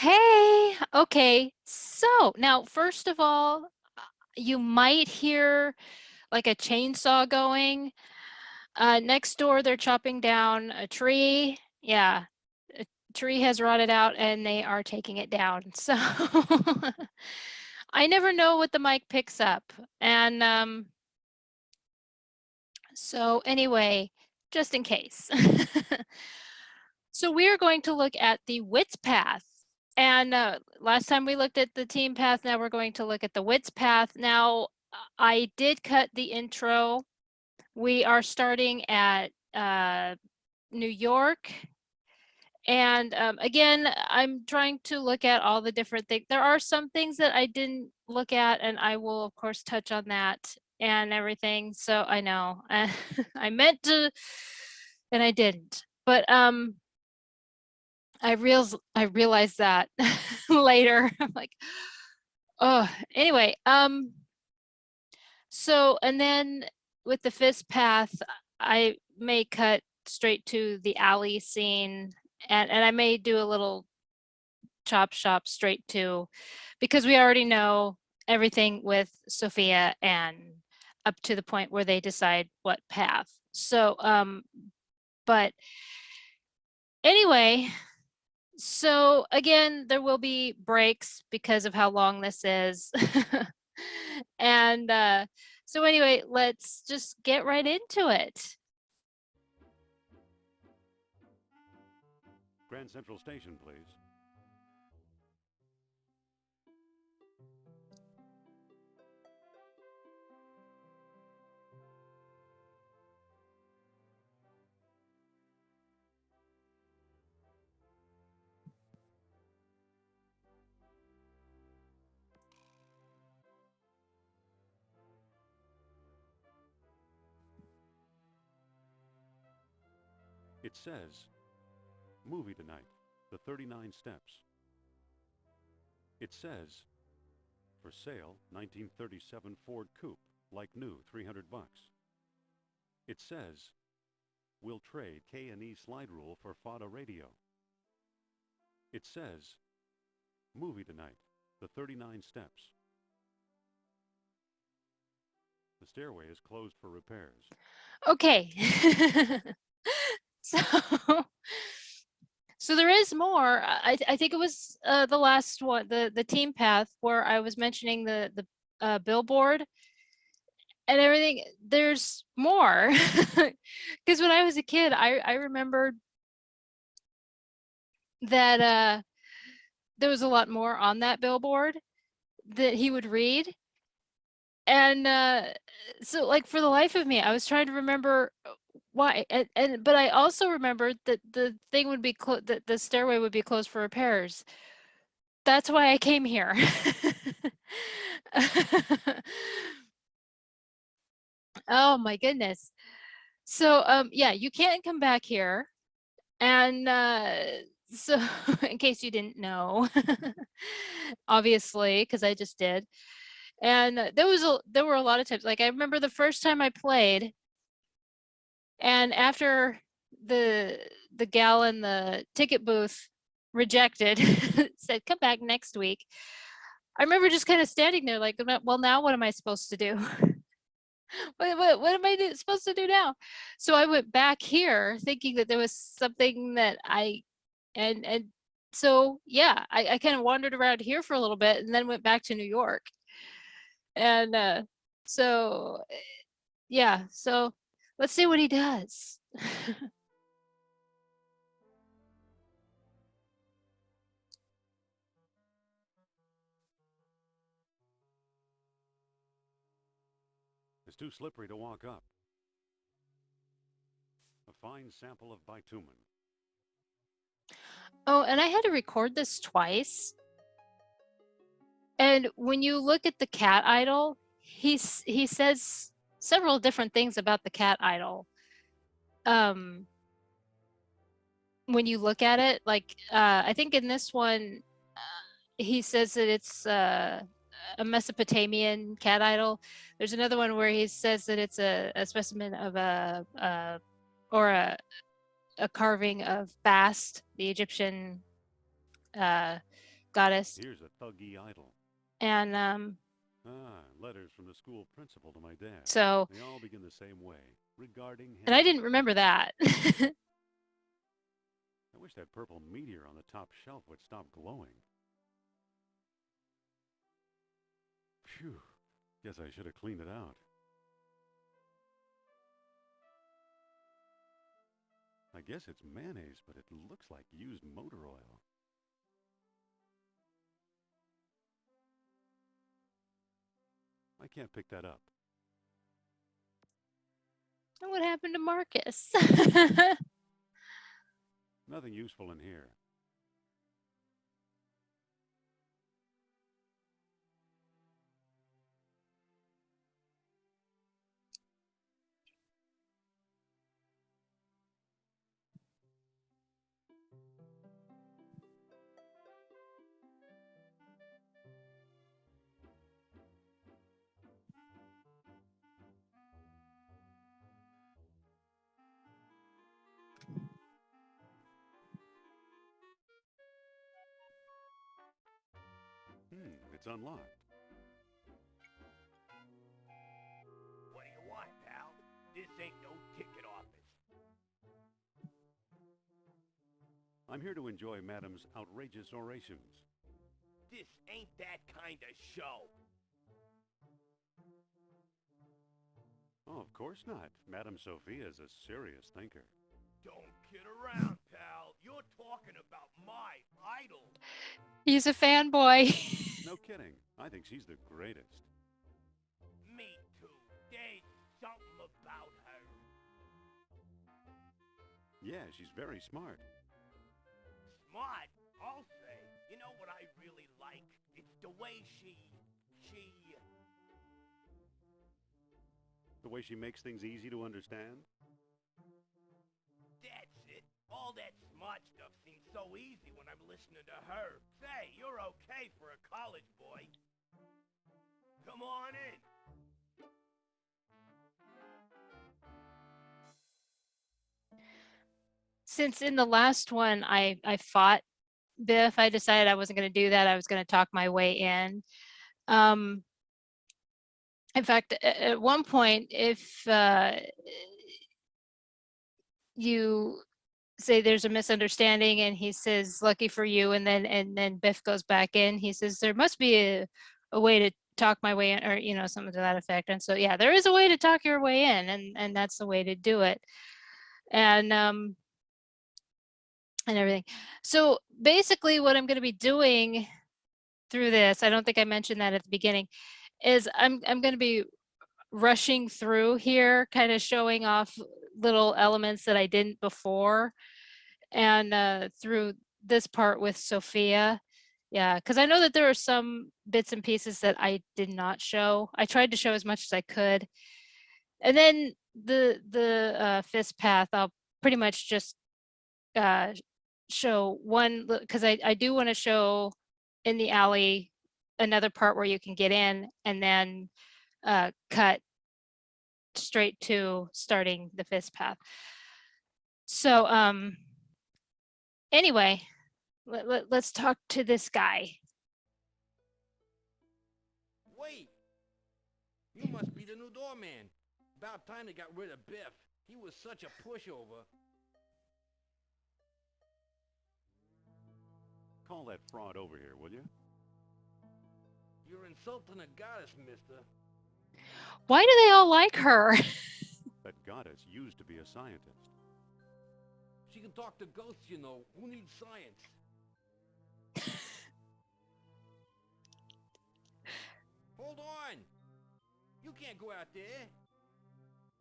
Hey, okay. So now, first of all, you might hear like a chainsaw going. Next door, they're chopping down a tree. Yeah, a tree has rotted out and they are taking it down. So I never know what the mic picks up. And so anyway, just in case. So we are going to look at the Wits path. And last time we looked at the team path, now we're going to look at the Wits path. Now, I did cut the intro. We are starting at New York. And again, I'm trying to look at all the different things. There are some things that I didn't look at, and I will, of course, touch on that and everything. So I know I meant to, and I didn't. But I realized that later. I'm like, oh, anyway, so and then with the fist path, I may cut straight to the alley scene, and I may do a little chop shop straight to, because we already know everything with Sophia and up to the point where they decide what path. So but anyway, so again, there will be breaks because of how long this is. And so anyway, let's just get right into it. Grand Central Station, please. It says, movie tonight, the 39 steps. It says, for sale, 1937 Ford Coupe, like new, 300 bucks. It says, we'll trade K&E slide rule for FADA radio. It says, movie tonight, the 39 steps. The stairway is closed for repairs. Okay. So so there is more. I think it was the last one, the team path, where I was mentioning the billboard and everything. There's more. Because when I was a kid, I remembered that there was a lot more on that billboard that he would read. And so like for the life of me, I was trying to remember why. And but I also remembered that the thing would be that the stairway would be closed for repairs. That's why I came here. Oh my goodness. So yeah, you can't come back here. And so in case you didn't know, obviously, because I just did. And there were a lot of times, like I remember the first time I played, and after the gal in the ticket booth rejected, said come back next week. I remember just kind of standing there like, well, now what am I supposed to do? What am I supposed to do now? So I went back here thinking that there was something that and so yeah, I kind of wandered around here for a little bit and then went back to New York. And so yeah, so let's see what he does. It's too slippery to walk up. A fine sample of bitumen. Oh, and I had to record this twice. And when you look at the cat idol, he says several different things about the cat idol. When you look at it, like I think in this one, he says that it's a Mesopotamian cat idol. There's another one where he says that it's a specimen of a carving of Bast, the Egyptian goddess. Here's a thuggy idol. And Letters from the school principal to my dad. so, They all begin the same way, regarding him. and I didn't remember that. I wish that purple meteor on the top shelf would stop glowing. Phew. Guess I should have cleaned it out. I guess it's mayonnaise, but it looks like used motor oil. I can't pick that up. And what happened to Marcus? Nothing useful in here. It's unlocked. What do you want, pal? This ain't no ticket office. I'm here to enjoy Madam's outrageous orations. This ain't that kind of show. Oh, of course not. Madam Sophia is a serious thinker. Don't kid around, pal. You're talking about my idol. He's a fanboy. No kidding. I think she's the greatest. Me too. There's something about her. Yeah, she's very smart. Smart, I'll say. You know what I really like? It's the way she... The way she makes things easy to understand? That's it. All that smart stuff seems so easy when I'm listening to her. Say, you're okay for a college boy. Come on in. Since in the last one I fought Biff, I decided I wasn't going to do that. I was going to talk my way in. In fact, at one point, if you say there's a misunderstanding and he says, lucky for you, and then Biff goes back in, he says, there must be a way to talk my way in, or, you know, something to that effect. And so, yeah, there is a way to talk your way in, and that's the way to do it. And everything. So basically what I'm going to be doing through this, I don't think I mentioned that at the beginning, is I'm going to be rushing through here, kind of showing off little elements that I didn't before, and through this part with Sophia. Yeah, because I know that there are some bits and pieces that I did not show. I tried to show as much as I could. And then the fist path, I'll pretty much just show one, because I do want to show in the alley another part where you can get in, and then cut straight to starting the fist path. So anyway, let's talk to this guy. Wait! You must be the new doorman. About time they got rid of Biff. He was such a pushover. Call that fraud over here, will you? You're insulting a goddess, mister. Why do they all like her? That goddess used to be a scientist. She can talk to ghosts, you know. Who needs science? Hold on! You can't go out there.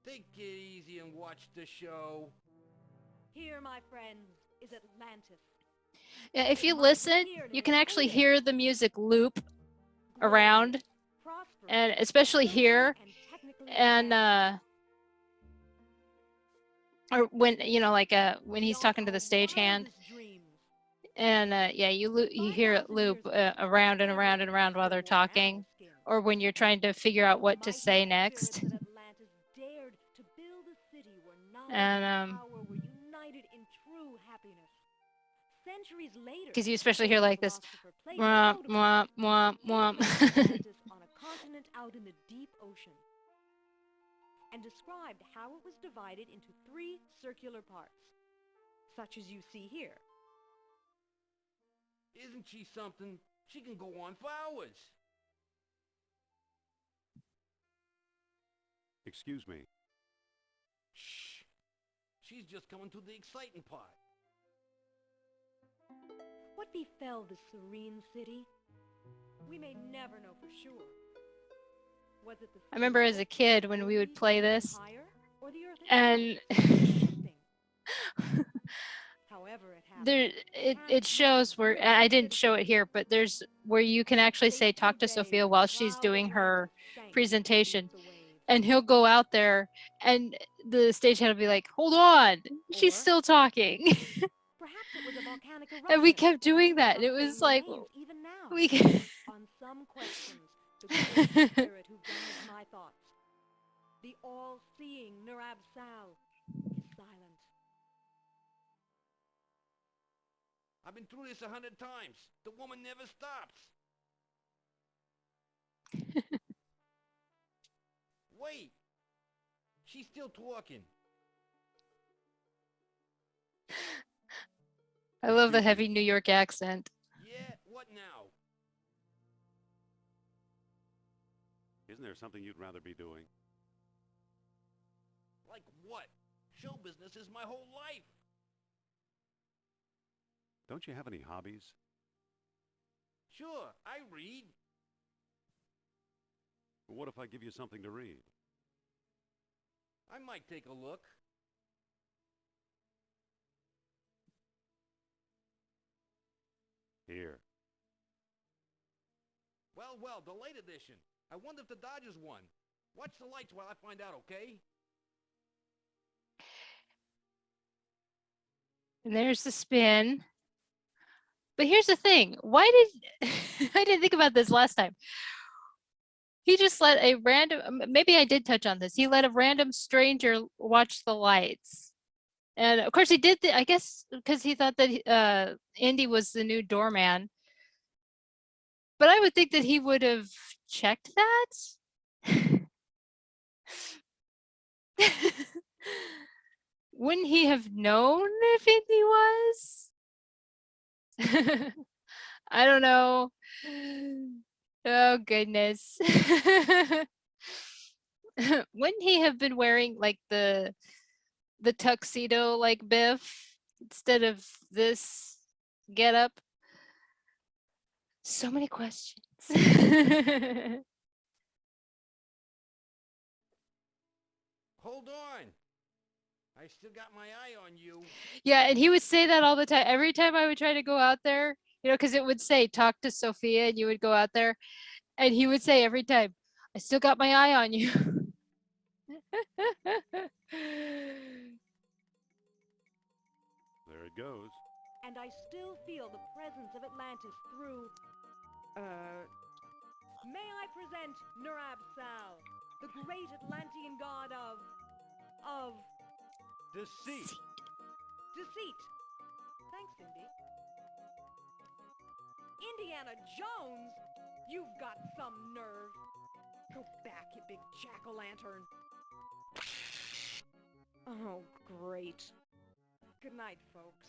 Take it easy and watch the show. Here, my friends, is Atlantis. Yeah, if you listen, you can actually hear the music loop around, and especially here, and or when, you know, like when he's talking to the stagehand, and yeah, you hear it loop around and around and around while they're talking, or when you're trying to figure out what to say next. And centuries later, because you especially hear famous like this philosopher Plato womp wrote about womp it. womp He found womp. Atlantis on a continent out in the deep ocean and described how it was divided into 3 circular parts, such as you see here. Isn't she something? She can go on for hours. Excuse me. Shh. She's just coming to the exciting part. What befell the serene city? We may never know for sure. Was it the I remember as a kid when we would play this, empire or the earth and itself? However it happened, there it shows where, and I didn't show it here, but there's where you can actually say talk to Sophia while she's doing her presentation, and he'll go out there and the stagehand will be like, hold on, she's still talking. Perhaps it was a volcanic eruption. And we kept doing that. Some It was claim like remains even now. we On some questions, the great spirit who guides my thoughts, the all-seeing Narabhsal, is silent. I've been through this 100 times. The woman never stops. Wait. She's still talking. I love the heavy New York accent. Yeah, what now? Isn't there something you'd rather be doing? Like what? Show business is my whole life. Don't you have any hobbies? Sure, I read. Well, what if I give you something to read? I might take a look. Here. Well, the late edition. I wonder if the Dodgers won. Watch the lights while I find out, okay? And there's the spin. But here's the thing. Why did I didn't think about this last time. He just let a random, maybe I did touch on this. He let a random stranger watch the lights. And of course he did, I guess, because he thought that Indy was the new doorman. But I would think that he would have checked that. Wouldn't he have known if Indy was? I don't know. Oh goodness. Wouldn't he have been wearing like the tuxedo like Biff instead of this getup? So many questions. Hold on. I still got my eye on you. Yeah, and he would say that all the time. Every time I would try to go out there, because it would say talk to Sophia, and you would go out there, and he would say every time, I still got my eye on you. There it goes. And I still feel the presence of Atlantis through... May I present Narabhsal, the great Atlantean god of Deceit. deceit. Thanks, Indy. Indiana Jones? You've got some nerve. Go back, you big jack-o'-lantern. Oh, great. Good night, folks.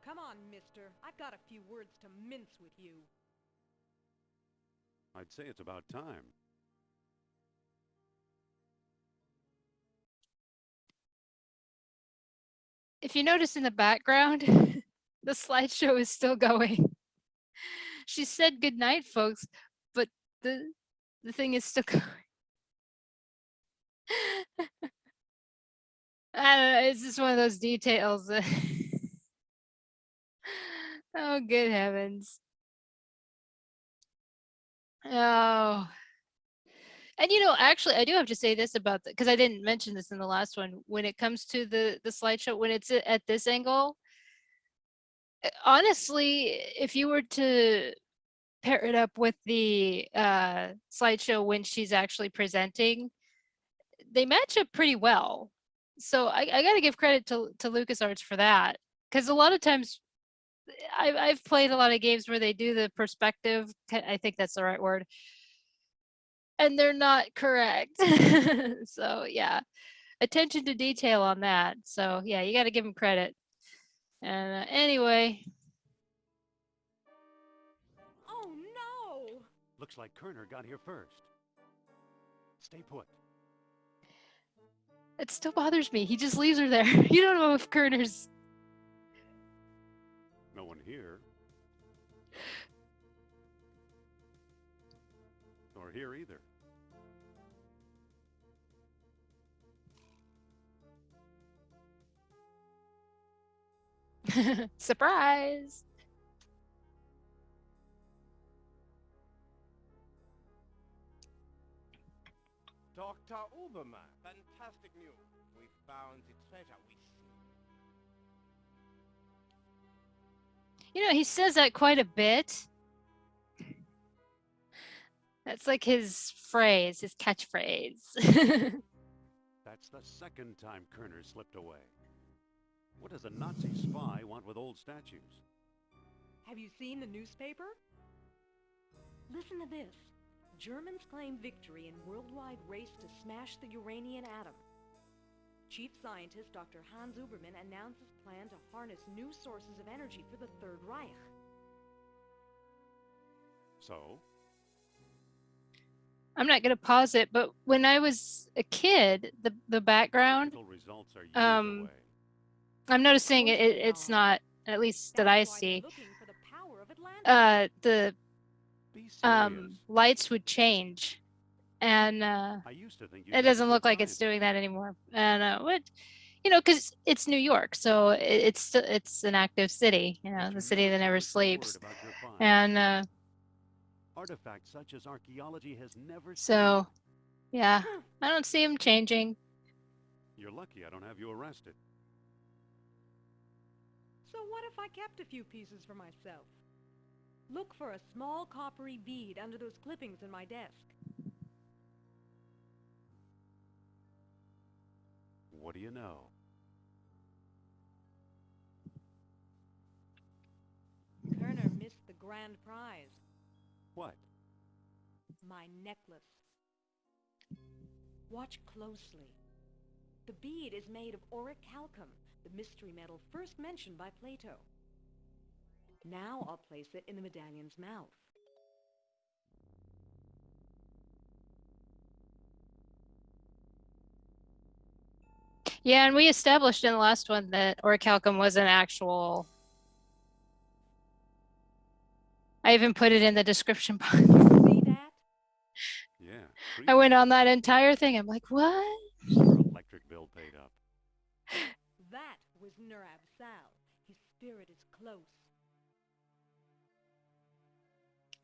Come on, mister. I've got a few words to mince with you. I'd say it's about time. If you notice in the background, the slideshow is still going. She said good night, folks, but the thing is still going. I don't know, it's just one of those details. Oh, good heavens. Oh. And actually, I do have to say this about because I didn't mention this in the last one. When it comes to the slideshow, when it's at this angle, honestly, if you were to pair it up with the slideshow when she's actually presenting, they match up pretty well. So I got to give credit to LucasArts for that, because a lot of times I've played a lot of games where they do the perspective. I think that's the right word, and they're not correct. So yeah, attention to detail on that. So yeah, you got to give them credit. And anyway, Oh no! Looks like Kerner got here first. Stay put. it still bothers me. He just leaves her there. You don't know if Kerner's. No one here. Nor here either. Surprise. Dr. Uberman, fantastic news. We found the treasure we seek. You know, he says that quite a bit. That's like his phrase, his catchphrase. That's the second time Kerner slipped away. What does a Nazi spy want with old statues? Have you seen the newspaper? Listen to this. Germans claim victory in worldwide race to smash the Uranian atom. Chief scientist Dr. Hans Uberman announces plan to harness new sources of energy for the Third Reich. So? I'm not going to pause it, but when I was a kid, the background, Practical results are years um, away. I'm noticing Of course they it's are. not, at least that I That's why they're see, looking for the power of Atlantis. the Be serious. lights would change, and I used to think you it doesn't look like it's doing that anymore. And what, you know, because it's New York, so it's an active city, you know, the city that never sleeps, and Artifacts such as archaeology has never so seen. yeah, I don't see them changing. You're lucky I don't have you arrested. So what if I kept a few pieces for myself? Look for a small coppery bead under those clippings in my desk. What do you know? Kerner missed the grand prize. What? My necklace. Watch closely. The bead is made of orichalcum, the mystery metal first mentioned by Plato. Now I'll place it in the medallion's mouth. Yeah, and we established in the last one that orichalcum was an actual. I even put it in the description box. See that? Yeah. I went on that entire thing. I'm like, what? Your electric bill paid up. That was Narabhsal. His spirit is close.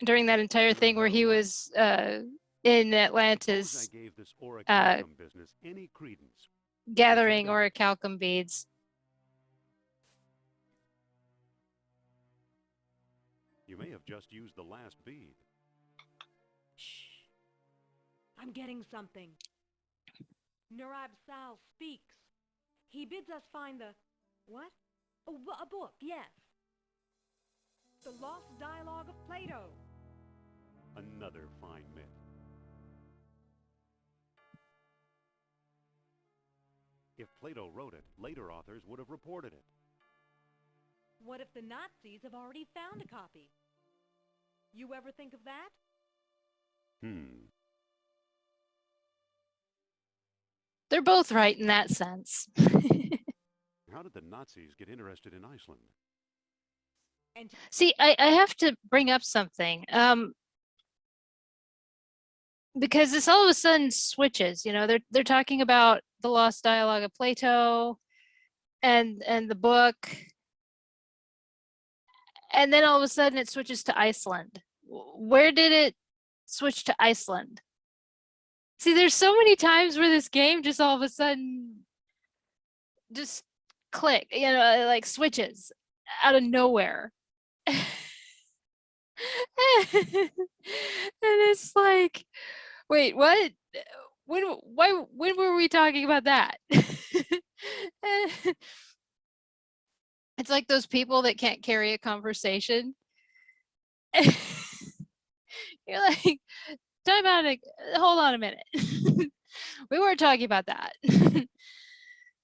During that entire thing where he was in Suppose I Atlantis gave this orichalcum business any credence. gathering What orichalcum beads. You may have just used the last bead. Shh. I'm getting something. Narabhsal speaks. He bids us find the... What? Oh, a book, yes. The Lost Dialogue of Plato. Another fine myth. If Plato wrote it, later authors would have reported it. What if the Nazis have already found a copy? You ever think of that? They're both right in that sense. How did the Nazis get interested in Iceland? And See, I have to bring up something. Because this all of a sudden switches, you know, they're talking about the Lost Dialogue of Plato and the book. And then all of a sudden it switches to Iceland. Where did it switch to Iceland? See, there's so many times where this game just all of a sudden just click, you know, like switches out of nowhere. And it's like, wait, what? when were we talking about that? It's like those people that can't carry a conversation. You're like, time out, hold on a minute. We weren't talking about that.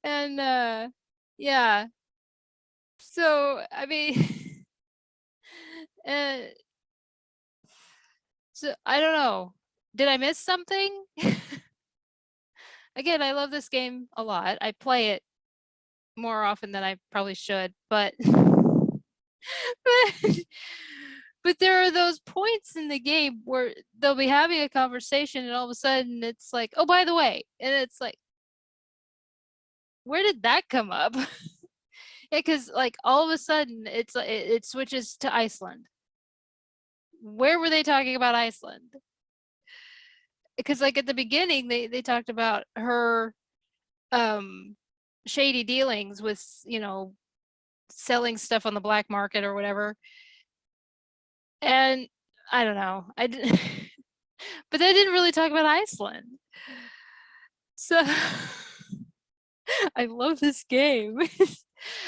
And yeah. So I mean uh, so I don't know. Did I miss something? Again, I love this game a lot. I play it more often than I probably should, but but, but there are those points in the game where they'll be having a conversation and all of a sudden it's like, oh, by the way, and it's like, where did that come up? Yeah, because like all of a sudden it switches to Iceland. Where were they talking about Iceland? Because like at the beginning they talked about her shady dealings with, selling stuff on the black market or whatever. And I don't know. I didn't but they didn't really talk about Iceland. So I love this game.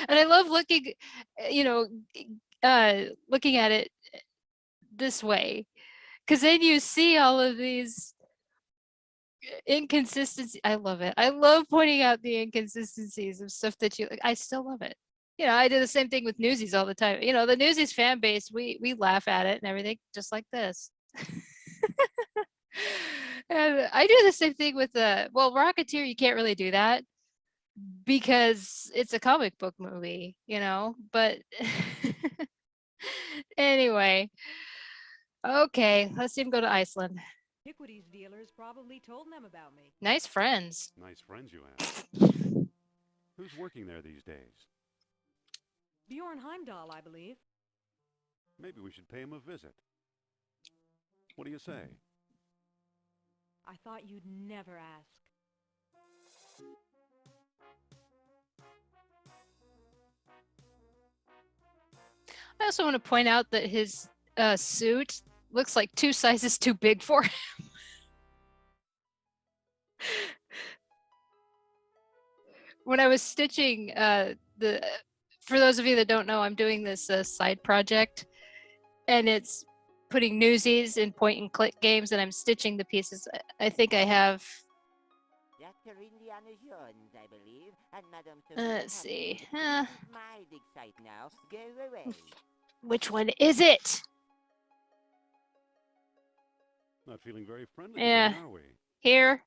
And I love looking, you know, looking at it this way. Because then you see all of these inconsistencies. I love it. I love pointing out the inconsistencies of stuff that you like. I still love it. I do the same thing with Newsies all the time. The Newsies fan base, we laugh at it and everything, just like this. And I do the same thing with Rocketeer. You can't really do that because it's a comic book movie, But anyway, okay, let's see him go to Iceland. Antiquities dealers probably told them about me. Nice friends. Nice friends you have. Who's working there these days? Bjorn Heimdall, I believe. Maybe we should pay him a visit. What do you say? I thought you'd never ask. I also want to point out that his suit looks like 2 sizes too big for him. When I was stitching for those of you that don't know, I'm doing this side project, and it's putting Newsies in point and click games, and I'm stitching the pieces. I think I have. Dr. Indiana Jones, I believe, and Madame Let's see. This is my dig site now. Go away. Which one is it? Not feeling very friendly Yeah. today, are we? Here.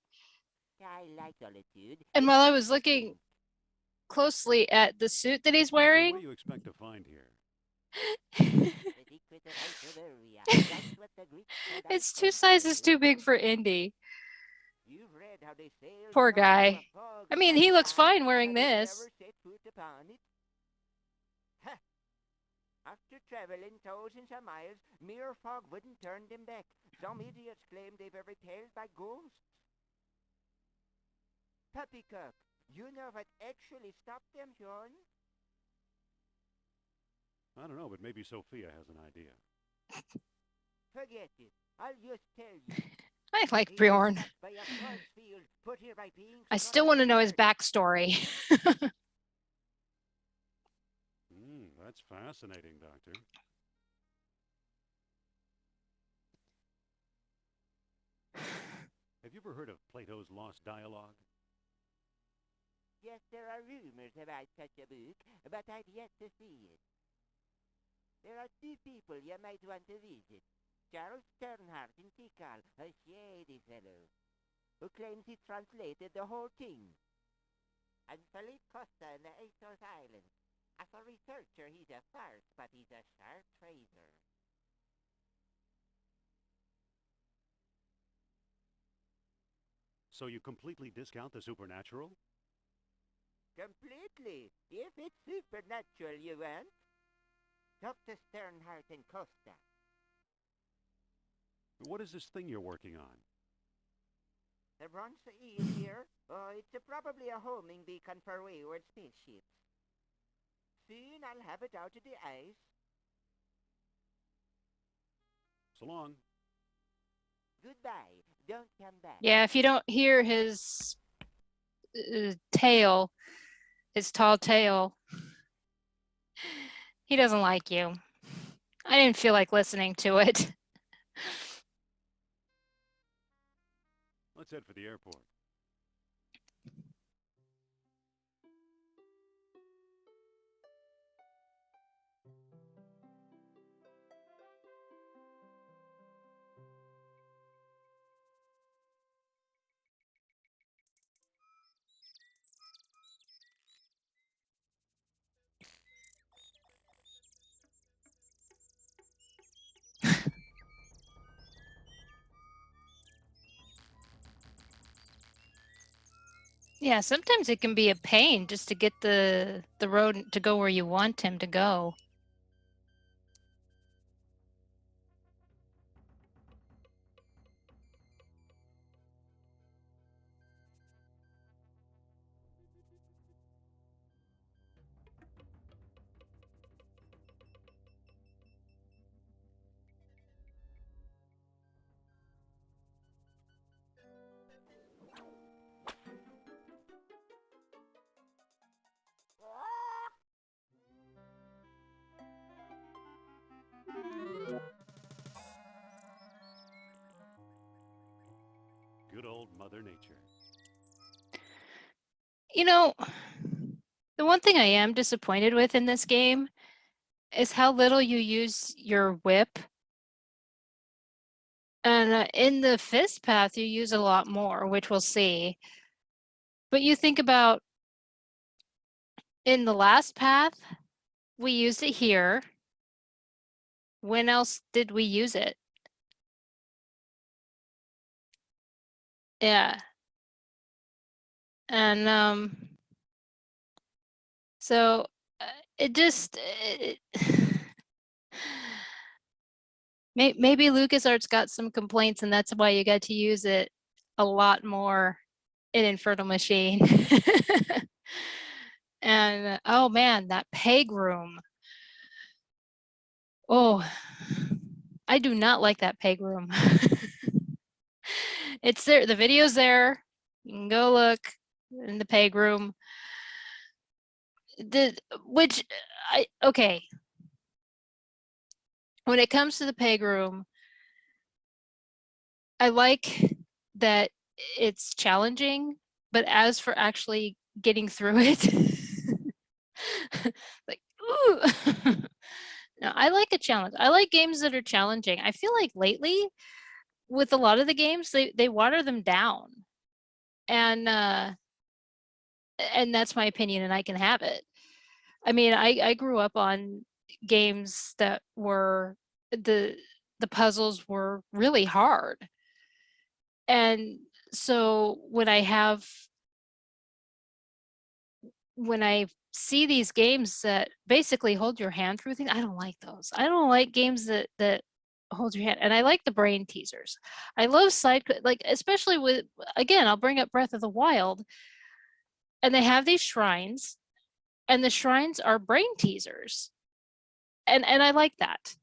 I like solitude. And while I was looking closely at the suit that he's What do wearing, you expect to find here? it's 2 sizes too big for Indy. You've read how they sailed Poor across guy. the fog I mean, of he looks time, fine wearing and they this. never set foot upon it. Huh. After traveling thousands of miles, mere fog wouldn't turn them back. Some idiots claim they've ever repelled by ghosts. Poppycock, you know what actually stopped them, John? I don't know, but maybe Sophia has an idea. Forget it. I'll just tell you. I like He was Bjorn. struck by a force field put here by beings I who still got want to know his hurt. backstory. That's fascinating, Doctor. Have you ever heard of Plato's Lost Dialogue? Yes, there are rumors about such a book, but I've yet to see it. There are 2 people you might want to visit. Charles Sternhardt in Tikal, a shady fellow, who claims he translated the whole thing. And Philippe Costa in the Athos Islands. As a researcher, he's a farce, but he's a sharp trader. So you completely discount the supernatural? Completely. If it's supernatural you want. Dr. Sternhardt and Costa. What is this thing you're working on? The bronze eel here? It's probably a homing beacon for wayward spaceships. Soon I'll have it out of the ice. So long. Goodbye. Don't come back. Yeah, if you don't hear his tail, his tall tail, he doesn't like you. I didn't feel like listening to it. Let's head for the airport. Yeah, sometimes it can be a pain just to get the road to go where you want him to go. Good old Mother Nature. You know, the one thing I am disappointed with in this game is how little you use your whip. And in the fist path, you use a lot more, which we'll see. But you think about in the last path, we used it here. When else did we use it? Yeah. And so it just maybe LucasArts got some complaints, and that's why you got to use it a lot more in Infernal Machine. And oh man, that peg room. Oh, I do not like that peg room. It's there, the video's there. You can go look in the peg room. Okay. When it comes to the peg room, I like that it's challenging, but as for actually getting through it, like, ooh. No, I like a challenge. I like games that are challenging. I feel like lately, with a lot of the games, they water them down. And that's my opinion, and I can have it. I mean, I grew up on games that were the puzzles were really hard. And so when I see these games that basically hold your hand through things, I don't like those. I don't like games that hold your hand. And I like the brain teasers. I love like, especially with, again, I'll bring up Breath of the Wild, and they have these shrines, and the shrines are brain teasers. And I like that.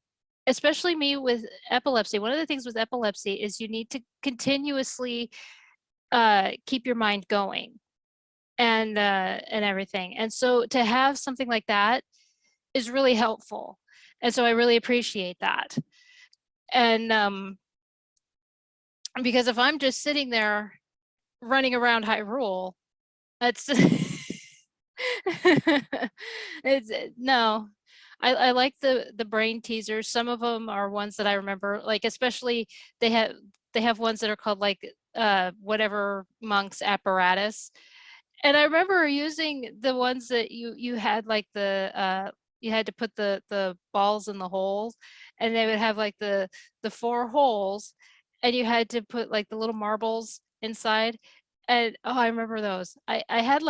Especially me with epilepsy. One of the things with epilepsy is you need to continuously keep your mind going and everything. And so to have something like that is really helpful. And so I really appreciate that. And because if I'm just sitting there running around Hyrule, that's it's no. I like the brain teasers. Some of them are ones that I remember, like especially they have ones that are called like whatever monk's apparatus. And I remember using the ones that you had like you had to put the balls in the holes, and they would have like the 4 holes, and you had to put like the little marbles inside. And oh, I remember those. I had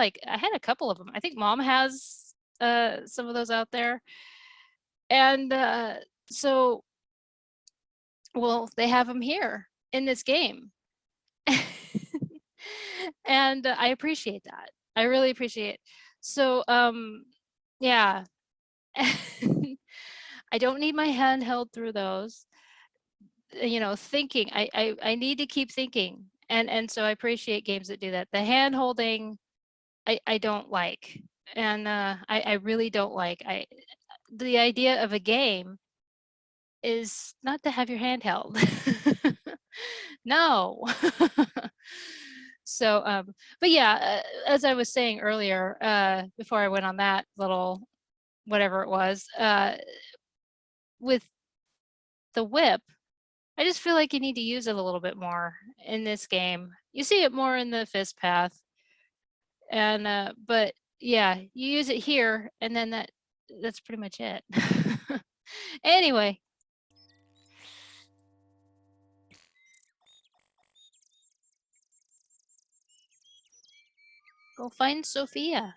a couple of them. I think Mom has some of those out there. And so well, they have them here in this game. And I appreciate that. I really appreciate it. So yeah. I don't need my hand held through those. thinking. I need to keep thinking. And so I appreciate games that do that. The hand holding, I don't like. And I really don't like. The idea of a game is not to have your hand held. No. So, but yeah, as I was saying earlier, before I went on that little whatever it was, with the whip, I just feel like you need to use it a little bit more in this game. You see it more in the fist path, and but yeah, you use it here, and then that's pretty much it. Anyway, go find Sophia.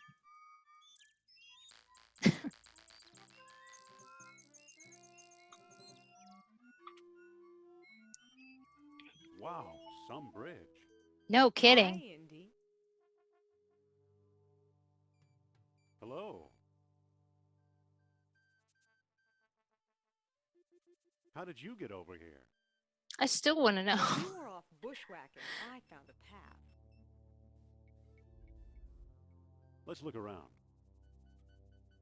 Wow, some bridge. No Hi, kidding. Indy. Hello. How did you get over here? I still want to know. While you were off bushwhacking, I found a path. Let's look around.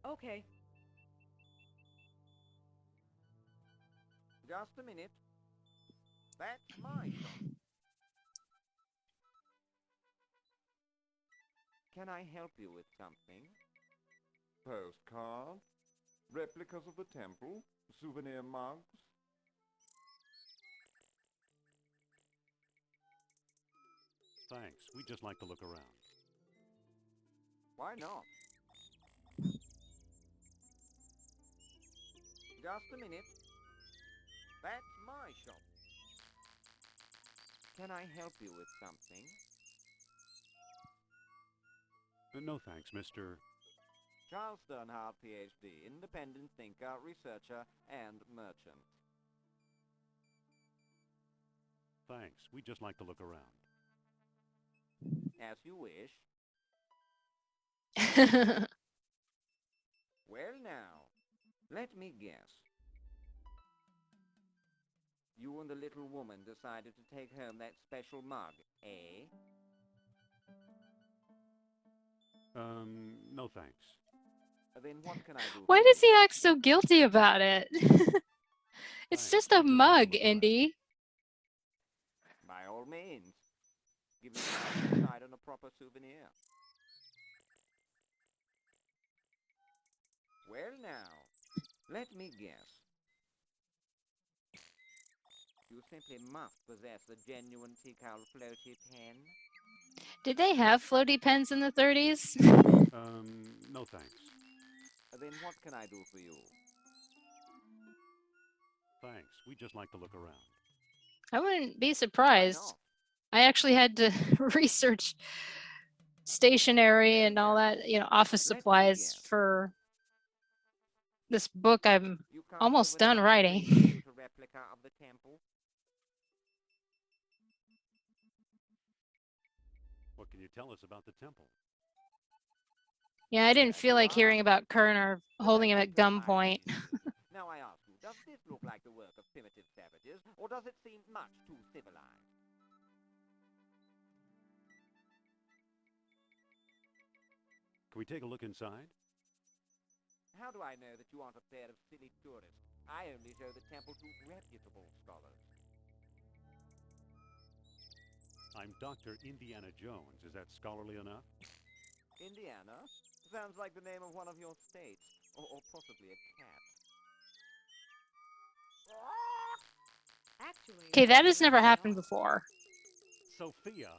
Okay. Just a minute. That's my shop. Can I help you with something? Postcard, replicas of the temple, souvenir mugs. Thanks, we just like to look around. Why not? Just a minute. That's my shop. Can I help you with something? No thanks, Mr. Charles Sternhardt, PhD, independent thinker, researcher, and merchant. Thanks, we just like to look around. As you wish. Well now, let me guess. You and the little woman decided to take home that special mug, eh? No thanks. Then what can I do? Why for does you? he act so guilty about it? It's Thanks, just we a just like to mug, look around. Indy. By all means. Give me time to decide on a proper souvenir. Well now, let me guess. You simply must possess the genuine Tikal floaty pen. Did they have floaty pens in the 30s? No thanks. Then what can I do for you? Thanks, we just like to look around. I wouldn't be Why surprised. not? I actually had to research stationery and all that, office Let me supplies guess. for this book I'm You come almost here with done a writing. computer replica of the temple. What can you tell us about the temple? Yeah, I didn't Glad feel you like hearing asked. about Kerner The holding him replica at of my gunpoint. genius. Now I ask you, does this look like the work of primitive savages, or does it seem much too civilized? Can we take a look inside? How do I know that you aren't a pair of silly tourists? I only show the temple to reputable scholars. I'm Dr. Indiana Jones. Is that scholarly enough? Indiana? Sounds like the name of one of your states, or possibly a cat. Actually, Okay, that has believe never it or happened not, before. Sophia!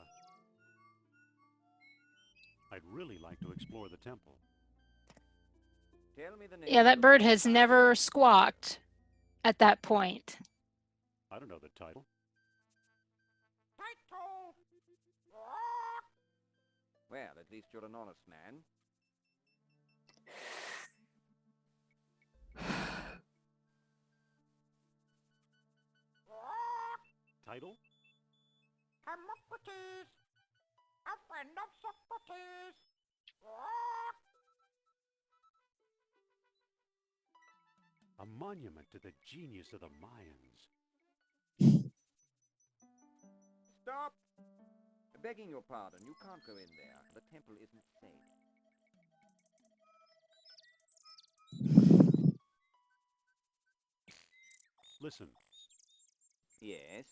I'd really like to explore the temple. Tell me the name Yeah, of that the bird book has by never which- squawked at that point. I don't know the title. Well, at least you're an honest man. Title? Hippocrates! A friend of Socrates! A monument to the genius of the Mayans. Stop! Begging your pardon, you can't go in there. The temple isn't safe. Listen. Yes?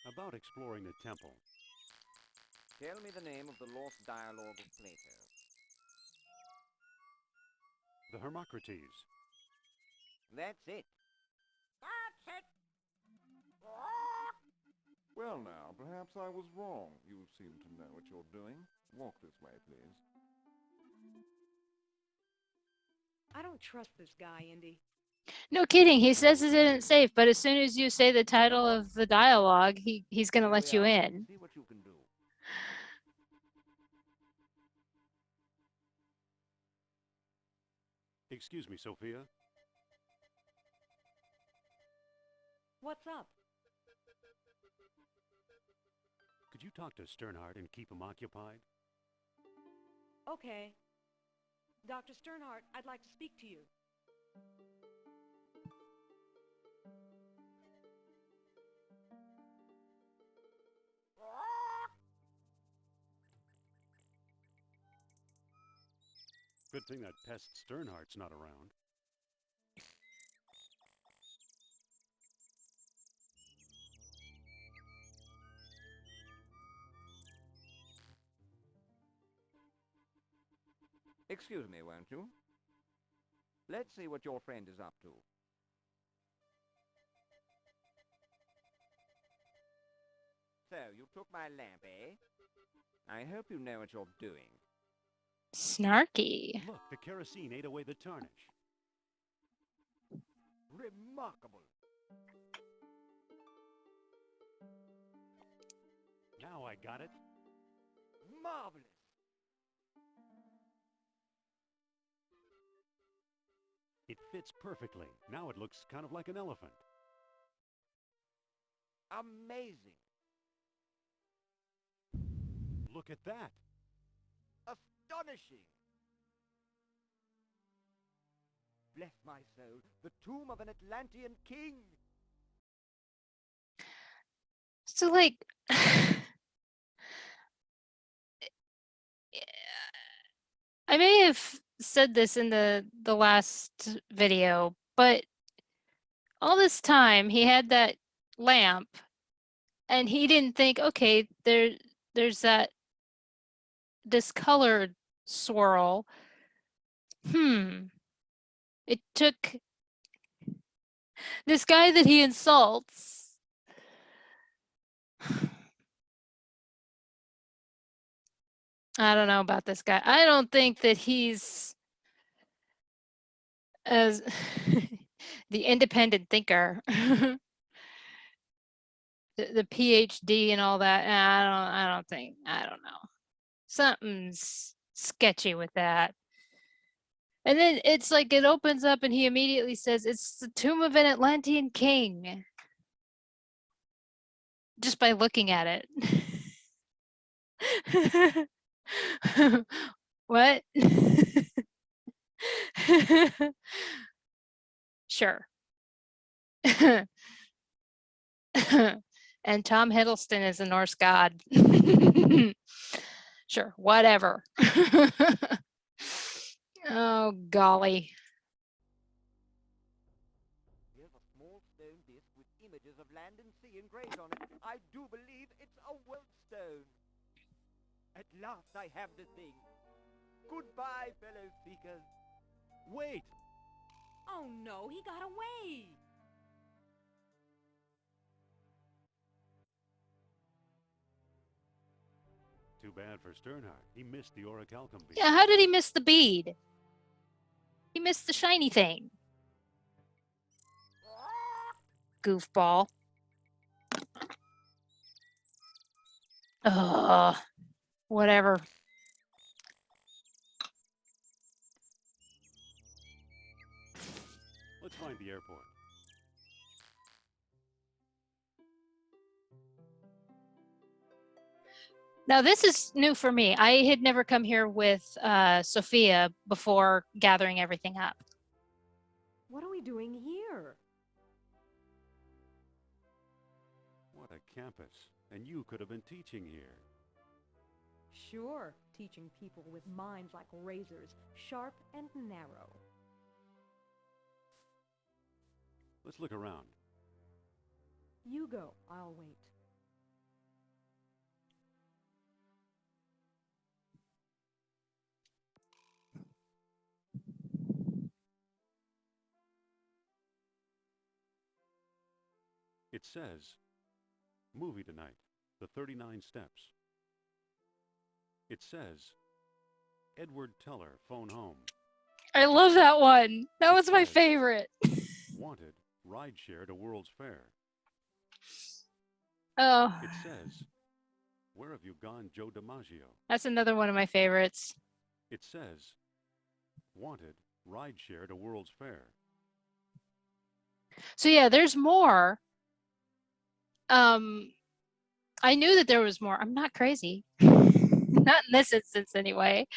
About exploring the temple. Tell me the name of the lost dialogue of Plato. The Hermocrates. That's it. That's it! Well now, perhaps I was wrong. You seem to know what you're doing. Walk this way, please. I don't trust this guy, Indy. No kidding. He says it isn't safe, but as soon as you say the title of the dialogue, he's going to let you in. See what you can do. Excuse me, Sophia. What's up? Could you talk to Sternhardt and keep him occupied? Okay. Dr. Sternhardt, I'd like to speak to you. Good thing that pest Sternhardt's not around. Excuse me, won't you? Let's see what your friend is up to. So, you took my lamp, eh? I hope you know what you're doing. Snarky. Look, the kerosene ate away the tarnish. Remarkable. Now I got it. Marvelous. It fits perfectly. Now it looks kind of like an elephant. Amazing. Look at that. Astonishing. Bless my soul, the tomb of an Atlantean king. So, like, I may have said this in the last video, but all this time he had that lamp and he didn't think, okay, there's that discolored swirl. It took this guy that he insults. I don't know about this guy. I don't think that he's as the independent thinker, the PhD and all that. I don't know. Something's sketchy with that. And then it's like it opens up and he immediately says it's the tomb of an Atlantean king. Just by looking at it. What? Sure. And Tom Hiddleston is a Norse god. Sure, whatever. Oh, golly. Here's a small stone disc with images of land and sea engraved on it. I do believe it's a world stone. At last I have the thing. Goodbye, fellow seekers. Wait! Oh no, he got away! Too bad for Sternhardt. He missed the orichalcum bead. Yeah, how did he miss the bead? He missed the shiny thing. Goofball. Whatever. Let's find the airport. Now, this is new for me. I had never come here with Sophia before gathering everything up. What are we doing here? campus, and you could have been teaching here. Sure, teaching people with minds like razors, sharp and narrow. Let's look around. You go, I'll wait. It says, movie tonight, the 39 steps. It says, Edward Teller, phone home. I love that one. That was my Yes. favorite. Wanted, rideshare to World's Fair. Oh, It says, where have you gone, Joe DiMaggio? that's another one of my favorites. It says, wanted, rideshare to World's Fair. So yeah, there's more. I knew that there was more. I'm not crazy. Not in this instance anyway.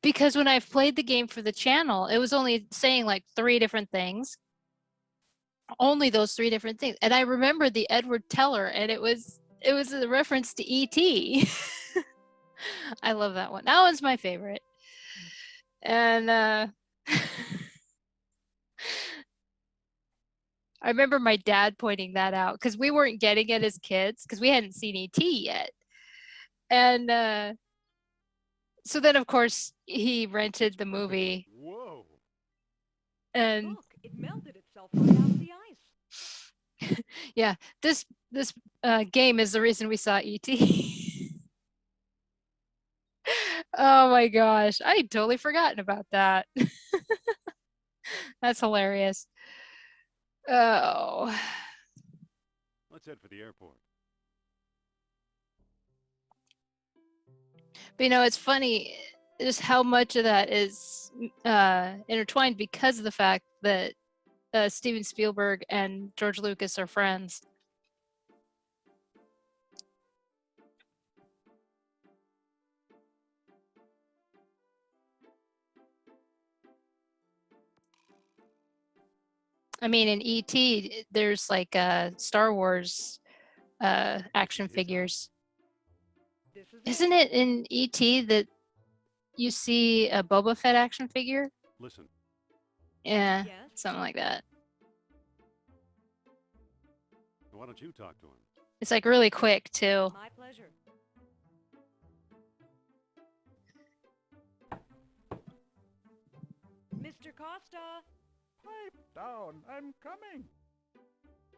Because when I've played the game for the channel, it was only saying like 3 different things. Only those 3 different things. And I remember the Edward Teller, and it was a reference to E.T. I love that one. That one's my favorite. And I remember my dad pointing that out because we weren't getting it as kids because we hadn't seen E.T. yet. And so then, of course, he rented the movie. Whoa! And Look, it melted itself right out of the ice. yeah, this game is the reason we saw E.T. Oh my gosh, I had totally forgotten about that. That's hilarious. Oh. Let's head for the airport. But it's funny just how much of that is intertwined because of the fact that Steven Spielberg and George Lucas are friends. I mean, in E.T., there's like Star Wars action figures. This is Isn't it in E.T. that you see a Boba Fett action figure? Listen, Yeah, Yes? something like that. why don't you talk to him? It's like really quick too. My pleasure. Mr. Costa! Pipe down, I'm coming.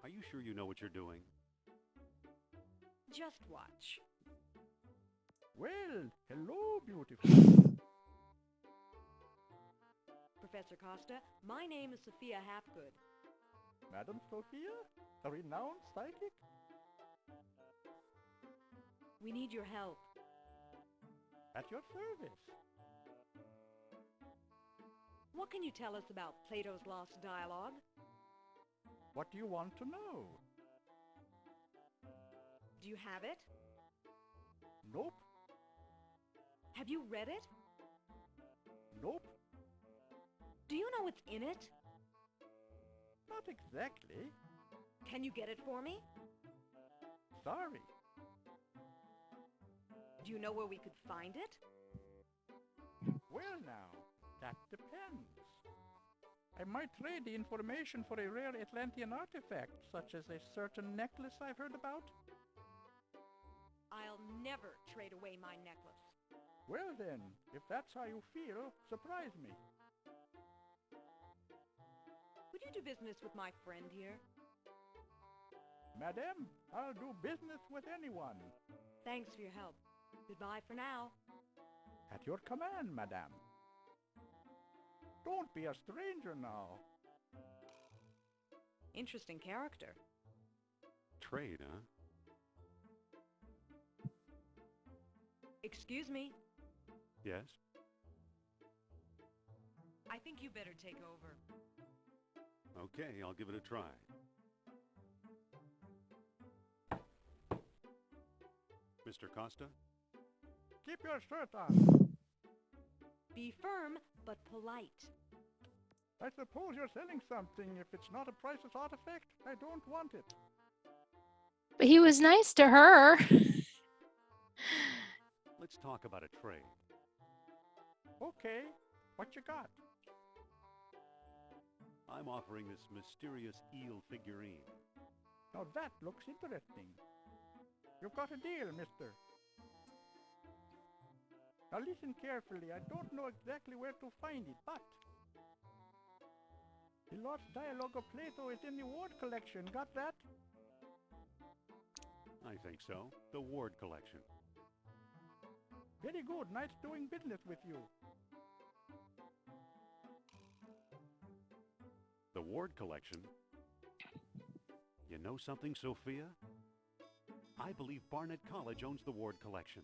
Are you sure you know what you're doing? Just watch. Well, hello, beautiful. Professor Costa, my name is Sophia Hapgood. Madam Sophia, a renowned psychic? We need your help. At your service. What can you tell us about Plato's Lost Dialogue? What do you want to know? Do you have it? Nope, Have you read it? nope, Do you know what's in it? not exactly. Can you get it for me? Sorry. Do you know where we could find it? Well now, that depends. I might trade the information for a rare Atlantean artifact, such as a certain necklace I've heard about. I'll never trade away my necklace. Well then, if that's how you feel, surprise me. Would you do business with my friend here? Madam, I'll do business with anyone. Thanks for your help. Goodbye for now. At your command, madam. Don't be a stranger now. Interesting character. Trade, huh? Excuse me. Yes? I think you better take over. Okay, I'll give it a try. Mr. Costa? Keep your shirt on. Be firm, but polite. I suppose you're selling something. If it's not a priceless artifact, I don't want it. But he was nice to her. Let's talk about a trade. Okay, what you got? I'm offering this mysterious eel figurine. Now that looks interesting. You've got a deal, mister. Now listen carefully. I don't know exactly where to find it, but the lost dialogue of Plato is in the Ward collection. Got that? I think so. The Ward collection. Very good. Nice doing business with you. The Ward collection? You know something, Sophia? I believe Barnet College owns the Ward collection.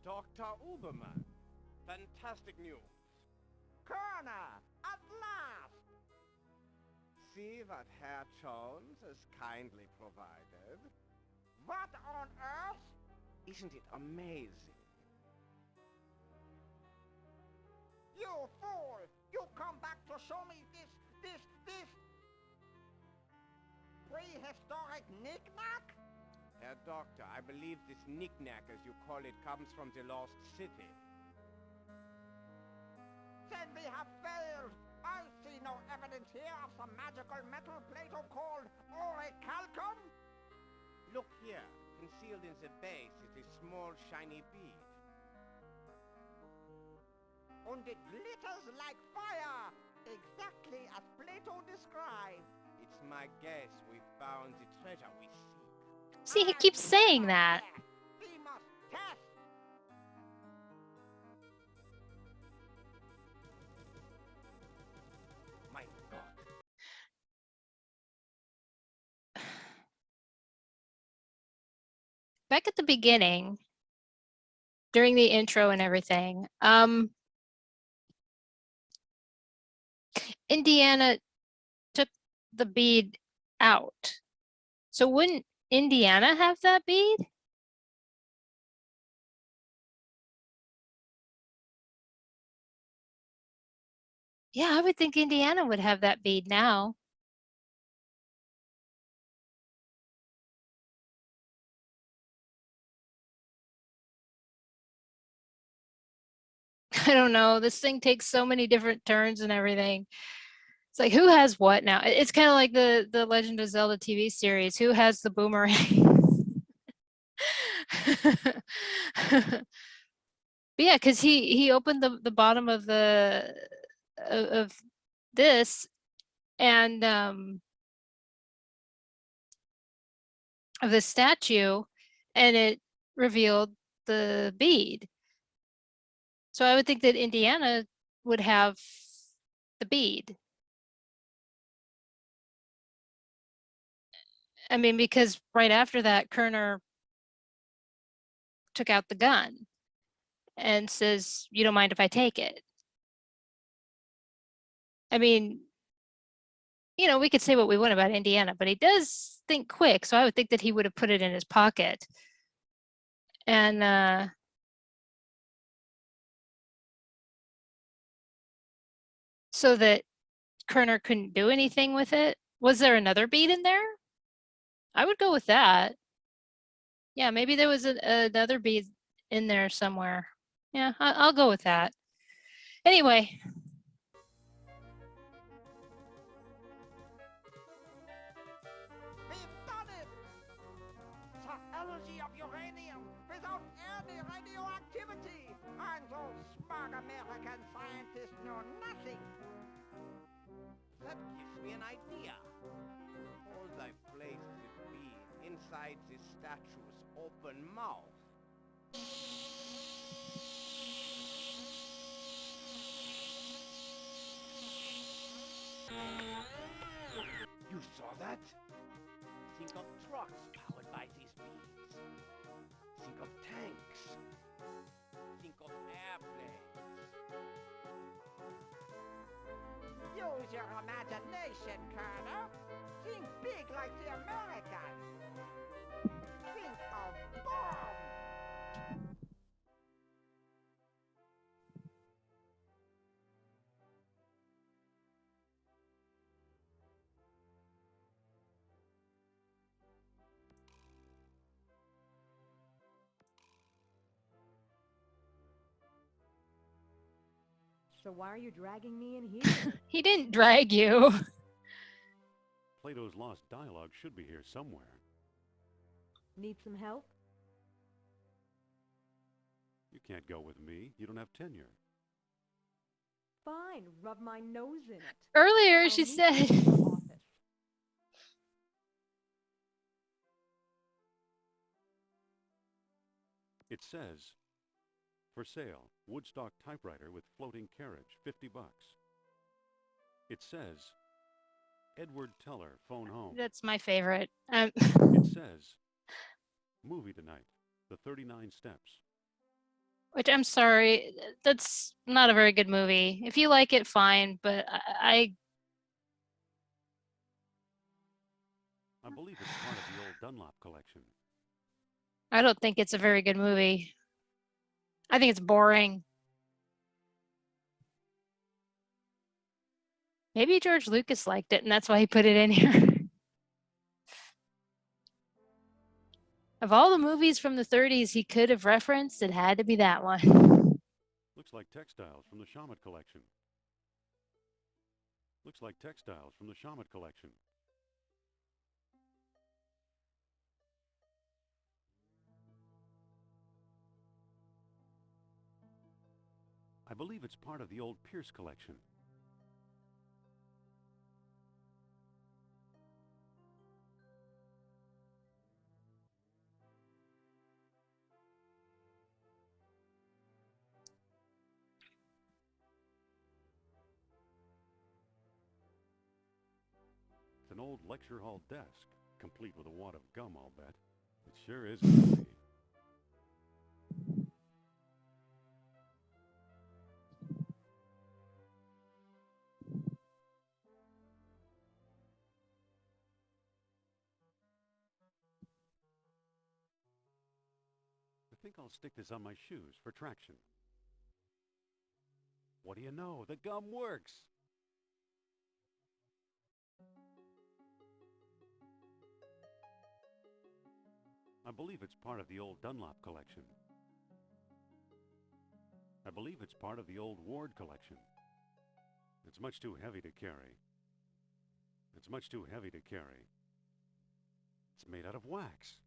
Dr. Uberman. Fantastic news. Colonel, at last! See what Herr Jones has kindly provided? What on earth? Isn't it amazing? You fool! You come back to show me this prehistoric knick-knack? Herr Doctor, I believe this knick-knack, as you call it, comes from the lost city. Then we have failed. I see no evidence here of some magical metal Plato called orichalcum. Look here. Concealed in the base is a small shiny bead. And it glitters like fire, exactly as Plato described. It's my guess we found the treasure we seek. See, he keeps saying that. We must test. My God. Back at the beginning, during the intro and everything, Indiana took the bead out. So wouldn't Indiana have that bead? Yeah, I would think Indiana would have that bead now. I don't know. This thing takes so many different turns and everything. It's like, who has what now? It's kind of like the Legend of Zelda TV series. Who has the boomerang? But yeah, because he opened the bottom of the of this and of the statue, and it revealed the bead. So I would think that Indiana would have the bead. I mean, because right after that, Kerner took out the gun and says, "You don't mind if I take it?" I mean, you know, we could say what we want about Indiana, but he does think quick. So I would think that he would have put it in his pocket. And so that Kerner couldn't do anything with it. Was there another bead in there? I would go with that. Yeah, maybe there was another bead in there somewhere. Yeah, I'll go with that. Anyway. We've done it! The energy of uranium without any radioactivity! And those smug American scientists know nothing! That gives me an idea. Suppose I place the bead inside the statue's open mouth. You saw that? Think of trucks powered by these beads. Think of tanks. Think of airplanes. Use your imagination, Colonel. Think big like the Americans. Think of bombs. So why are you dragging me in here? He didn't drag you. Plato's lost dialogue should be here somewhere. Need some help? You can't go with me. You don't have tenure. Fine, rub my nose in it. Earlier, I'll she meet you said. in the office. It says, for sale, Woodstock typewriter with floating carriage, $50. It says, Edward Teller, phone home. That's my favorite. It says, movie tonight, The 39 Steps. Which I'm sorry, that's not a very good movie. If you like it, fine, but I believe it's part of the old Dunlop collection. I don't think it's a very good movie. I think it's boring. Maybe George Lucas liked it, and that's why he put it in here. Of all the movies from the 30s he could have referenced, it had to be that one. Looks like textiles from the Shamet collection. Looks like textiles from the Shamet collection. I believe it's part of the old Pierce collection. It's an old lecture hall desk, complete with a wad of gum, I'll bet. It sure is heavy. I think I'll stick this on my shoes for traction. What do you know? The gum works! I believe it's part of the old Dunlop collection. I believe it's part of the old Ward collection. It's much too heavy to carry. It's much too heavy to carry. It's made out of wax.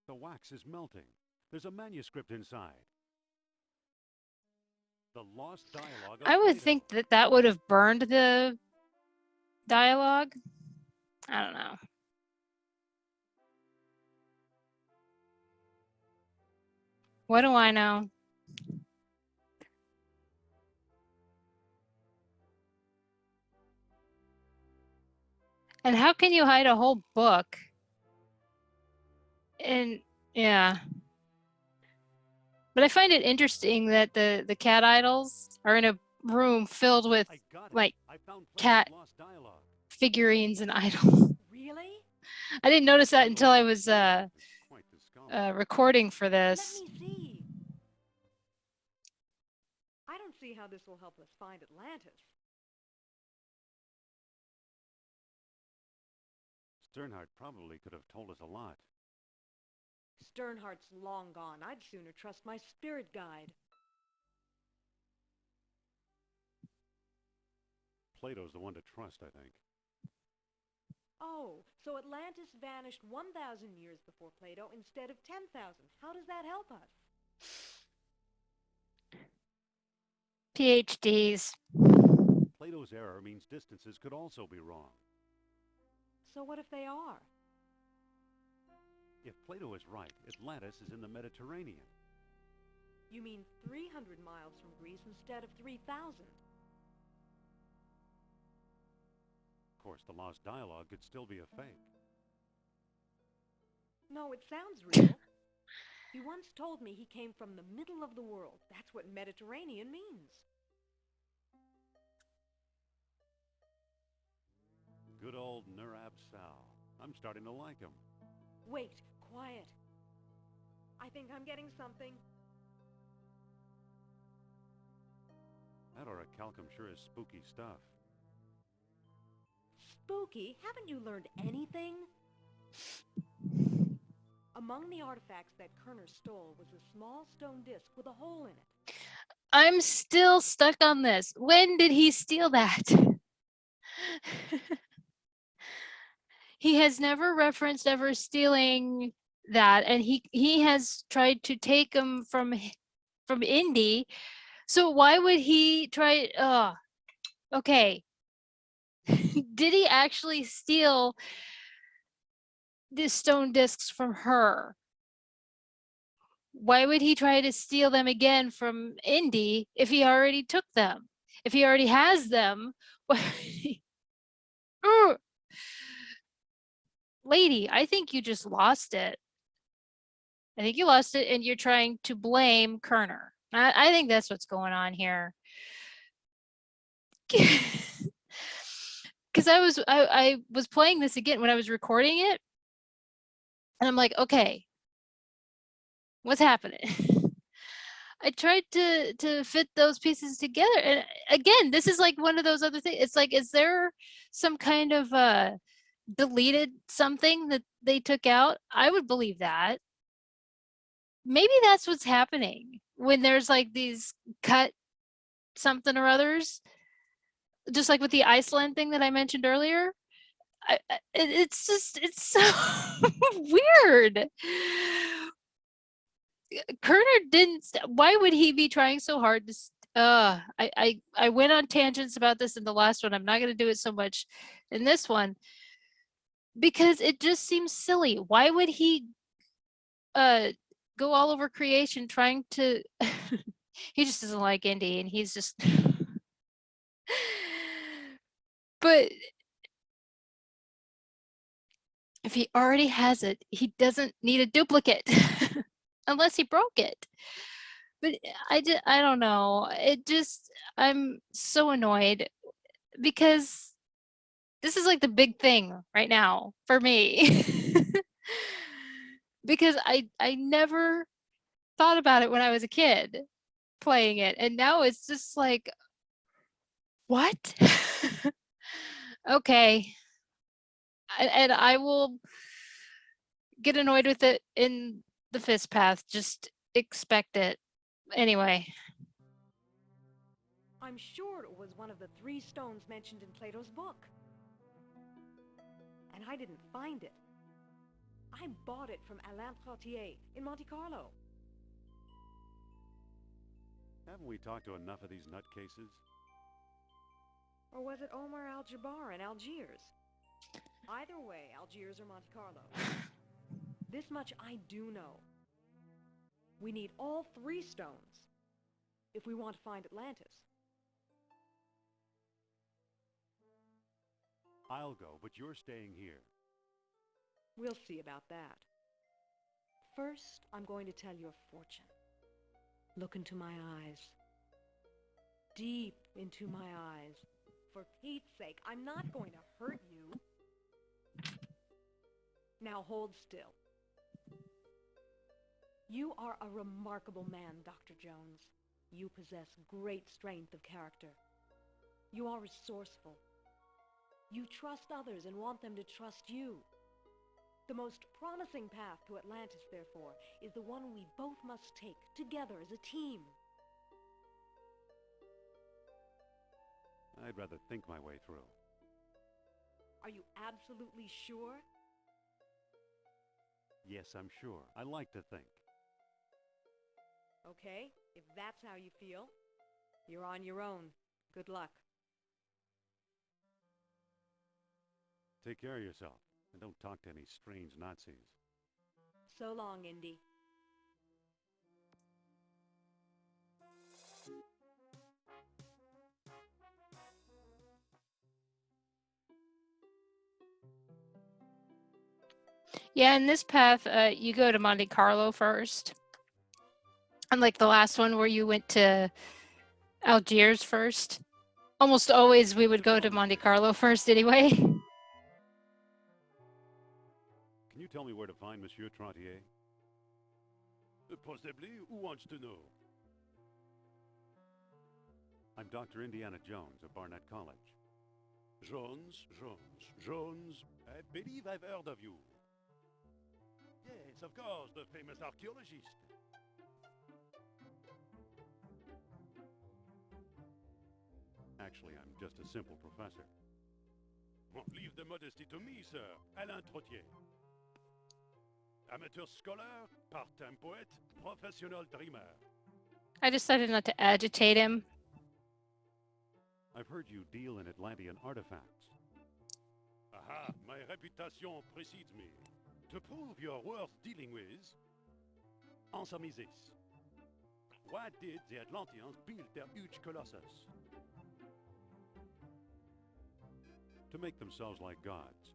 The wax is melting. There's a manuscript inside. The lost dialogue of I would Plato. think that that would have burned the dialogue. I don't know. What do I know? And how can you hide a whole book? And yeah. But I find it interesting that the cat idols are in a room filled with I got it. like I found Plato's cat lost dialogue. figurines and idols. Really? I didn't notice that until I was Quite the scholar. recording for Let this. me see. I don't see how this will help us find Atlantis. Sternhardt probably could have told us a lot. Sternhardt's long gone. I'd sooner trust my spirit guide. Plato's the one to trust, I think. Oh, so Atlantis vanished 1,000 years before Plato instead of 10,000. How does that help us? PhDs. Plato's error means distances could also be wrong. So what if they are? If Plato is right, Atlantis is in the Mediterranean. You mean 300 miles from Greece instead of 3,000? Of course, the lost dialogue could still be a fake. No, it sounds real. He once told me he came from the middle of the world. That's what Mediterranean means. Good old Narabhsal. I'm starting to like him. Wait, quiet. I think I'm getting something. That orichalcum sure is spooky stuff. Spooky, haven't you learned anything? Among the artifacts that Kerner stole was a small stone disc with a hole in it. I'm still stuck on this. When did he steal that? He has never referenced ever stealing that, and he has tried to take them from Indy. So why would he try? Okay. Did he actually steal the stone discs from her? Why would he try to steal them again from Indy if he already took them? If he already has them, why Lady, I think you just lost it. I think you lost it and you're trying to blame Kerner. I think that's what's going on here. Because I was playing this again when I was recording it, and I'm like, okay, what's happening? I tried to fit those pieces together, and again, this is like one of those other things. It's like, is there some kind of deleted something that they took out? I would believe that. Maybe that's what's happening when there's like these cut something or others, just like with the Iceland thing that I mentioned earlier. It's just, it's so weird. Kerner didn't, why would he be trying so hard to, I went on tangents about this in the last one. I'm not going to do it so much in this one because it just seems silly. Why would he go all over creation trying to, he just doesn't like Indy and he's just, but if he already has it, he doesn't need a duplicate unless he broke it. But I don't know. It just, I'm so annoyed because this is like the big thing right now for me. Because I never thought about it when I was a kid playing it. And now it's just like, what? Okay. And I will get annoyed with it in the fist path. Just expect it. Anyway. I'm sure it was one of the 3 stones mentioned in Plato's book. And I didn't find it. I bought it from Alain Trottier in Monte Carlo. Haven't we talked to enough of these nutcases? Or was it Omar Al-Jabbar in Algiers? Either way, Algiers or Monte Carlo. This much I do know. We need all 3 stones if we want to find Atlantis. I'll go, but you're staying here. We'll see about that. First, I'm going to tell you a fortune. Look into my eyes. Deep into my eyes. For Pete's sake, I'm not going to hurt you. Now hold still. You are a remarkable man, Dr. Jones. You possess great strength of character. You are resourceful. You trust others and want them to trust you. The most promising path to Atlantis, therefore, is the one we both must take together as a team. I'd rather think my way through. Are you absolutely sure? Yes, I'm sure. I like to think. Okay, if that's how you feel, you're on your own. Good luck. Take care of yourself, and don't talk to any strange Nazis. So long, Indy. Yeah, in this path, you go to Monte Carlo first. Unlike the last one where you went to Algiers first. Almost always we would go to Monte Carlo first anyway. Can you tell me where to find Monsieur Trottier? Possibly. Who wants to know? I'm Dr. Indiana Jones of Barnett College. Jones, Jones, Jones. I believe I've heard of you. Yes, of course, the famous archaeologist. Actually, I'm just a simple professor. Well, leave the modesty to me, sir. Alain Trottier. Amateur scholar, part-time poet, professional dreamer. I decided not to agitate him. I've heard you deal in Atlantean artifacts. Aha, my reputation precedes me. To prove you're worth dealing with, answer me this. Why did the Atlanteans build their huge colossus? To make themselves like gods.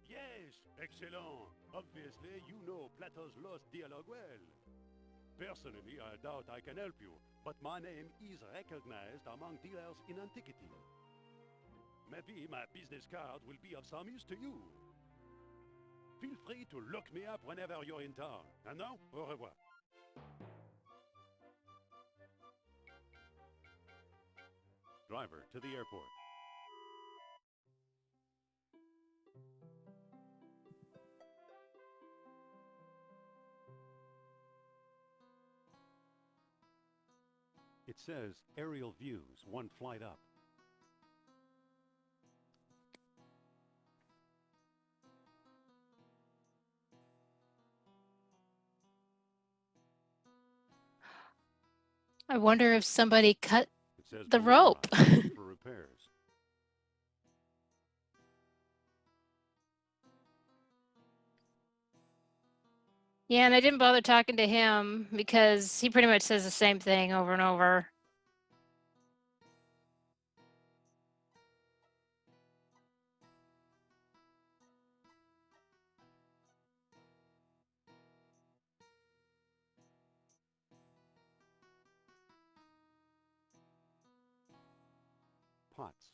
Yes, excellent. Obviously, you know Plato's lost dialogue well. Personally, I doubt I can help you, but my name is recognized among dealers in antiquity. Maybe my business card will be of some use to you. Feel free to look me up whenever you're in town. And now, au revoir. Driver to the airport. It says aerial views, one flight up. I wonder if somebody cut It says the balloon rope. box for repairs. Yeah, and I didn't bother talking to him because he pretty much says the same thing over and over. Pots.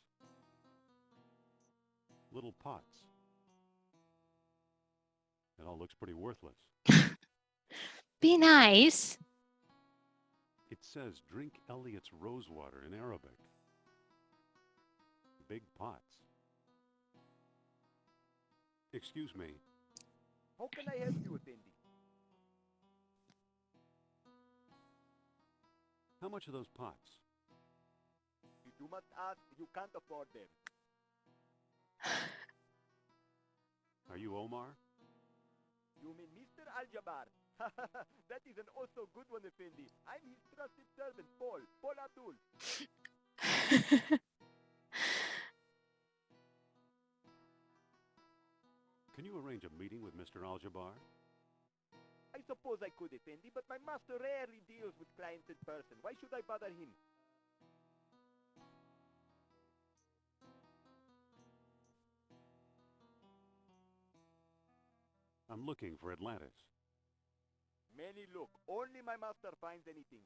Little pots. It all looks pretty worthless. Be nice. It says drink Elliot's rosewater in Arabic. Big pots. Excuse me. How can I help you, Indy? How much are those pots? If you must ask, you can't afford them. Are you Omar? You mean Mr. Aljabar? That is an also good one, Effendi. I'm his trusted servant, Paul Abdul. Can you arrange a meeting with Mr. Aljabar? I suppose I could, Effendi, but my master rarely deals with clients in person. Why should I bother him? I'm looking for Atlantis. Many look. Only my master finds anything.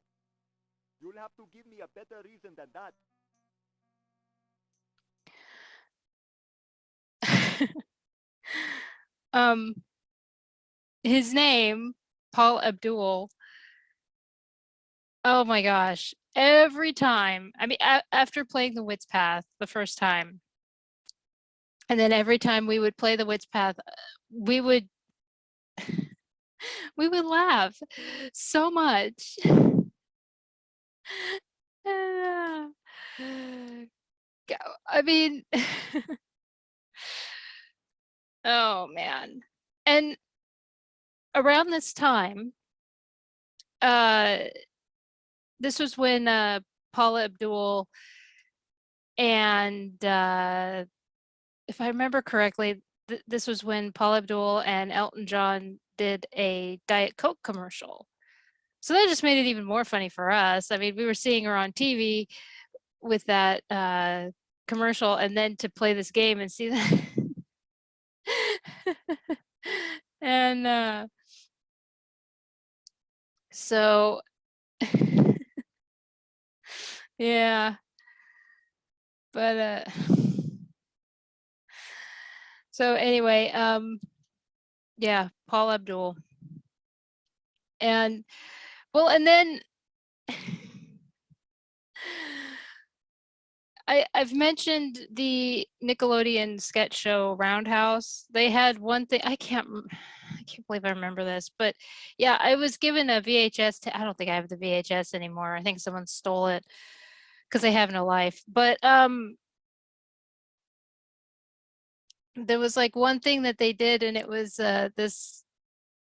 You'll have to give me a better reason than that. His name, Paul Abdul. Oh my gosh. Every time, I mean, after playing the Wits Path the first time, and then every time we would play the Wits Path, we would laugh so much. I mean, oh man. And around this time, this was when Paula Abdul and if I remember correctly, this was when Paula Abdul and Elton John did a Diet Coke commercial. So that just made it even more funny for us. I mean, we were seeing her on TV with that commercial, and then to play this game and see that. And so yeah, but so anyway, yeah, Paul Abdul. And well, and then I've mentioned the Nickelodeon sketch show Roundhouse. They had one thing I can't believe I remember this, but yeah, I was given a VHS. I don't think I have the VHS anymore. I think someone stole it because I have no life. But there was like one thing that they did, and it was this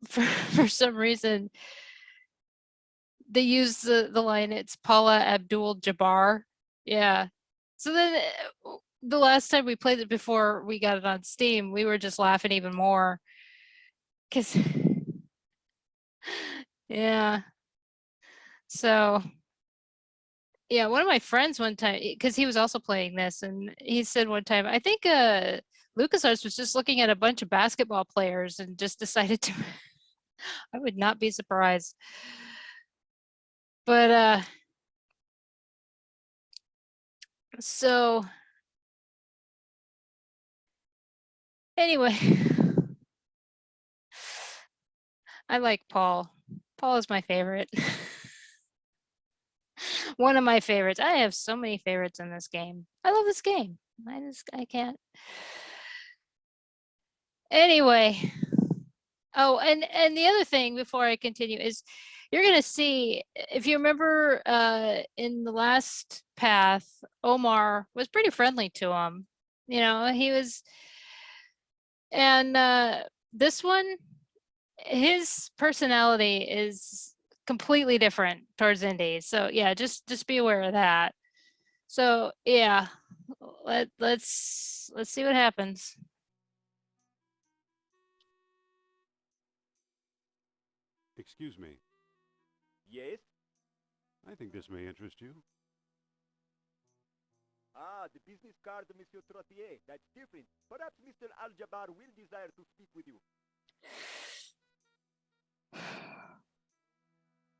for some reason they used the line, "It's Paula Abdul Jabbar." Yeah. So then the last time we played it before we got it on Steam, we were just laughing even more because yeah. So yeah, one of my friends one time, because he was also playing this, and he said one time, I think LucasArts was just looking at a bunch of basketball players and just decided to. I would not be surprised. But so anyway, I like Paul. Paul is my favorite. One of my favorites. I have so many favorites in this game. I love this game. I can't. Anyway. Oh, and the other thing before I continue is you're gonna see if you remember in the last path, Omar was pretty friendly to him. You know, he was, and this one, his personality is completely different towards Indy. So yeah, just be aware of that. So yeah, let's see what happens. Excuse me. Yes? I think this may interest you. Ah, the business card, Monsieur Trottier. That's different. Perhaps Mr. Al-Jabbar will desire to speak with you.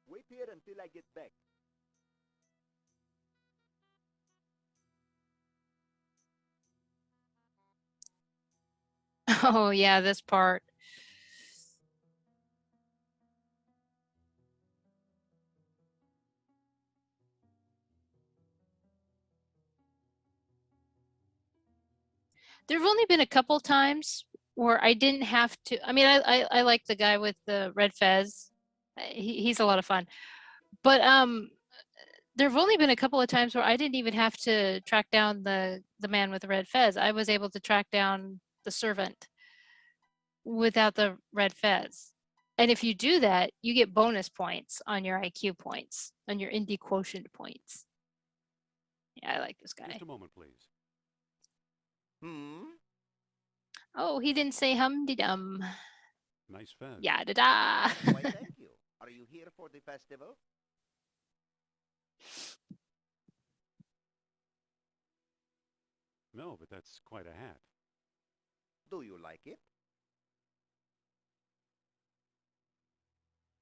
Wait here until I get back. Oh yeah, this part. There have only been a couple times where I didn't have to. I mean, I like the guy with the red fez. He's a lot of fun. But there have only been a couple of times where I didn't even have to track down the man with the red fez. I was able to track down the servant without the red fez. And if you do that, you get bonus points on your IQ points, on your Indy quotient points. Yeah, I like this guy. Just a moment, please. Oh, he didn't say hum-de-dum. Nice fez. Yeah, da-da. Why, thank you. Are you here for the festival? No, but that's quite a hat. Do you like it?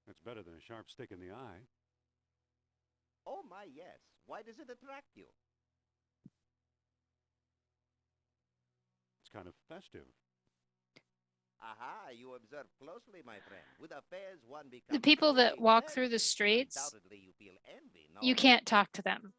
That's better than a sharp stick in the eye. Oh my, yes. Why does it attract you? It's kind of festive. Aha, you observe closely, my friend. With a fez, one becomes The people that truly walk through the festive. streets, Undoubtedly, you feel envy, no? you can't talk to them.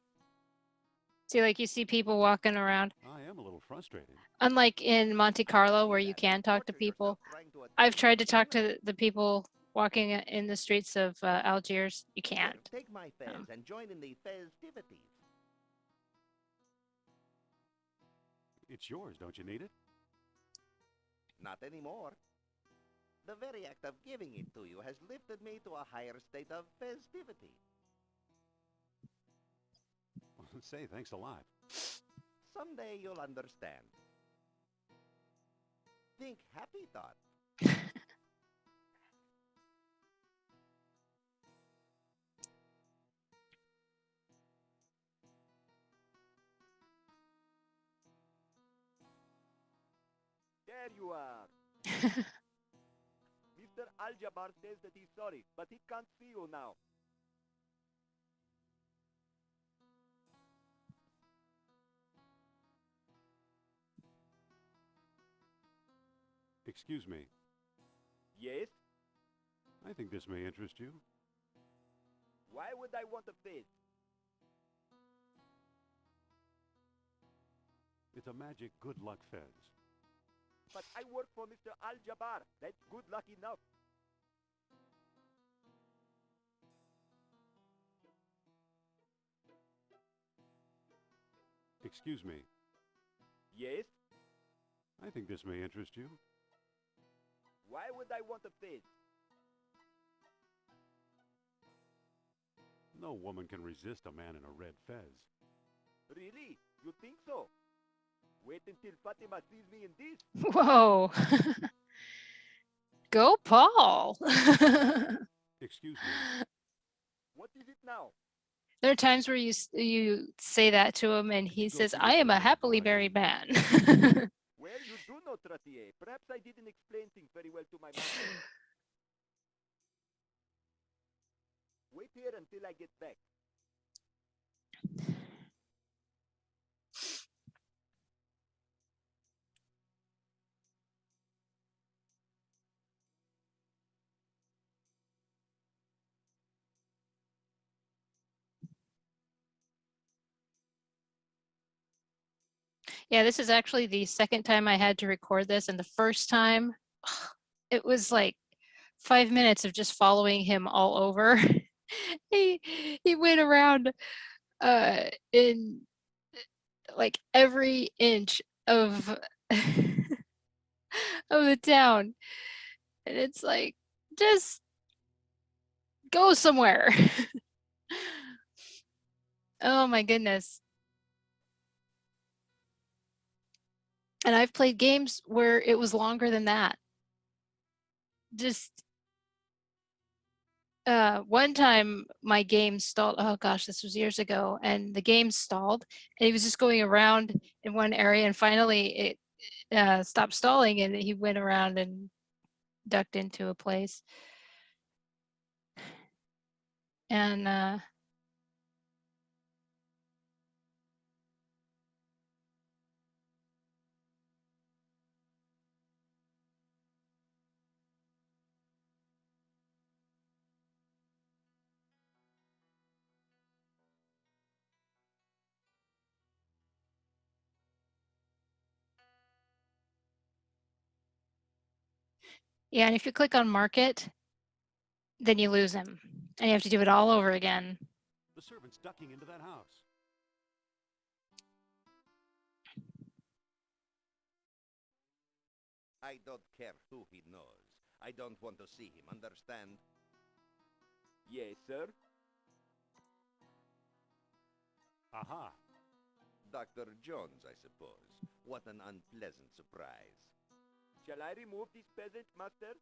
See, like you see people walking around. I am a little frustrated. Unlike in Monte Carlo, where you That can talk to torture yourself people, trying to I've attain tried to your talk limit. to the people walking in the streets of Algiers. You Here, can't. take my fez and join in the festivities. It's yours, don't you need it? Not anymore. The very act of giving it to you has lifted me to a higher state of festivity. Say, thanks a lot. Someday you'll understand. Think happy thought. There you are. Mr. Al-Jabbar says that he's sorry, but he can't see you now. Excuse me. Yes? I think this may interest you. Why would I want a fez? It's a magic good luck fez. But I work for Mr. Al-Jabbar. That's good luck enough. Excuse me. Yes? I think this may interest you. Why would I want a fez? No woman can resist a man in a red fez. Really? You think so? Wait until Fatima sees me in this. Whoa. Go, Paul. Excuse me. What is it now? There are times where you say that to him and he Go says, through I this am a door happily before I married go. man. Well, you do know Trottier. Perhaps I didn't explain things very well to my master. Wait here until I get back. Yeah, this is actually the second time I had to record this, and the first time it was like 5 minutes of just following him all over. he went around in like every inch of of the town, and it's like, just go somewhere. Oh my goodness. And I've played games where it was longer than that. Just one time my game stalled. Oh gosh, this was years ago, and the game stalled, and he was just going around in one area, and finally it stopped stalling, and he went around and ducked into a place. And yeah, and if you click on market, then you lose him, and you have to do it all over again. The servant's ducking into that house. I don't care who he knows. I don't want to see him, understand? Yes, sir. Aha. Dr. Jones, I suppose. What an unpleasant surprise. Shall I remove this peasant, master?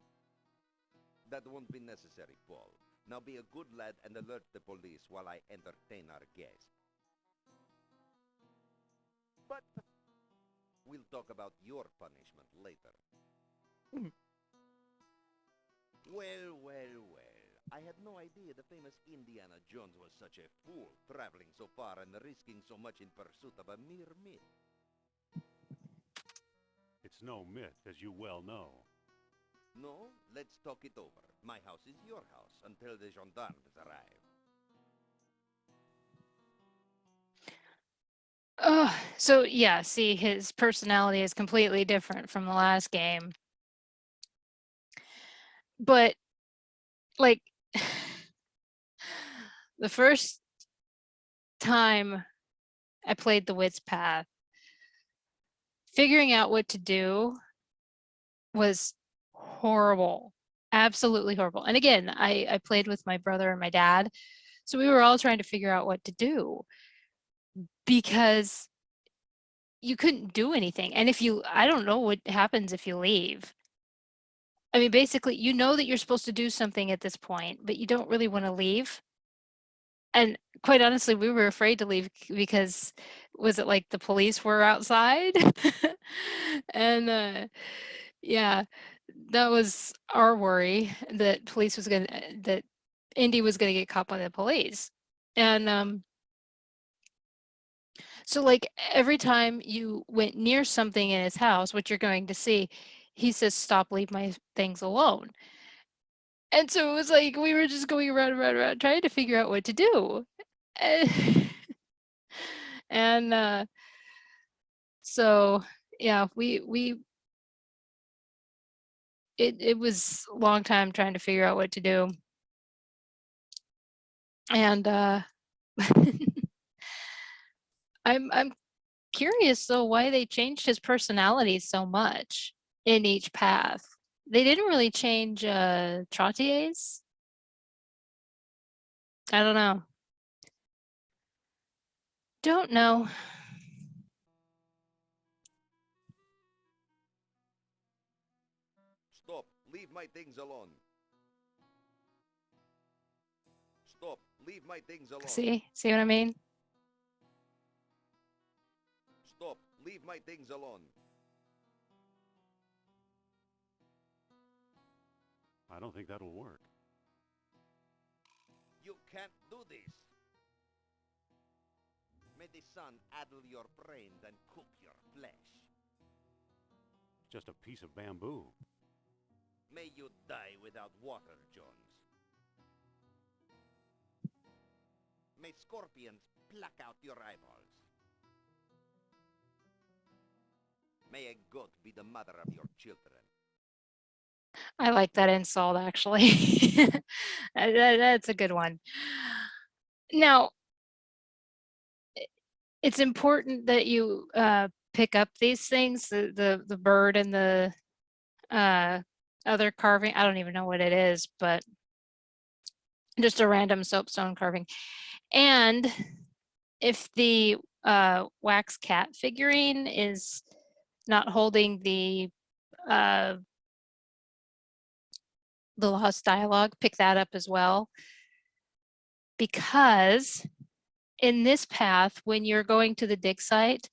That won't be necessary, Paul. Now be a good lad and alert the police while I entertain our guest. But We'll talk about your punishment later. Well, well, well. I had no idea the famous Indiana Jones was such a fool, traveling so far and risking so much in pursuit of a mere myth. It's no myth, as you well know. No? Let's talk it over. My house is your house until the gendarmes arrive. Oh, so yeah, see, his personality is completely different from the last game. But like the first time I played the Wits path, figuring out what to do was horrible, absolutely horrible. And again, I played with my brother and my dad, so we were all trying to figure out what to do because you couldn't do anything. And I don't know what happens if you leave. I mean, basically, you know that you're supposed to do something at this point, but you don't really want to leave. And quite honestly, we were afraid to leave because was it like the police were outside? And yeah, that was our worry, that that Indy was gonna get caught by the police. And so like every time you went near something in his house, what you're going to see, he says, "Stop, leave my things alone." And so it was like we were just going around and around and around trying to figure out what to do. And So yeah, it was a long time trying to figure out what to do. And I'm curious though why they changed his personality so much in each path. They didn't really change Trottier's. I don't know. Don't know. Stop. Leave my things alone. Stop. Leave my things alone. See what I mean? Stop. Leave my things alone. I don't think that'll work. You can't do this. May the sun addle your brains and cook your flesh. Just a piece of bamboo. May you die without water, Jones. May scorpions pluck out your eyeballs. May a goat be the mother of your children. I like that insult actually. That's a good one. Now, it's important that you pick up these things, the bird and the other carving. I don't even know what it is, but just a random soapstone carving. And if the wax cat figurine is not holding the lost dialogue, pick that up as well. Because in this path, when you're going to the dig site,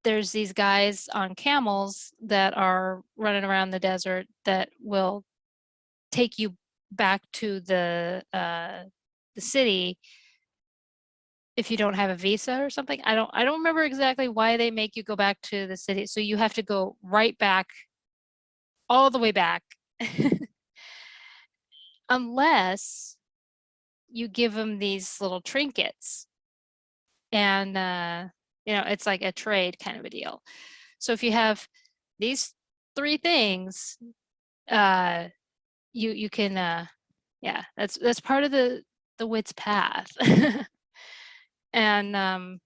there's these guys on camels that are running around the desert that will take you back to the city if you don't have a visa or something. I don't remember exactly why they make you go back to the city. So you have to go right back, all the way back, unless you give them these little trinkets. And you know, it's like a trade kind of a deal. So if you have these 3 things, you can yeah, that's part of the Wits path. And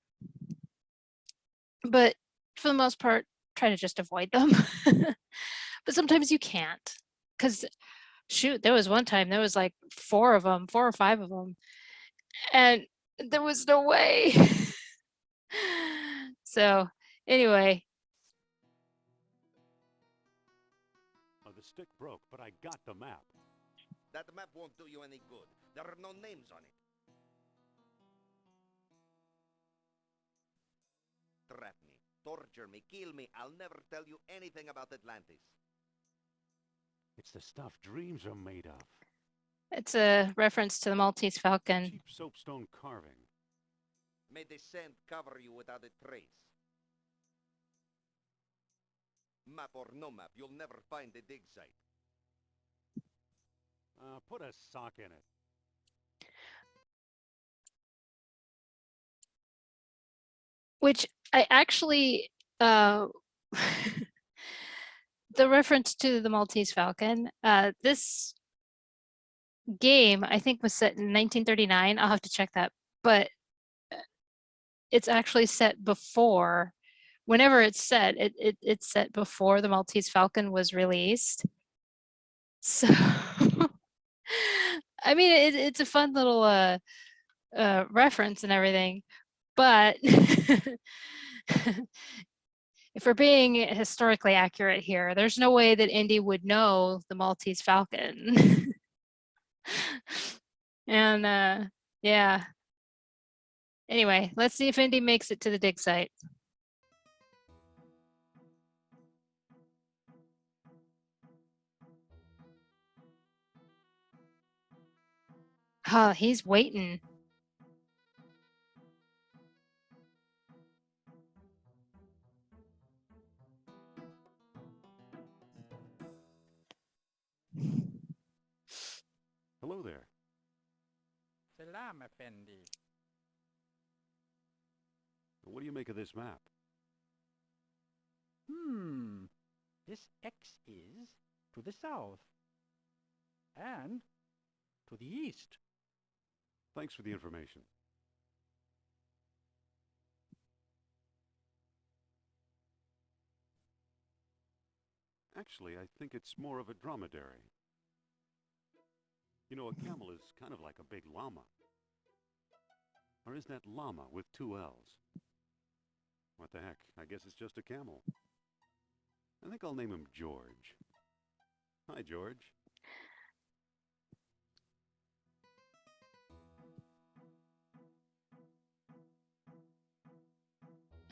but for the most part, try to just avoid them. But sometimes you can't, because shoot, there was one time there was like 4 of them, 4 or 5 of them, and there was no way. So anyway, Oh, the stick broke, but I got the map. That map won't do you any good. There are no names on it. Trap me, torture me, kill me. I'll never tell you anything about Atlantis. It's the stuff dreams are made of. it's a reference to the Maltese Falcon. Cheap soapstone carving. May the sand cover you without a trace. Map or no map, you'll never find the dig site. Put a sock in it. Which I actually, the reference to the Maltese Falcon, this game I think was set in 1939. I'll have to check that, but it's actually set before, whenever it's set, it's set before the Maltese Falcon was released. So, I mean, it's a fun little reference and everything, but if we're being historically accurate here, there's no way that Indy would know the Maltese Falcon. And yeah. Anyway, let's see if Indy makes it to the dig site. Oh, he's waiting. Hello there. Salam, Effendi. What do you make of this map? This X is to the south and to the east. Thanks for the information. Actually, I think it's more of a dromedary. You know, a camel is kind of like a big llama. Or is that llama with 2 L's? What the heck? I guess it's just a camel. I think I'll name him George. Hi, George.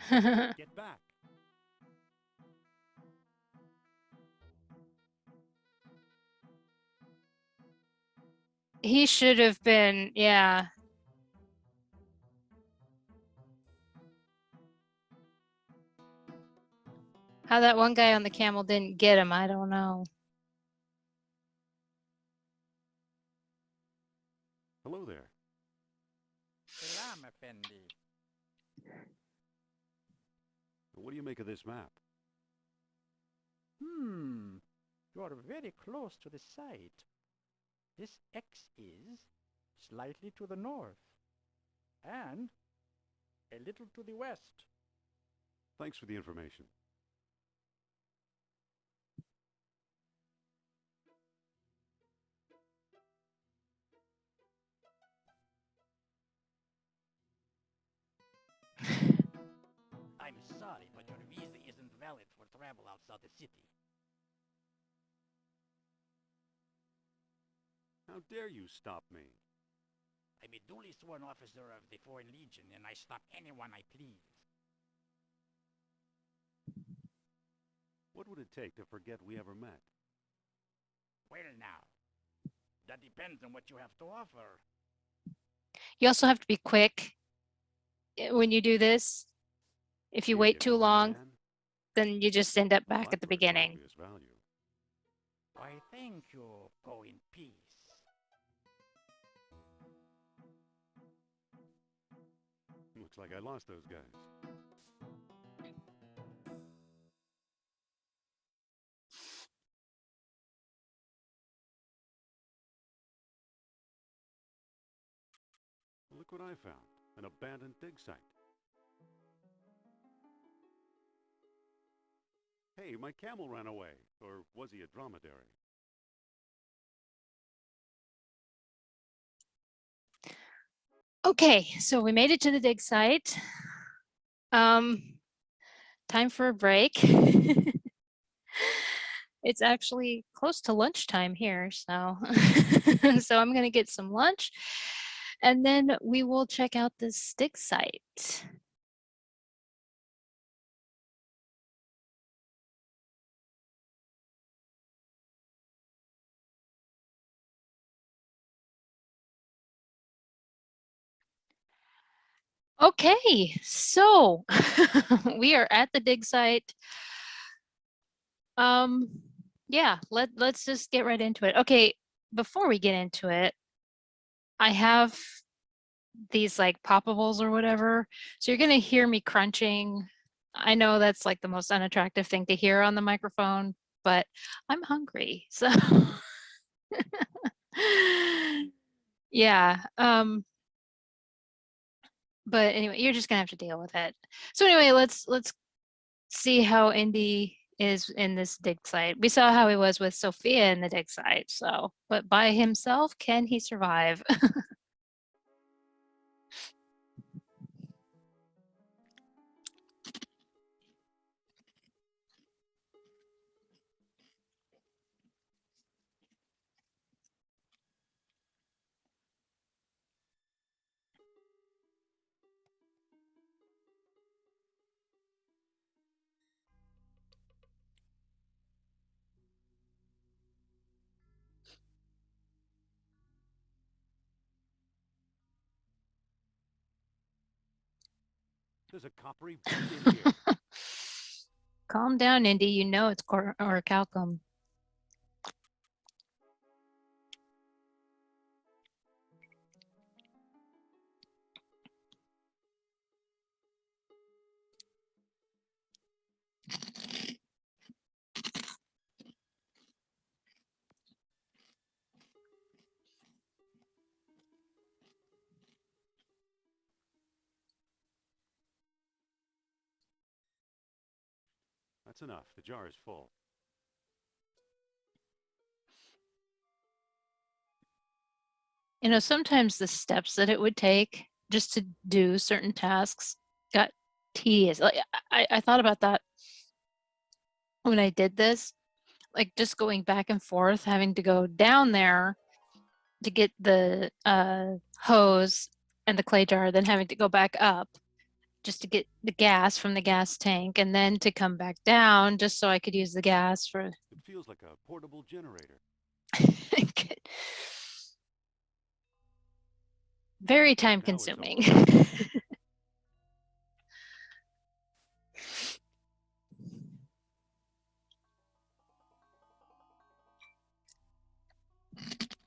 Get back. He should have been, yeah. How that one guy on the camel didn't get him, I don't know. Hello there. Salam, Effendi. What do you make of this map? You are very close to the site. This X is slightly to the north and a little to the west. Thanks for the information. I'm sorry, but your visa isn't valid for travel outside the city. How dare you stop me? I'm a duly sworn officer of the Foreign Legion, and I stop anyone I please. What would it take to forget we ever met? Well now, that depends on what you have to offer. You also have to be quick when you do this. If you Here wait too go, long, man. then you just end up back Well, at the that's beginning. obvious value. Why, thank you. Go in peace. Looks like I lost those guys. Look what I found. An abandoned dig site. Hey, my camel ran away. Or was he a dromedary? Okay, so we made it to the dig site. Time for a break. It's actually close to lunchtime here, so so I'm gonna get some lunch, and then we will check out this dig site. Okay, so we are at the dig site. Yeah, let's just get right into it. Okay, before we get into it, I have these like poppables or whatever. So you're gonna hear me crunching. I know that's like the most unattractive thing to hear on the microphone, but I'm hungry. So yeah. But anyway, you're just gonna have to deal with it. So anyway, let's see how Indy is in this dig site. We saw how he was with Sophia in the dig site. So, but by himself, can he survive? There's a coppery bead in here. Calm down, Indy. You know it's orichalcum. That's enough. The jar is full. You know, sometimes the steps that it would take just to do certain tasks got tedious. Like I thought about that when I did this, like just going back and forth, having to go down there to get the hose and the clay jar, then having to go back up just to get the gas from the gas tank, and then to come back down just so I could use the gas for. It feels like a portable generator. Very time Now it's consuming. over.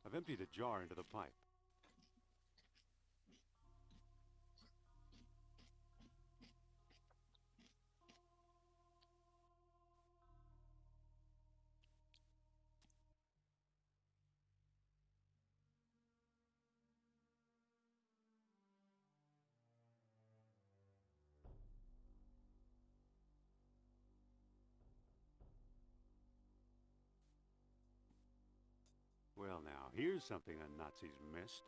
I've emptied a jar into the pipe. Well, now, here's something the Nazis missed.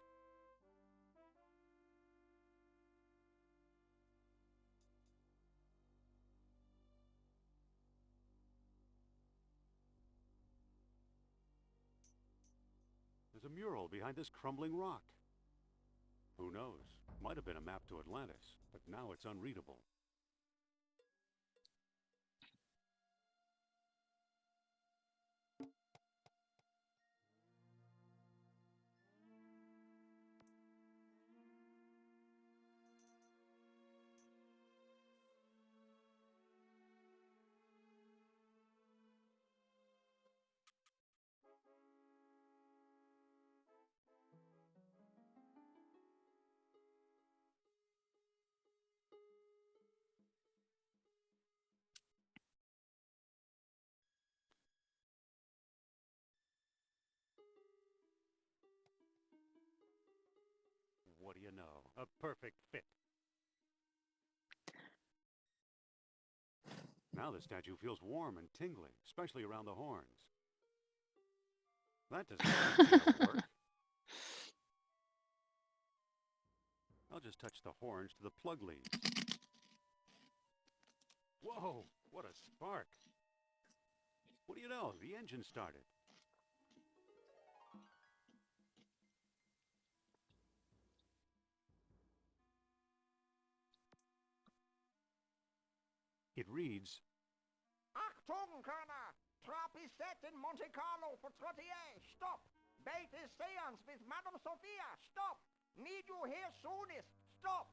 There's a mural behind this crumbling rock. Who knows? Might have been a map to Atlantis, but now it's unreadable. What do you know? A perfect fit. Now the statue feels warm and tingly, especially around the horns. That doesn't work. I'll just touch the horns to the plug leads. Whoa, what a spark. What do you know? The engine started. It reads, Achtung, Colonel! Trap is set in Monte Carlo for 38. Stop! Bait is seance with Madame Sophia. Stop! Need you here soonest. Stop!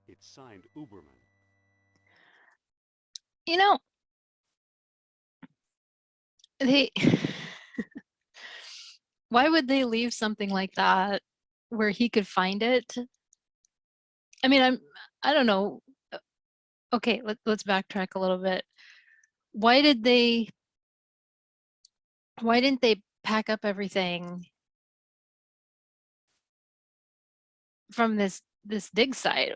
it's signed Uberman. You know, they why would they leave something like that where he could find it? I mean, I don't know. Okay, let's backtrack a little bit. Why didn't they pack up everything from this dig site?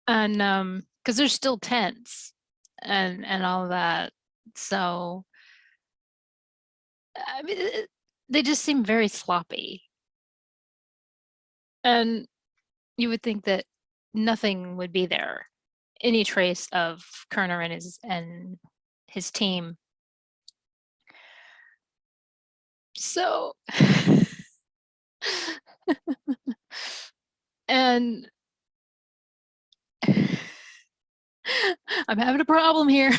And because there's still tents and all of that. So I mean, they just seem very sloppy. And you would think that nothing would be there, any trace of Kerner and his team. So, and I'm having a problem here.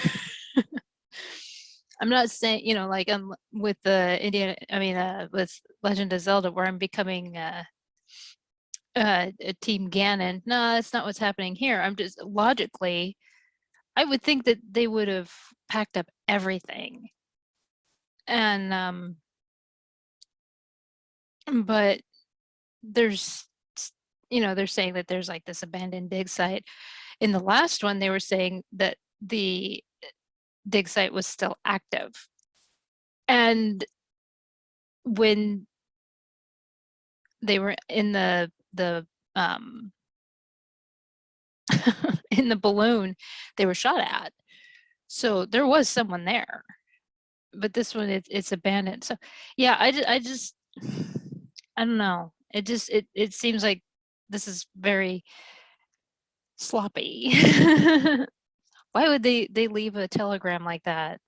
I'm not saying, you know, like with the with Legend of Zelda, where I'm becoming a Team Ganon. No, that's not what's happening here. I'm just logically, I would think that they would have packed up everything. And but there's, you know, they're saying that there's like this abandoned dig site. In the last one, they were saying that the dig site was still active. And when they were in the in the balloon, they were shot at. So there was someone there, but this one it's abandoned. So yeah, I just I don't know. It seems like this is very sloppy. Why would they leave a telegram like that?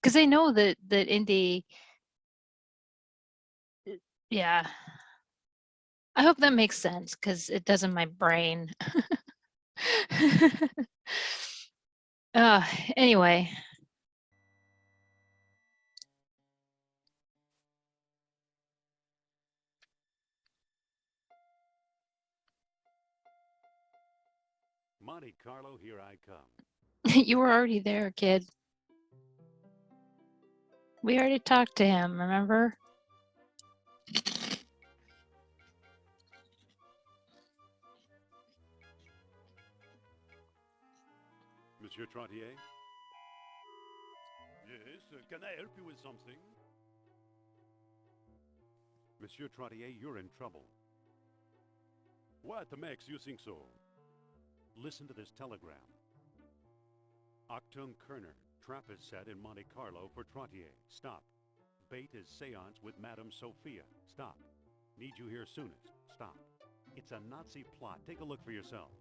Because they know that Indy. Yeah, I hope that makes sense because it does in my brain. uh, anyway. Monte Carlo, here I come. You were already there, kid. We already talked to him, remember? Monsieur Trottier? Yes, can I help you with something? Monsieur Trottier, you're in trouble. What makes you think so? Listen to this telegram. Octung Kerner, trap is set in Monte Carlo for Trottier. Stop. Bait is seance with Madame Sophia. Stop. Need you here soonest. Stop. It's a Nazi plot. Take a look for yourself.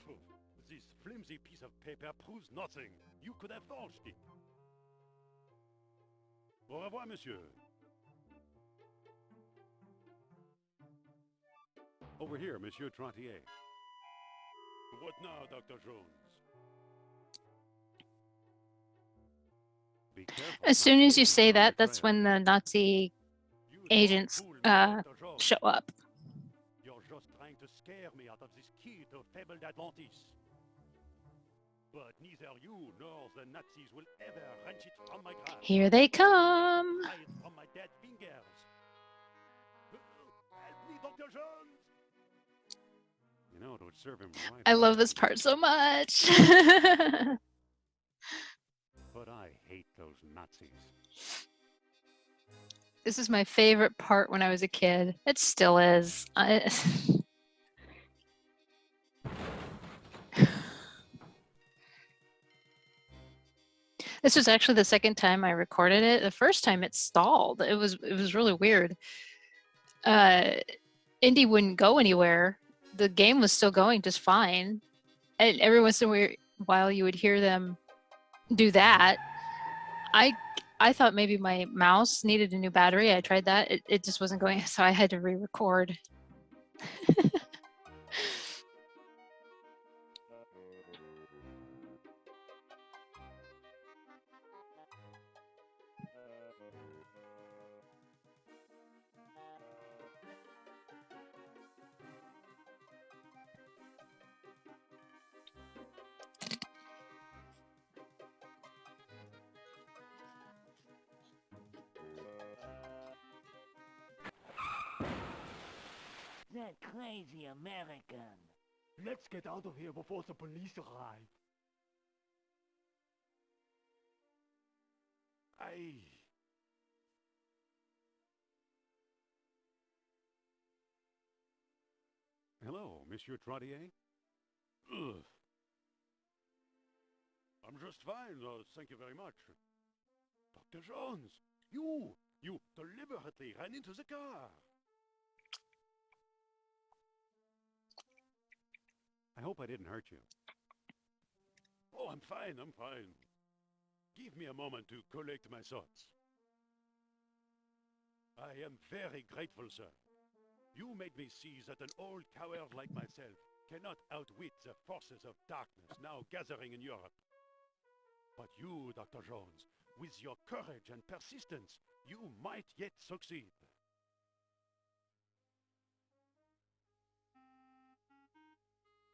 Phew, this flimsy piece of paper proves nothing. You could have forged it. Au revoir, monsieur. Over here, Monsieur Trottier. What now, Dr. Jones? Be careful. As soon as you say Nazis are on that, the that's trail. when the Nazi You don't agents fool me, Dr. Jones. show up. You're just trying to scare me out of this key to fabled Atlantis. But neither you nor the Nazis will ever wrench it from my grasp. Here they come. Hide it from my dead fingers. Help me, Dr. Jones! You know, it would serve him right. I love this part so much. But I hate those Nazis. This is my favorite part when I was a kid. It still is. This was actually the second time I recorded it. The first time it stalled. It was really weird. Indy wouldn't go anywhere. The game was still going just fine. And every once in a while you would hear them do that. I thought maybe my mouse needed a new battery. I tried that. It just wasn't going, so I had to re-record. That crazy American. Let's get out of here before the police arrive. Hello, Monsieur Trottier? Ugh. I'm just fine, thank you very much. Dr. Jones, you deliberately ran into the car. I hope I didn't hurt you. Oh, I'm fine. Give me a moment to collect my thoughts. I am very grateful, sir. You made me see that an old coward like myself cannot outwit the forces of darkness now gathering in Europe. But you, Dr. Jones, with your courage and persistence, you might yet succeed.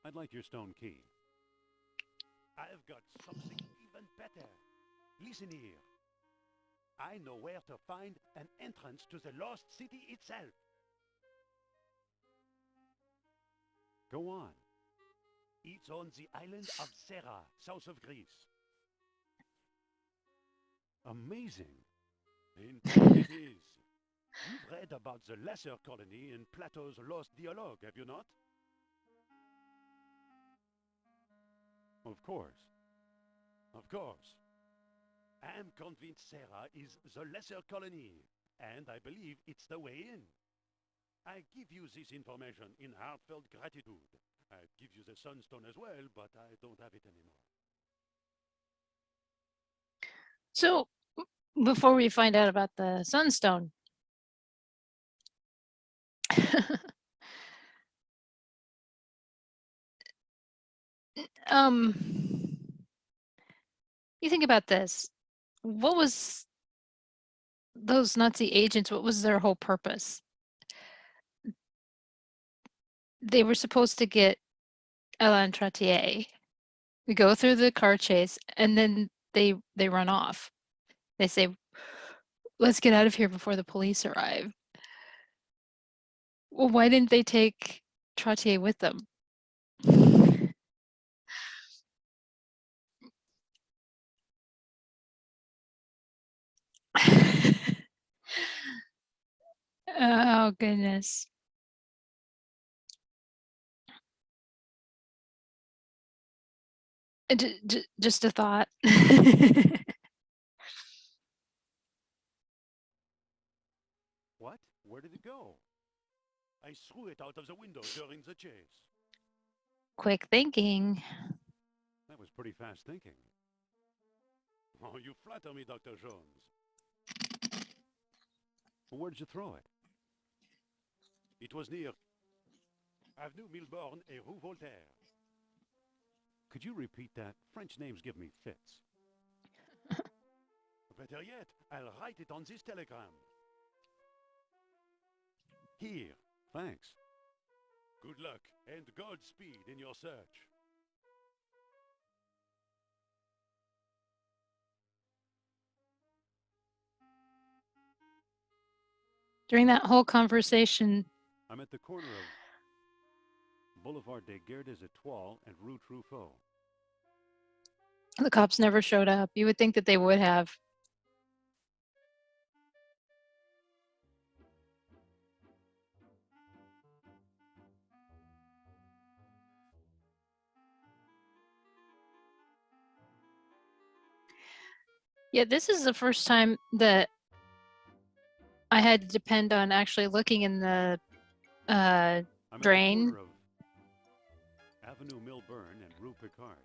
I'd like your stone key. I've got something even better. Listen here. I know where to find an entrance to the lost city itself. Go on. It's on the island of Serra, south of Greece. Amazing. Indeed it is. You've read about the lesser colony in Plato's Lost Dialogue, have you not? Of course. Of course. I am convinced Sarah is the lesser colony, and I believe it's the way in. I give you this information in heartfelt gratitude. I'd give you the sunstone as well, but I don't have it anymore. So, before we find out about the sunstone, um, you think about this. What was those Nazi agents? What was their whole purpose? They were supposed to get Alain Trottier. We go through the car chase, and then they run off. They say, "Let's get out of here before the police arrive." Well, why didn't they take Trottier with them? Oh, goodness. Just a thought. What? Where did it go? I threw it out of the window during the chase. Quick thinking. That was pretty fast thinking. Oh, you flatter me, Dr. Jones. Where did you throw it? It was near Avenue Milborne et Rue Voltaire. Could you repeat that? French names give me fits. Better yet, I'll write it on this telegram. Here, thanks. Good luck and Godspeed in your search. During that whole conversation, I'm at the corner of Boulevard des Guerres des Étoiles and Rue Truffaut. the cops never showed up. You would think that they would have. Yeah, this is the first time that I had to depend on actually looking in the I'm drain. at the corner of Avenue Milburn and Rue Picard.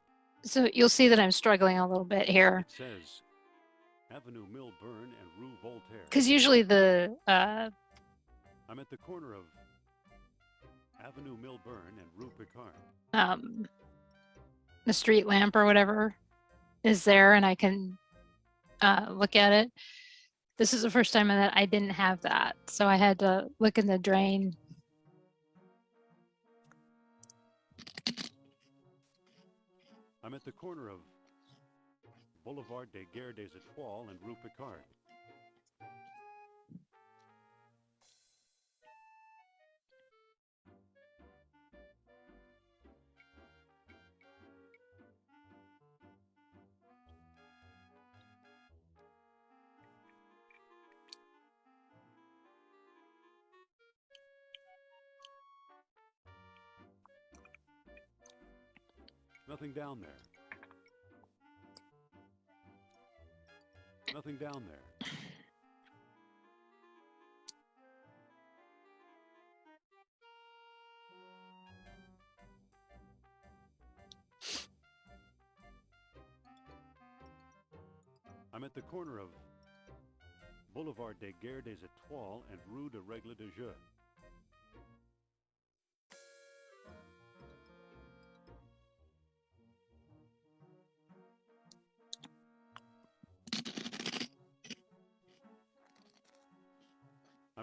So you'll see that I'm struggling a little bit here. It says Avenue Milburn and Rue Voltaire. Because usually the I'm at the corner of Avenue Milburn and Rue Picard. the street lamp or whatever is there, and I can look at it. This is the first time that I didn't have that, so I had to look in the drain. I'm at the corner of Boulevard des Guerres des Étoiles and Rue Picard. Nothing down there. Nothing down there. I'm at the corner of Boulevard des Guerres des Étoiles and Rue de Règle de Jeu.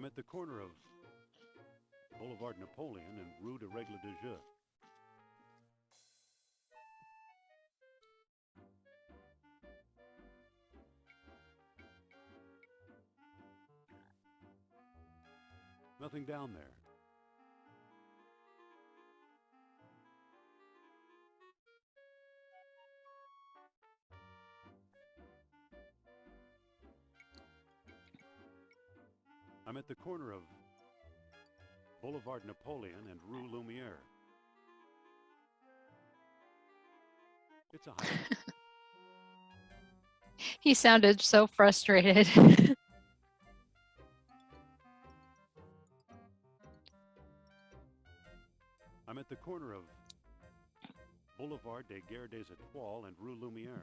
I'm at the corner of Boulevard Napoleon and Rue de Règle de Jeu. Nothing down there. I'm at the corner of Boulevard Napoleon and Rue Lumiere. It's a hike. He sounded so frustrated. I'm at the corner of Boulevard des Guerres des Étoiles and Rue Lumière.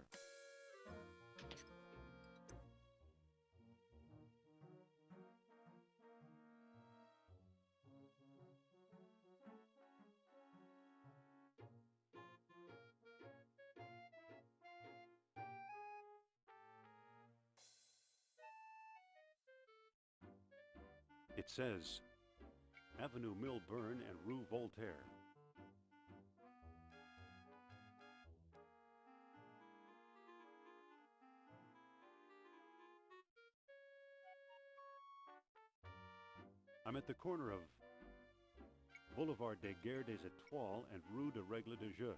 It says Avenue Milburn and Rue Voltaire. I'm at the corner of Boulevard des Guerres des Étoiles and Rue de Règle de Jeu.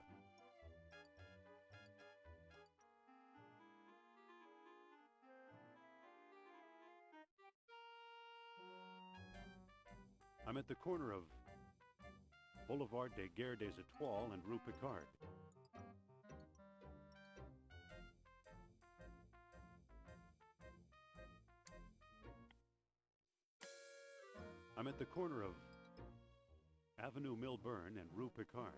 I'm at the corner of Boulevard des Guerres des Étoiles and Rue Picard. I'm at the corner of Avenue Milburn and Rue Picard.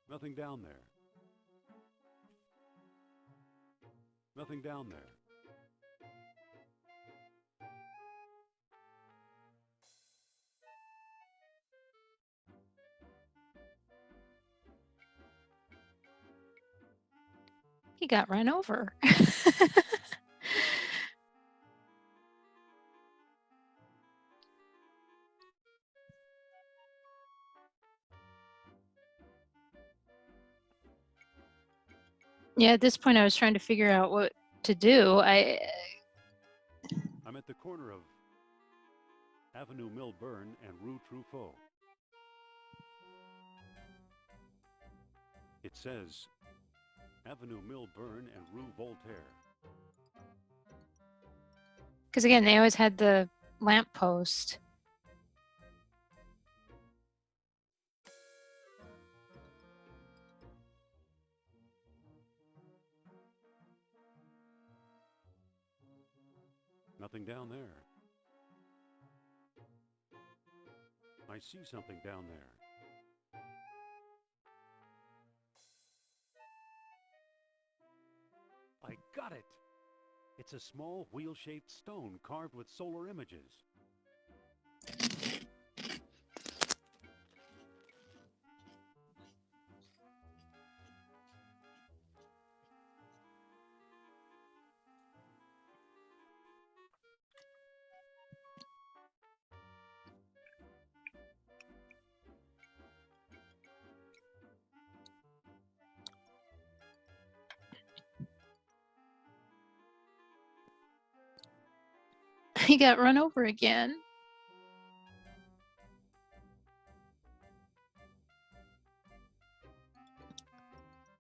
Nothing down there. Nothing down there. He got run over. Yeah, at this point I was trying to figure out what to do. I'm at the corner of Avenue Milburn and Rue Truffaut. It says Avenue Milburn and Rue Voltaire. Because again, they always had the lamppost. Nothing down there. I see something down there. I got it! It's a small wheel-shaped stone carved with solar images. He got run over again.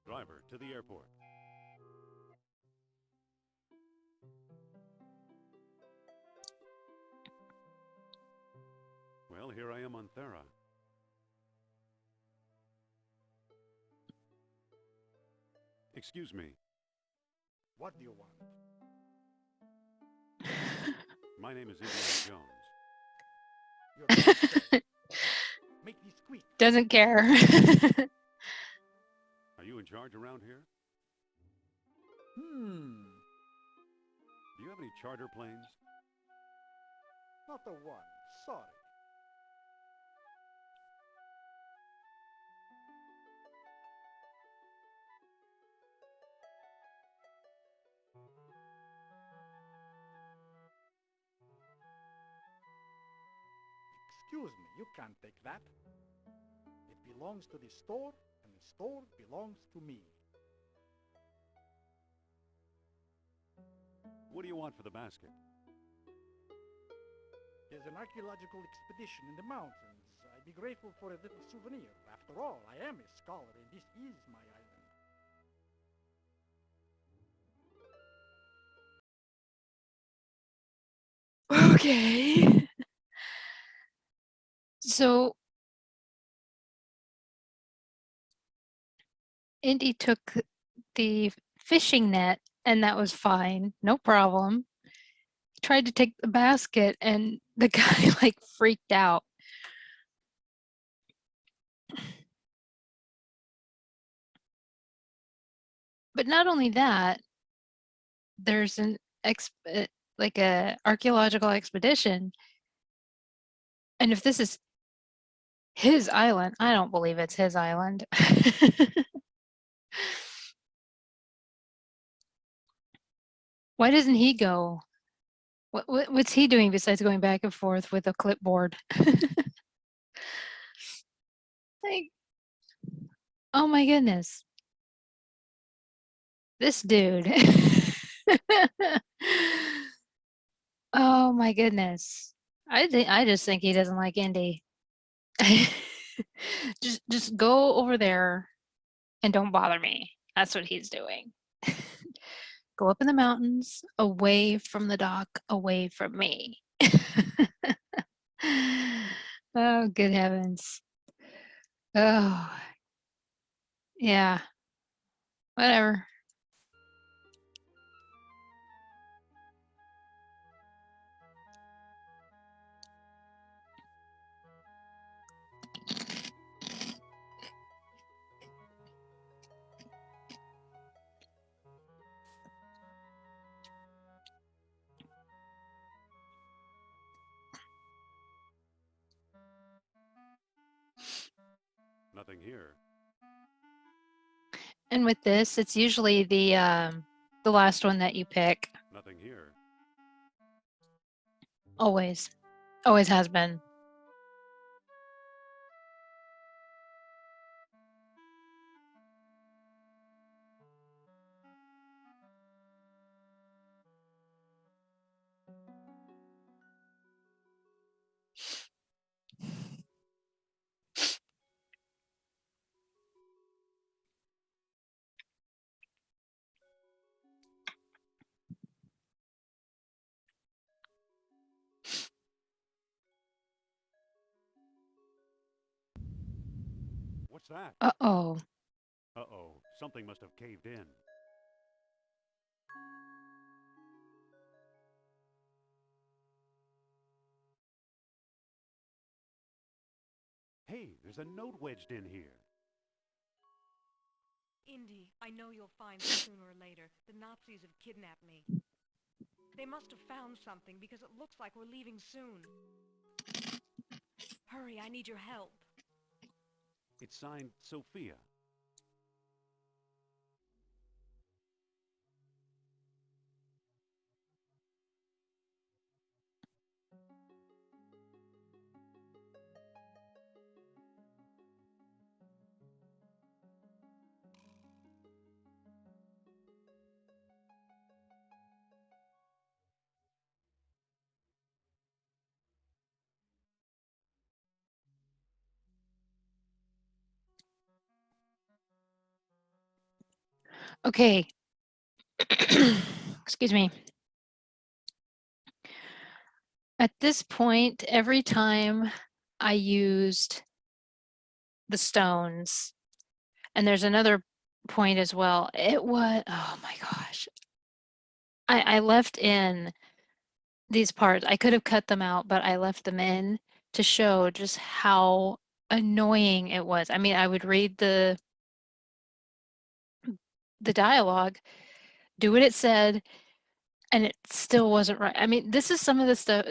Driver, to the airport. Well, here I am on Thera. Excuse me. What do you want? My name is Indiana Jones. You're right. Make me squeak. Doesn't care. Are you in charge around here? Do you have any charter planes? Not the one. Sorry. Excuse me, you can't take that. It belongs to the store, and the store belongs to me. What do you want for the basket? There's an archaeological expedition in the mountains. I'd be grateful for a little souvenir. After all, I am a scholar, and this is my island. Okay. So Indy took the fishing net, and that was fine, no problem. Tried to take the basket, and the guy like freaked out. But not only that, there's an like a archaeological expedition, and if this is his island, I don't believe it's his island. Why doesn't he go? What's he doing besides going back and forth with a clipboard? Like, oh my goodness. This dude. Oh my goodness. I just think he doesn't like Indy. Just go over there and don't bother me. That's what he's doing. Go up in the mountains, away from the dock, away from me. Oh, good heavens. Oh, yeah. Whatever. Nothing here. And with this, it's usually the last one that you pick. Nothing here. Always. Always has been. What's that? Uh-oh. Uh-oh. Something must have caved in. Hey, there's a note wedged in here. Indy, I know you'll find sooner or later. The Nazis have kidnapped me. They must have found something because it looks like we're leaving soon. Hurry, I need your help. It's signed Sophia. Okay. Excuse me. At this point, every time I used the stones, and there's another point as well, it was, oh my gosh. I left in these parts. I could have cut them out, but I left them in to show just how annoying it was. I mean, I would read the dialogue, do what it said, and it still wasn't right. I mean, this is some of the stuff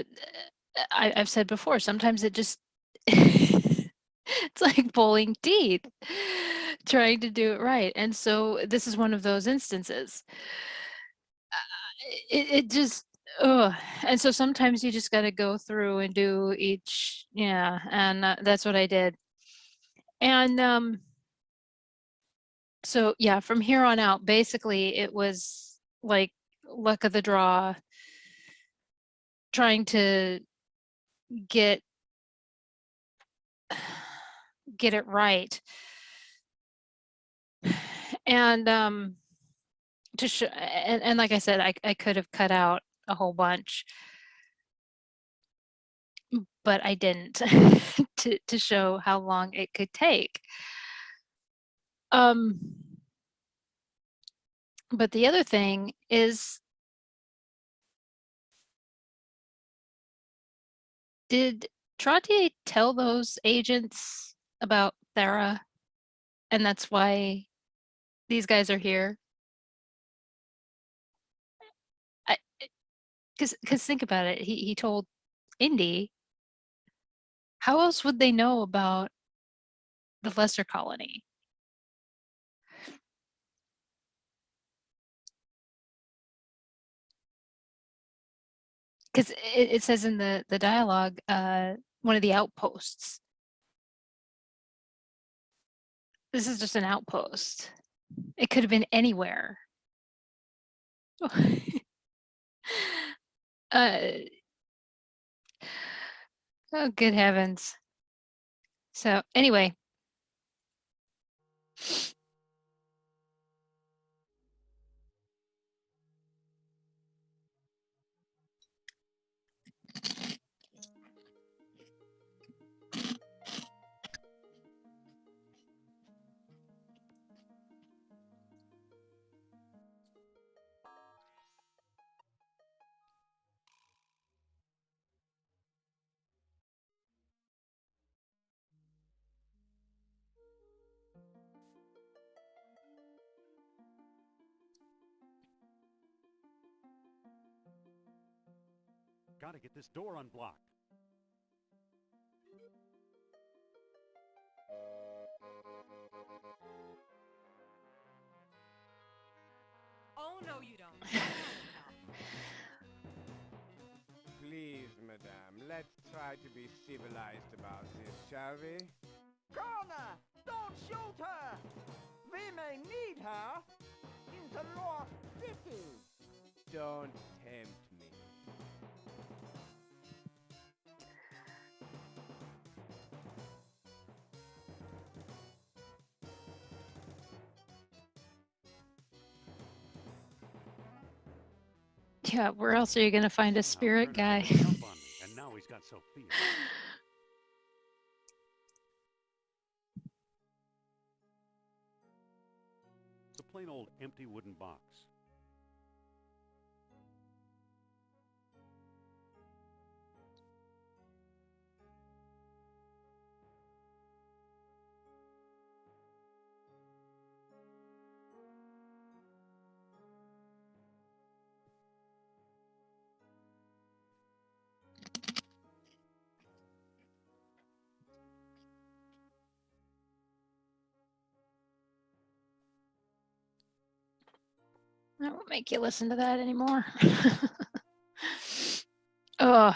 I've said before. Sometimes it just it's like pulling teeth trying to do it right. And so this is one of those instances. It just and so sometimes you just got to go through and do each, yeah, and that's what I did. And so yeah, from here on out, basically it was like luck of the draw, trying to get it right. And to show, and like I said, I could have cut out a whole bunch, but I didn't to show how long it could take. But the other thing is, did Trottier tell those agents about Thera? And that's why these guys are here? Because think about it. He told Indy. How else would they know about the lesser colony? Because it says in the dialogue, one of the outposts. This is just an outpost. It could have been anywhere. Oh, good heavens. So anyway. Gotta get this door unblocked. Oh, no, you don't. Please, madame, let's try to be civilized about this, shall we? Connor, don't shoot her! We may need her in the lost city. Don't tempt me. Yeah, where else are you gonna find a spirit guy? Kerner never jump on me, and now he's got Sophia. It's a plain old empty wooden box. I won't make you listen to that anymore. Oh.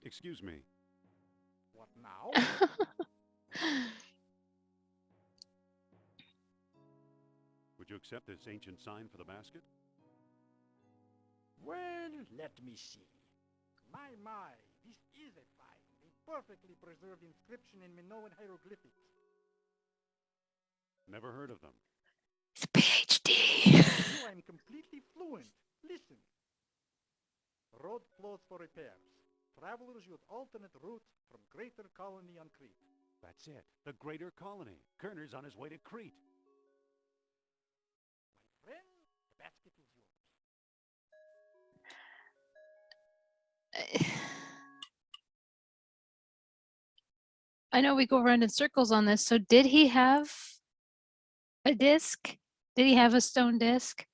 Excuse me. What now? Would you accept this ancient sign for the basket? Well, let me see. My, this is a find. A perfectly preserved inscription in Minoan hieroglyphics. Never heard of them. It's a PhD. So I'm completely fluent. Listen. Road closed for repairs. Travelers use alternate route from Greater Colony on Crete. That's it. The Greater Colony. Kerner's on his way to Crete. My friend, the basket is yours. I know we go around in circles on this. So did he have a disc? Did he have a stone disc?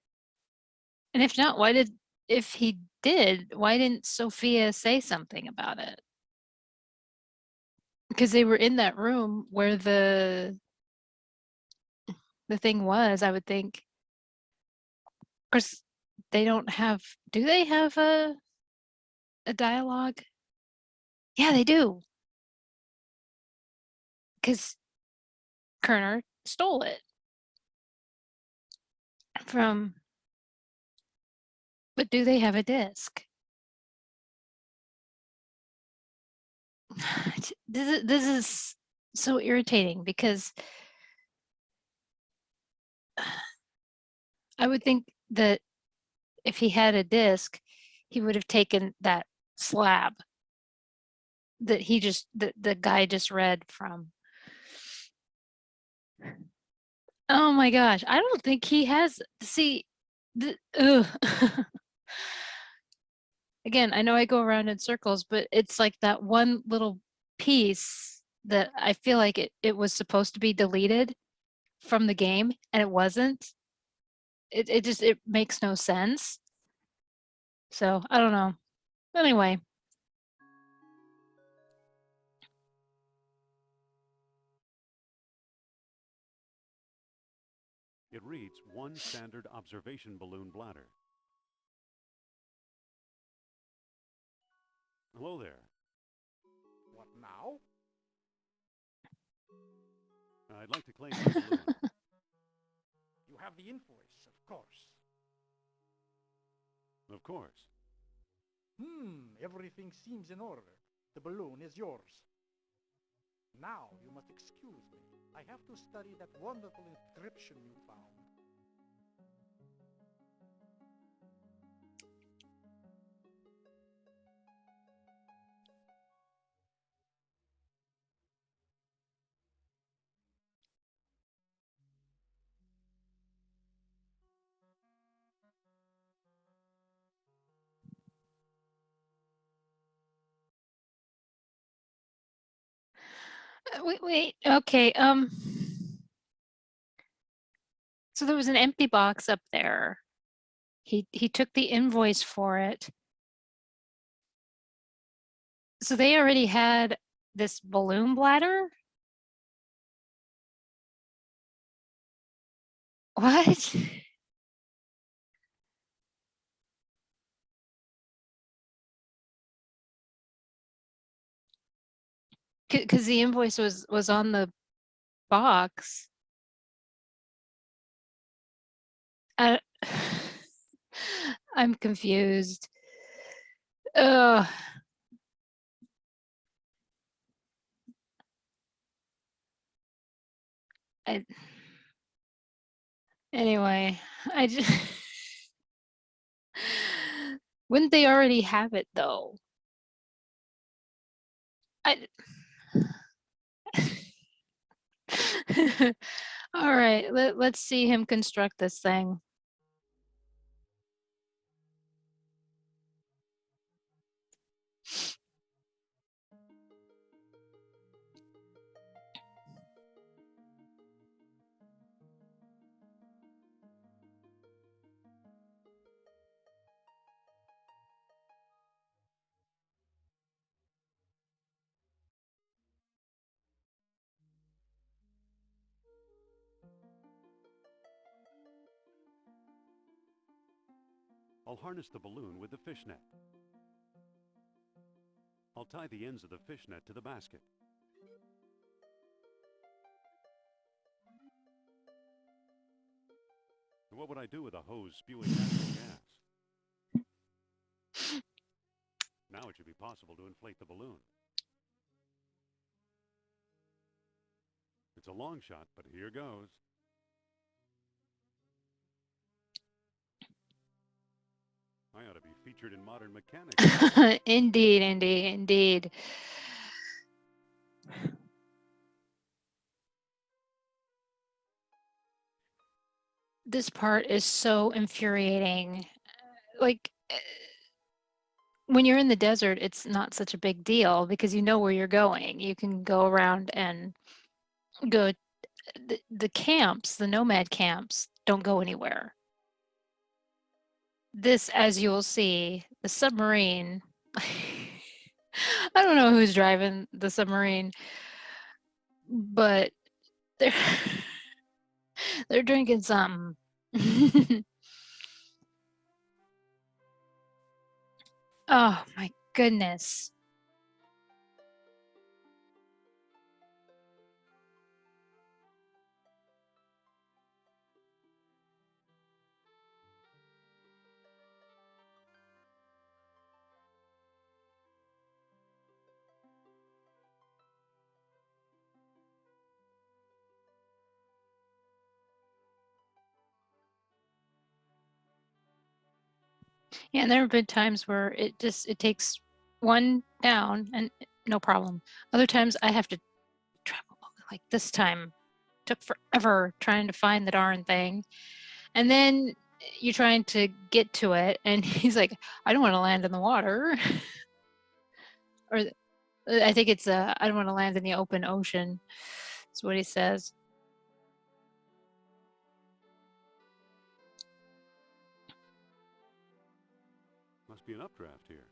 And if not, if he did, why didn't Sophia say something about it? Because they were in that room where the thing was, I would think. Of course, they don't have, do they have a dialogue? Yeah, they do. Because Kerner stole it from, but do they have a disc? this is so irritating because I would think that if he had a disc, he would have taken that slab that the guy just read from. Oh my gosh, I don't think he has. See, ugh. Again, I know I go around in circles, but it's like that one little piece that I feel like it was supposed to be deleted from the game and it wasn't. It makes no sense. So I don't know. Anyway. It reads 1 standard observation balloon bladder. Hello there. What now? I'd like to claim my balloon. You have the invoice, of course. Of course. Everything seems in order. The balloon is yours. Now you must excuse me. I have to study that wonderful inscription you found. Wait. Okay. So there was an empty box up there. He took the invoice for it. So they already had this balloon bladder? What? Because the invoice was on the box. I, I'm confused. Ugh. Anyway, I just wouldn't they already have it though? I All right, let's see him construct this thing. I'll harness the balloon with the fishnet. I'll tie the ends of the fishnet to the basket. And what would I do with a hose spewing natural gas? Now it should be possible to inflate the balloon. It's a long shot, but here goes. I ought to be featured in Modern Mechanics. Indeed, indeed. This part is so infuriating. Like, when you're in the desert, it's not such a big deal because you know where you're going. You can go around and go. The camps, the nomad camps, don't go anywhere. This, as you will see, the submarine. I don't know who's driving the submarine, but they're they're drinking something. Oh my goodness. Yeah, and there have been times where it takes one down and no problem. Other times I have to travel, like this time took forever trying to find the darn thing. And then you're trying to get to it and he's like, I don't want to land in the water. Or I think it's I don't want to land in the open ocean. That's what he says. Must be an updraft here.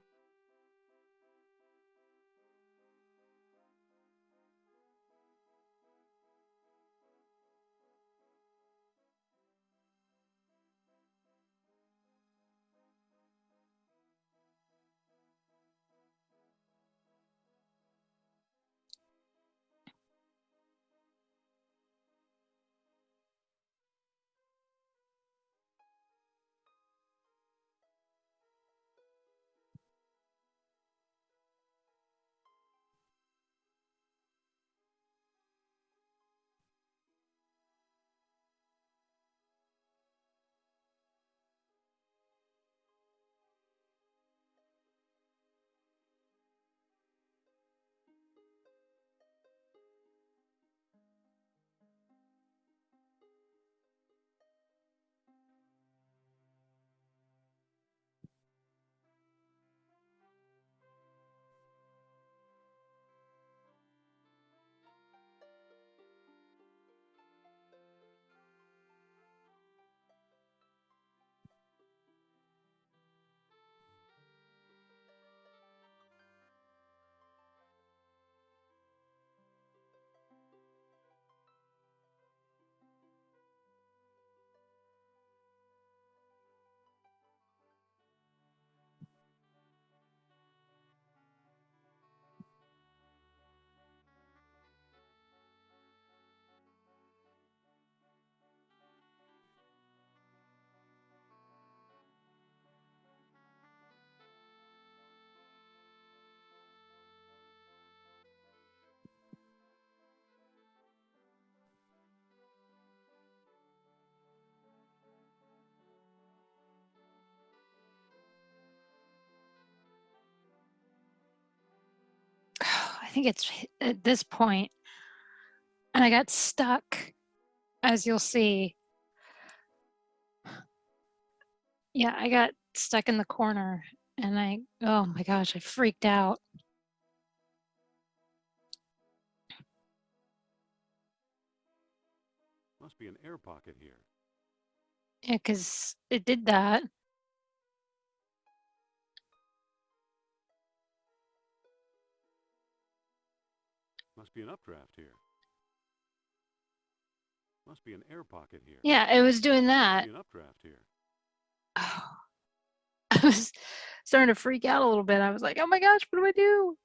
I think it's at this point, and I got stuck, as you'll see. Yeah, I got stuck in the corner, and oh my gosh, I freaked out. Must be an air pocket here. Yeah, because it did that. Must be an updraft here. Must be an air pocket here. Yeah, it was doing Must that. be an updraft here. Oh, I was starting to freak out a little bit. I was like, oh my gosh, what do I do?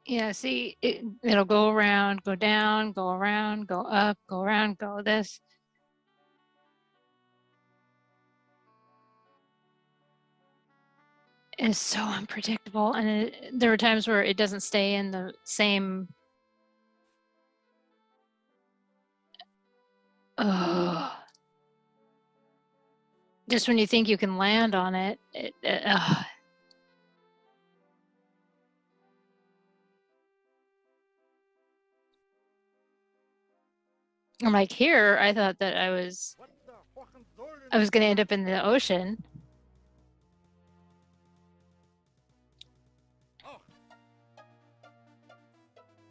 Yeah, see, it'll go around, go down, go around, go up, go around, go this. It's so unpredictable, and there are times where it doesn't stay in the same. Ugh. Just when you think you can land on it, I'm like, here, I thought that I was going to end up in the ocean.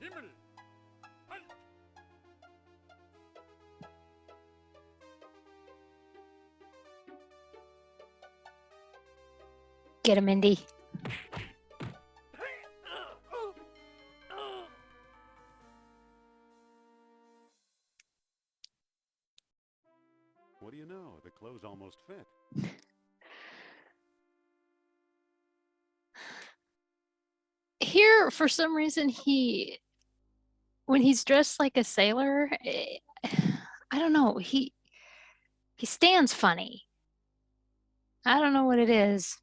Himmel! Halt! Get him, Indy. What do you know? The clothes almost fit. Here, for some reason, when he's dressed like a sailor, I don't know, he stands funny. I don't know what it is.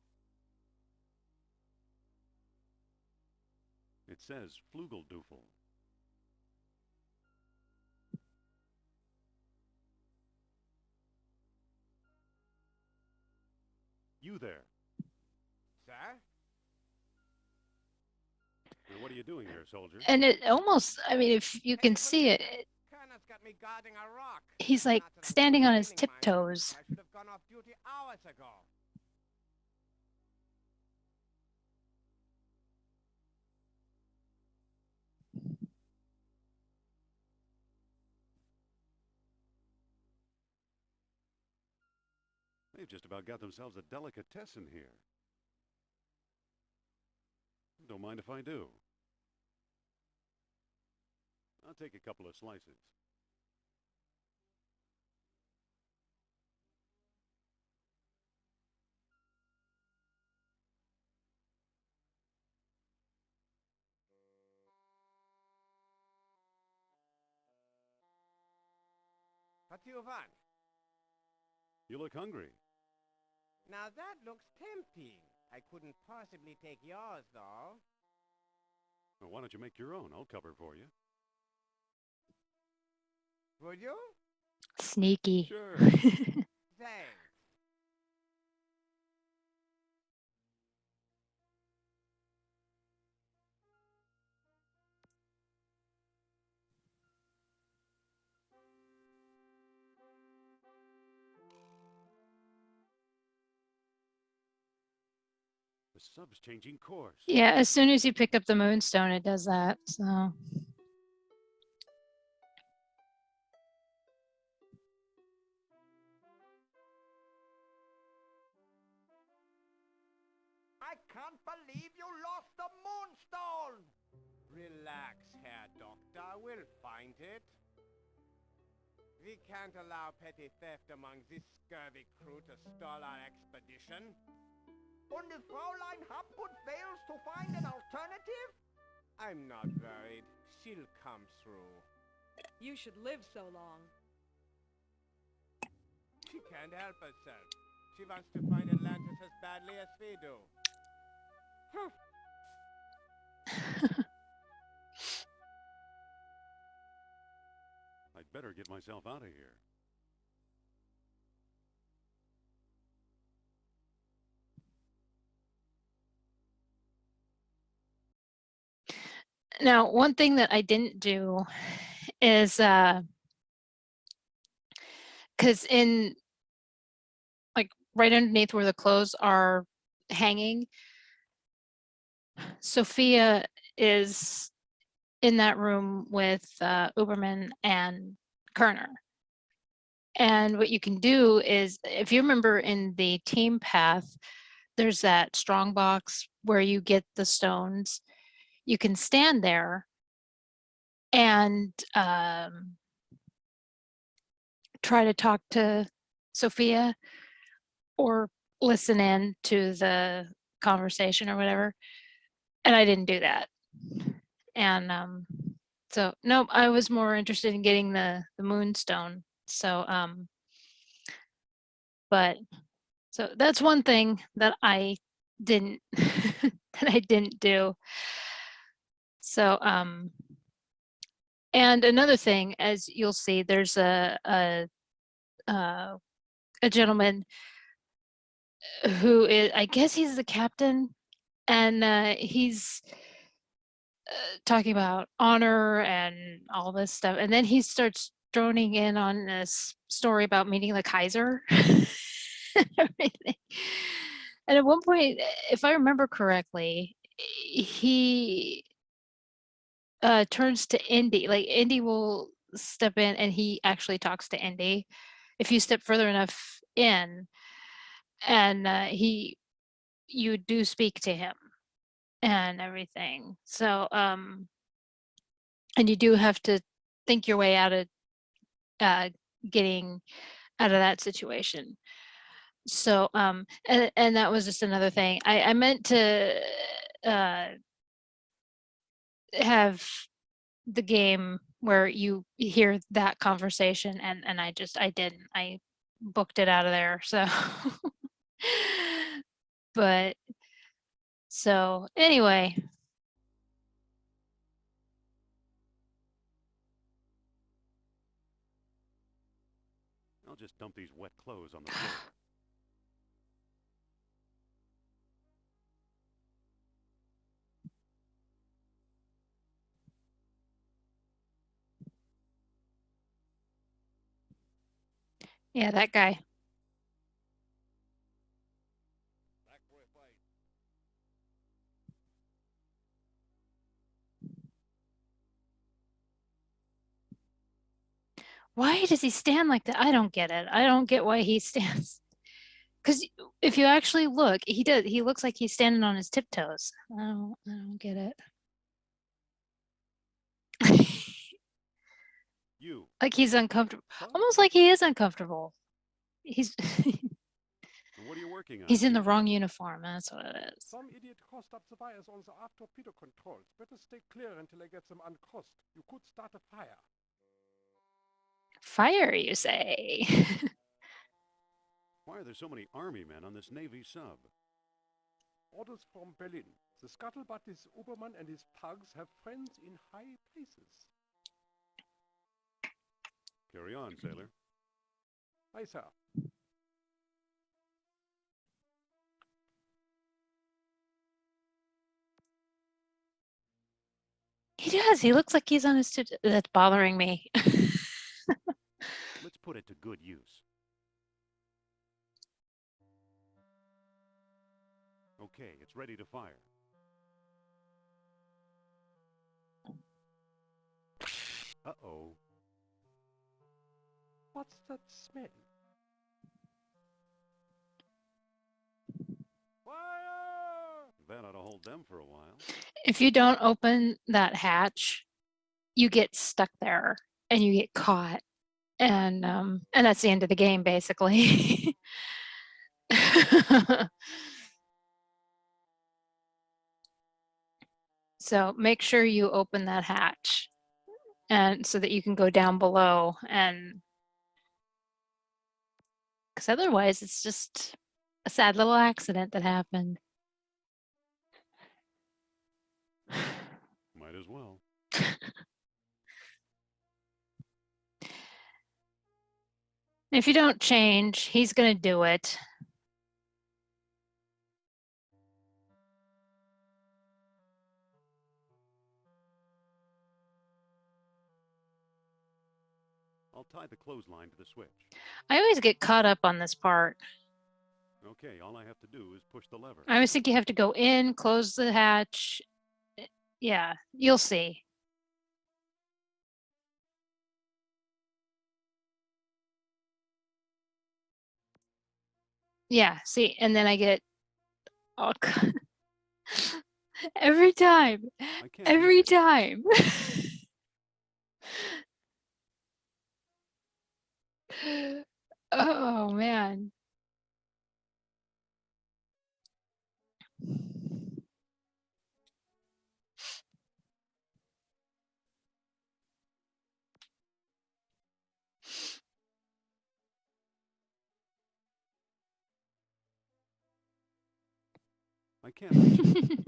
It says Flugeldoofel. You there. Sir? And what are you doing here, soldier? And it almost, I mean, if you can see it, Colonel's got me guarding a rock. he's like Not a standing on his sailing mind. tiptoes. I should have gone off duty hours ago. They've just about got themselves a delicatessen here. Don't mind if I do. I'll take a couple of slices. What do you want? You look hungry. Now that looks tempting. I couldn't possibly take yours, though. Well, why don't you make your own? I'll cover for you. Would you? Sneaky. Sure. Thanks. The sub's changing course. Yeah, as soon as you pick up the moonstone, it does that. So I can't believe you lost the moonstone! Relax, Herr Doctor. We'll find it. We can't allow petty theft among this scurvy crew to stall our expedition. And if Fraulein Hopwood fails to find an alternative? I'm not worried. She'll come through. You should live so long. She can't help herself. She wants to find Atlantis as badly as we do. I'd better get myself out of here. now, one thing that I didn't do is because in like right underneath where the clothes are hanging, Sophia is in that room with Uberman and Kerner. And what you can do is, if you remember in the team path, there's that strong box where you get the stones. You can stand there and try to talk to Sophia or listen in to the conversation or whatever. And I didn't do that. And so nope, I was more interested in getting the moonstone. So but so that's one thing that I didn't that I didn't do. So and another thing, as you'll see, there's a gentleman who is, I guess he's the captain, and he's talking about honor and all this stuff, and then he starts droning in on this story about meeting the Kaiser and everything. And at one point, if I remember correctly, he turns to Indy. Like Indy will step in, and he actually talks to Indy. If you step further enough in, and he you do speak to him and everything. So and you do have to think your way out of getting out of that situation. So and that was just another thing. I meant to have the game where you hear that conversation, and I didn't. I booked it out of there. So but so anyway. I'll just dump these wet clothes on the floor. Yeah, that guy. Back for a fight. Why does he stand like that? I don't get it. I don't get why he stands. Because if you actually look, he does. He looks like he's standing on his tiptoes. I don't get it. You. Like he's uncomfortable. Huh? Almost like he is uncomfortable. He's And what are you working on? he's in the you? wrong uniform. That's what it is. Some idiot crossed up the wires on the aft torpedo controls. Better stay clear until I get them uncrossed. You could start a fire. Fire, you say? Why are there so many army men on this Navy sub? Orders from Berlin. The scuttlebutt is Uberman and his pugs have friends in high places. Carry on, sailor. Aye, sir. He does. He looks like he's on his tiptoes. That's bothering me. Let's put it to good use. Okay, it's ready to fire. Uh-oh. What's that smell? Fire! That ought to hold them for a while. If you don't open that hatch, you get stuck there and you get caught, and that's the end of the game, basically. So make sure you open that hatch, and so that you can go down below, and because otherwise it's just a sad little accident that happened. Might as well. If you don't change, he's going to do it. I'll tie the clothesline to the switch. I always get caught up on this part. Okay, all I have to do is push the lever. I always think you have to go in, close the hatch. Yeah, you'll see. Yeah, see, and then I get all every time. I can't Every reach it. time. Oh man. I can't reach it.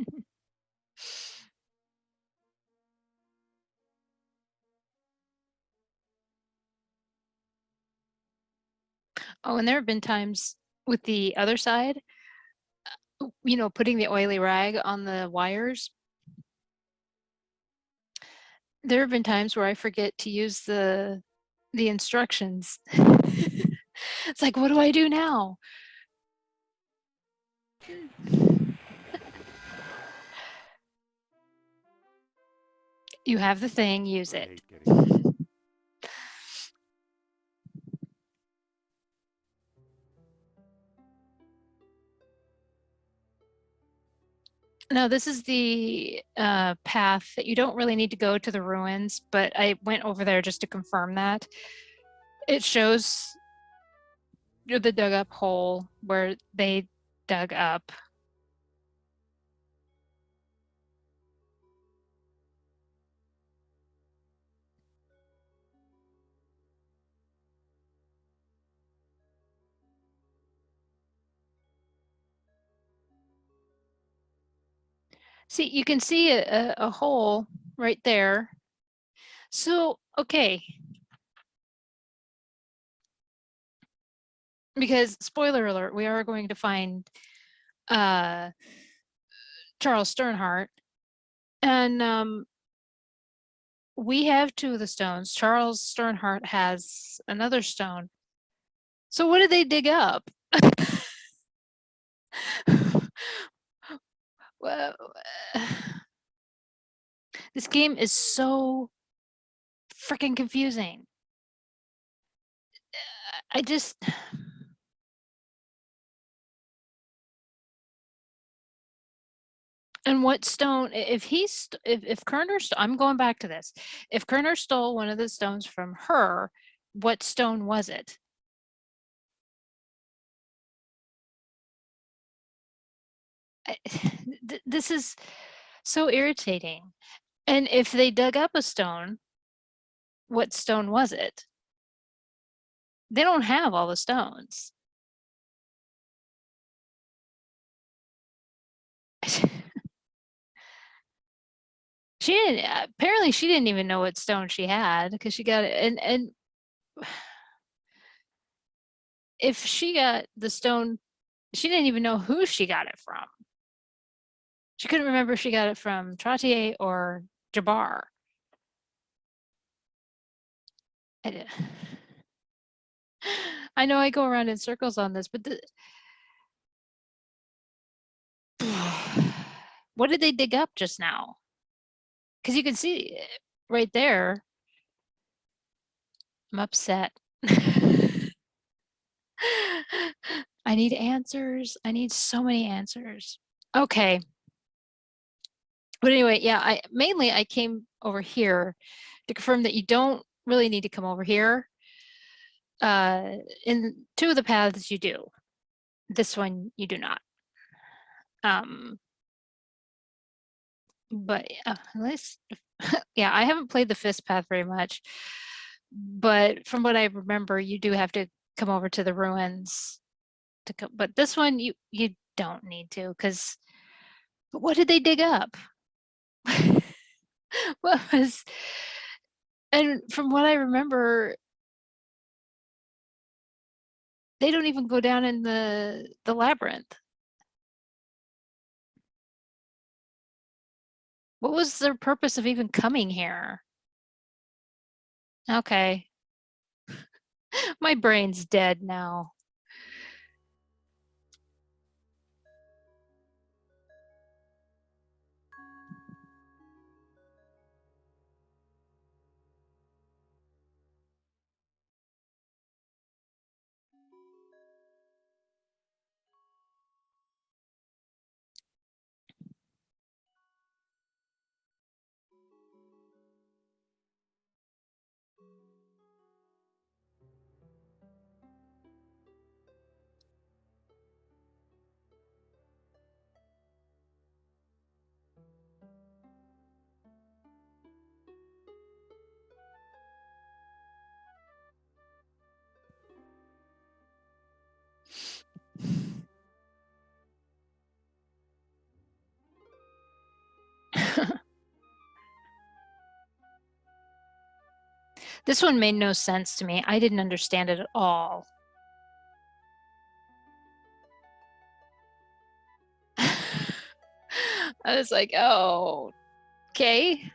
Oh, and there have been times with the other side, you know, putting the oily rag on the wires. There have been times where I forget to use the instructions. It's like, what do I do now? You have the thing, use I it. hate getting No, this is the path that you don't really need to go to the ruins, but I went over there just to confirm that. It shows the dug up hole where they dug up. See, you can see a hole right there. So, okay. Because, spoiler alert, we are going to find Charles Sternhardt. And we have 2 of the stones. Charles Sternhardt has another stone. So what did they dig up? Well, this game is so freaking confusing. I just and what stone if Kerner I'm going back to this. If Kerner stole one of the stones from her, what stone was it? This is so irritating. And if they dug up a stone, what stone was it? They don't have all the stones. She didn't apparently she didn't even know what stone she had because she got it and if she got the stone, she didn't even know who she got it from. She couldn't remember if she got it from Trottier or Jabbar. I know I go around in circles on this, but what did they dig up just now? Because you can see right there. I'm upset. I need answers. I need so many answers. Okay. But anyway, yeah, I came over here to confirm that you don't really need to come over here. In 2 of the paths you do. This one you do not. But let's yeah, I haven't played the Fist path very much, but from what I remember, you do have to come over to the ruins to come. But this one you don't need to because what did they dig up? What was and from what I remember, they don't even go down in the labyrinth. What was their purpose of even coming here? Okay. My brain's dead now. This one made no sense to me. I didn't understand it at all. I was like, oh, okay.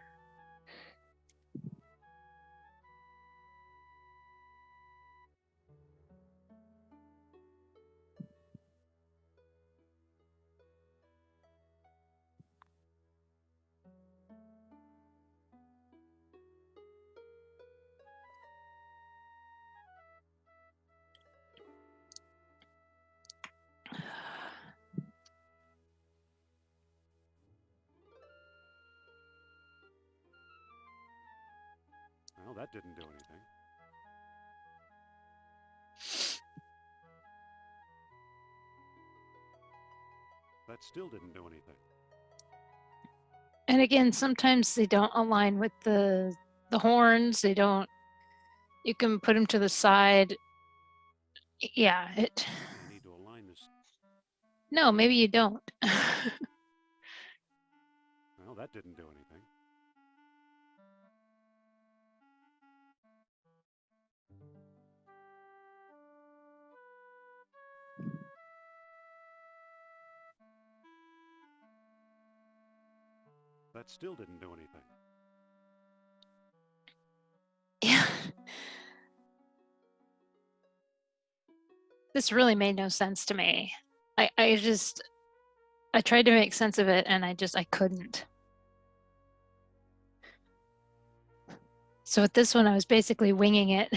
that didn't do anything. That still didn't do anything. And again, sometimes they don't align with the horns. They don't. You can put them to the side. Yeah, it. I need to align this. No, maybe you don't. Well, that didn't do anything. That still didn't do anything. Yeah. This really made no sense to me. I tried to make sense of it and I couldn't. So with this one, I was basically winging it.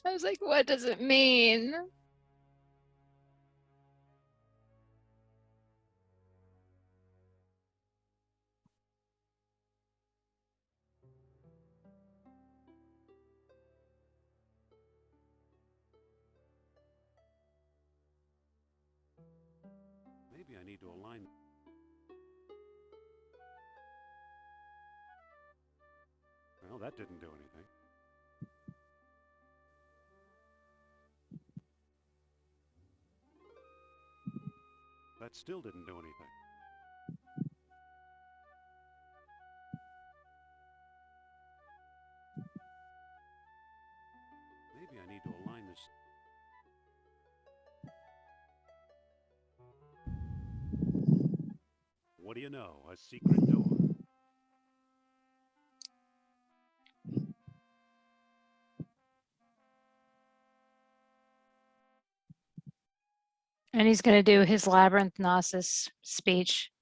I was like, what does it mean? Maybe I need to align. Well, that didn't do anything. That still didn't do anything. Maybe I need to align this. What do you know? A secret door. And he's going to do his Labyrinth Knosses speech.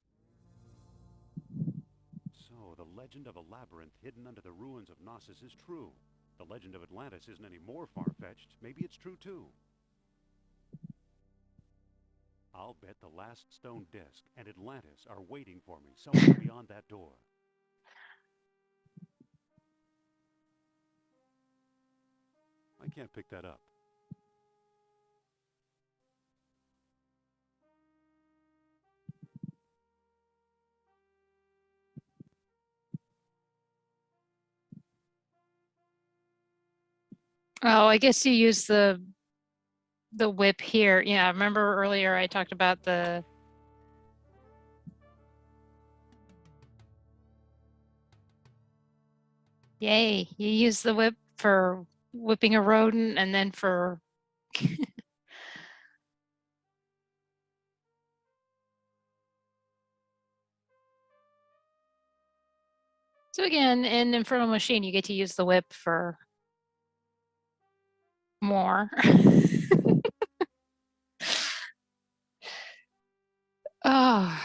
So, the legend of a labyrinth hidden under the ruins of Knossos is true. The legend of Atlantis isn't any more far-fetched. Maybe it's true, too. I'll bet the last stone disc and Atlantis are waiting for me somewhere beyond that door. I can't pick that up. Oh, I guess you use the whip here. Yeah, remember earlier I talked about the Yay, you use the whip for whipping a rodent and then for So again, in Infernal Machine, you get to use the whip for more. Oh.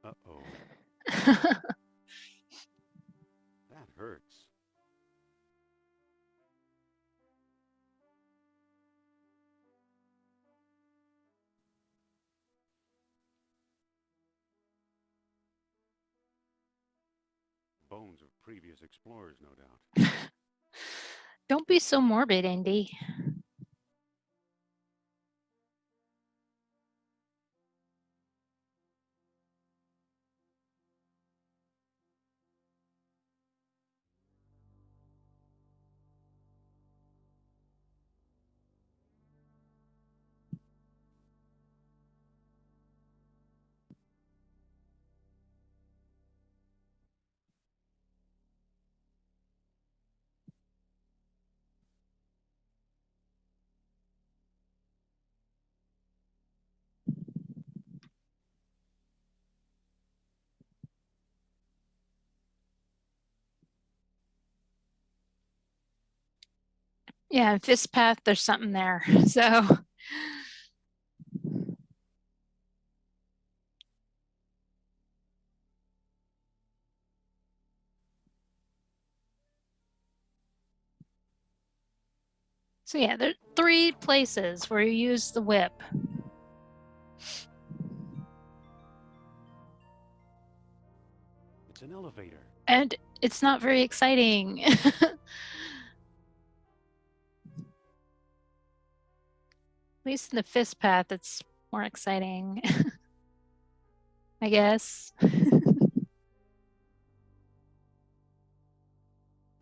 Uh-oh. That hurts. Bones of previous explorers, no doubt. Don't be so morbid, Indy. Yeah, in Fist Path, there's something there. So So yeah, there are 3 places where you use the whip. It's an elevator. And it's not very exciting. At least in the fist path, it's more exciting. I guess.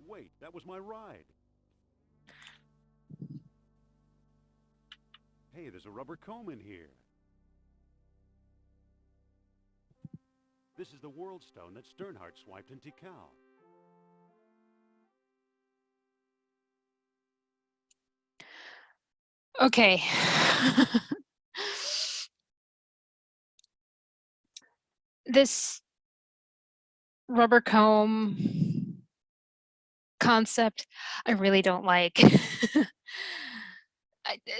Wait, that was my ride. Hey, there's a rubber comb in here. This is the world stone that Sternhart swiped in Tikal. Okay. This rubber comb concept, I really don't like.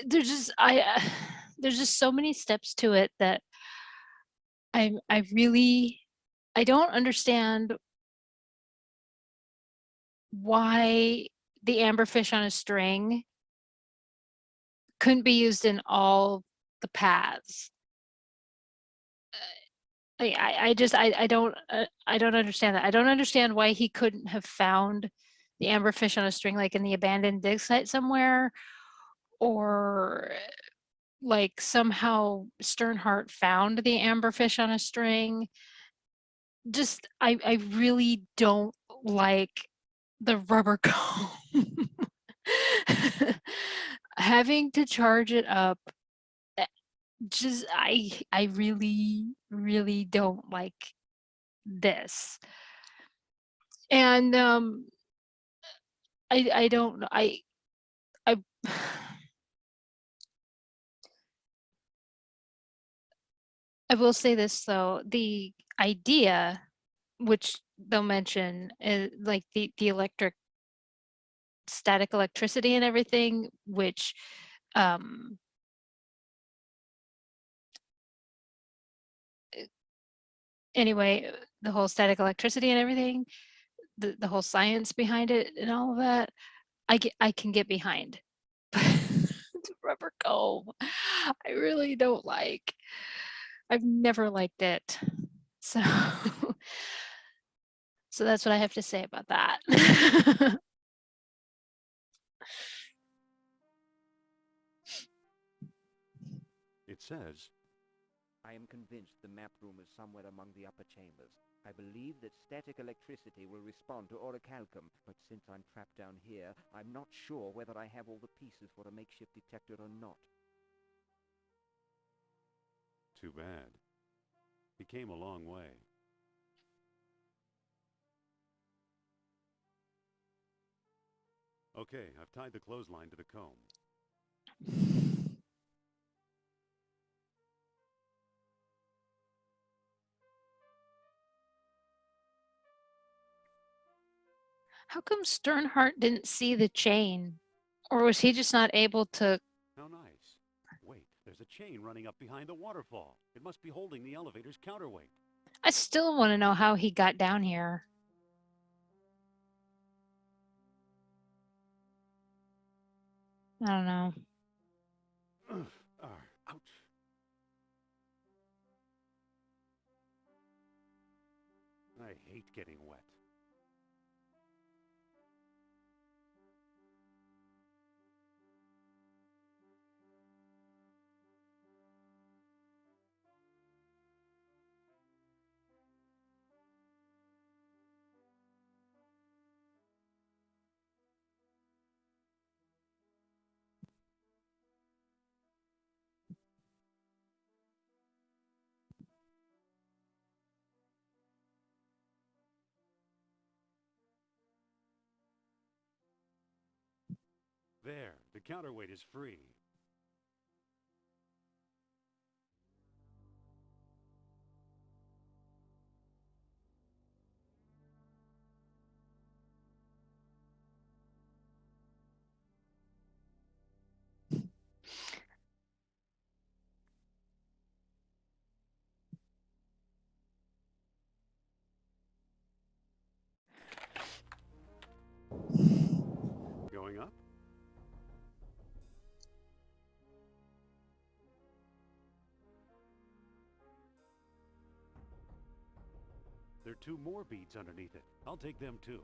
There's just so many steps to it that I don't understand why the amberfish on a string couldn't be used in all the paths. I just I don't understand that. I don't understand why he couldn't have found the amberfish on a string like in the abandoned dig site somewhere, or like somehow Sternhart found the amberfish on a string. Just I really don't like the rubber comb. Having to charge it up, just I really don't like this. And I don't know. I I will say this though, the idea, which they'll mention, is like the static electricity and everything, which um anyway, the whole static electricity and everything, the whole science behind it and all of that, I can get behind. But the rubber comb, I really don't like. I've never liked it. So so that's what I have to say about that. It says, I am convinced the map room is somewhere among the upper chambers. I believe that static electricity will respond to orichalcum, but since I'm trapped down here, I'm not sure whether I have all the pieces for a makeshift detector or not. too bad. He came a long way. Okay, I've tied the clothesline to the comb. How come Sternhart didn't see the chain? Or was he just not able to? How nice. Wait, there's a chain running up behind the waterfall. It must be holding the elevator's counterweight. I still want to know how he got down here. I don't know. Ouch. I hate getting wet. There, the counterweight is free. Going up? There are 2 more beads underneath it. I'll take them too.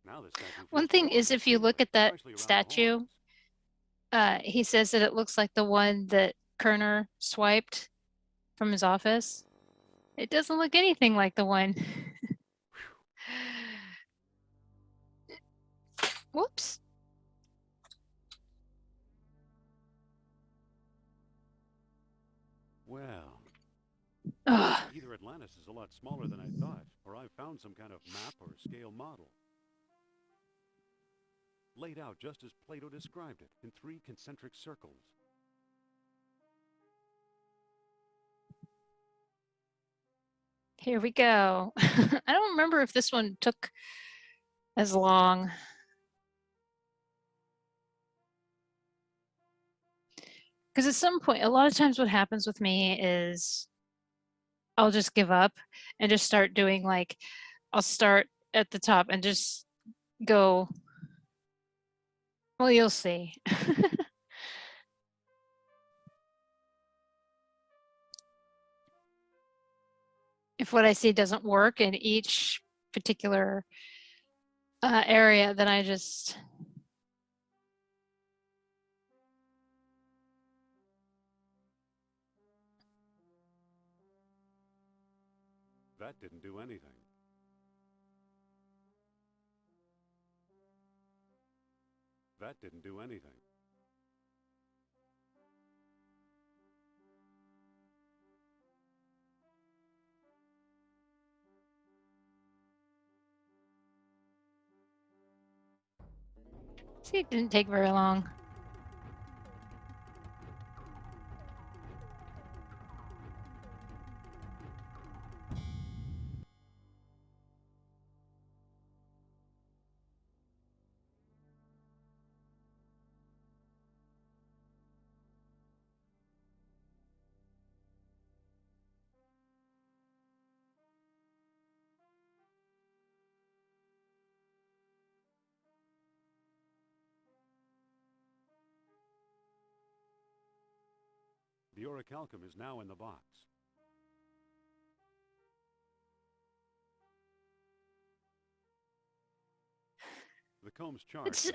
Now the statue One feels thing more is, and if you more look at that especially around the statue, horns. he says that it looks like the one that Kerner swiped from his office. It doesn't look anything like the one. Whoops. Well, Ugh. either Atlantis is a lot smaller than I thought, or I've found some kind of map or scale model. Laid out just as Plato described it, in 3 concentric circles. Here we go. I don't remember if this one took as long. Because at some point, a lot of times what happens with me is I'll just give up and just start doing like, I'll start at the top and just go, well, you'll see. If what I see doesn't work in each particular area, then I just That didn't do anything. That didn't do anything. see, it didn't take very long. The orichalcum is now in the box. The comb's charged.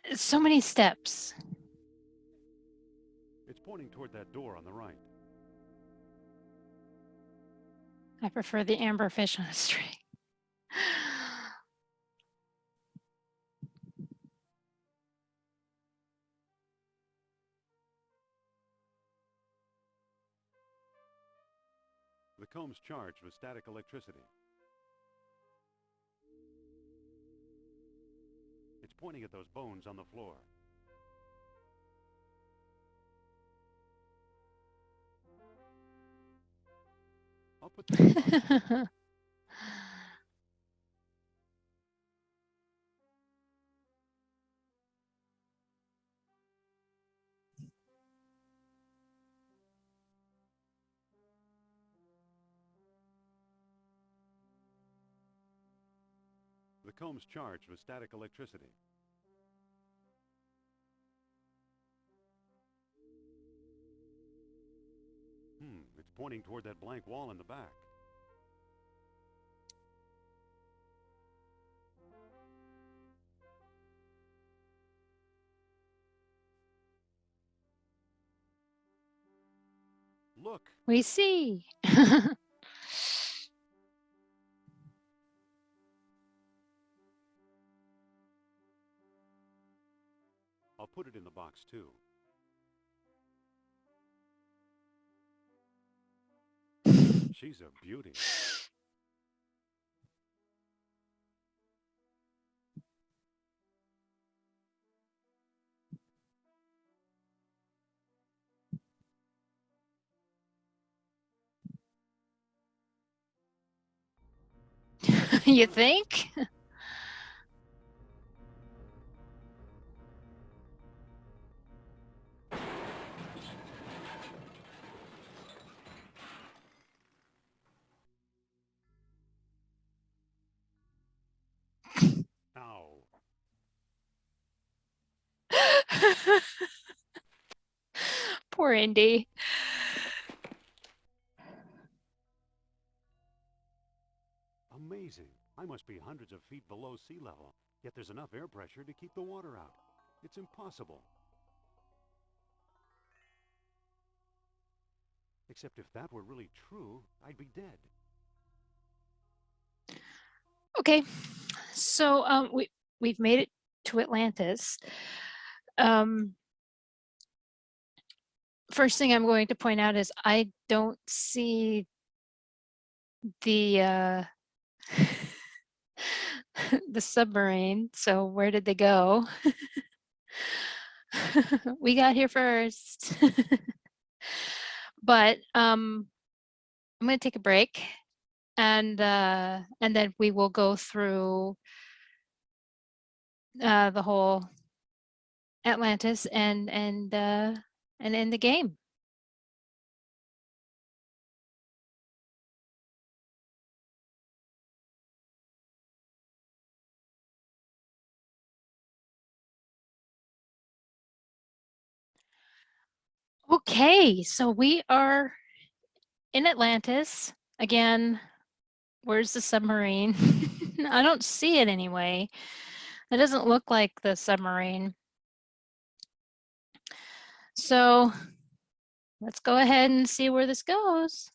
It's so many steps. It's pointing toward that door on the right. I prefer the amberfish on a string. The comb's charged with static electricity. It's pointing at those bones on the floor. I'll put them in the box. The comb's charged with static electricity. It's pointing toward that blank wall in the back. Look! We see. I'll put it in the box too. She's a beauty. You think? Poor Indy. Amazing. I must be hundreds of feet below sea level, yet there's enough air pressure to keep the water out. It's impossible. Except if that were really true, I'd be dead. Okay, so we've made it to Atlantis. First thing I'm going to point out is I don't see the the submarine. So where did they go? We got here first. But I'm going to take a break, and then we will go through the whole Atlantis and end the game. Okay, so we are in Atlantis again. Where's the submarine? I don't see it anyway. It doesn't look like the submarine. So let's go ahead and see where this goes.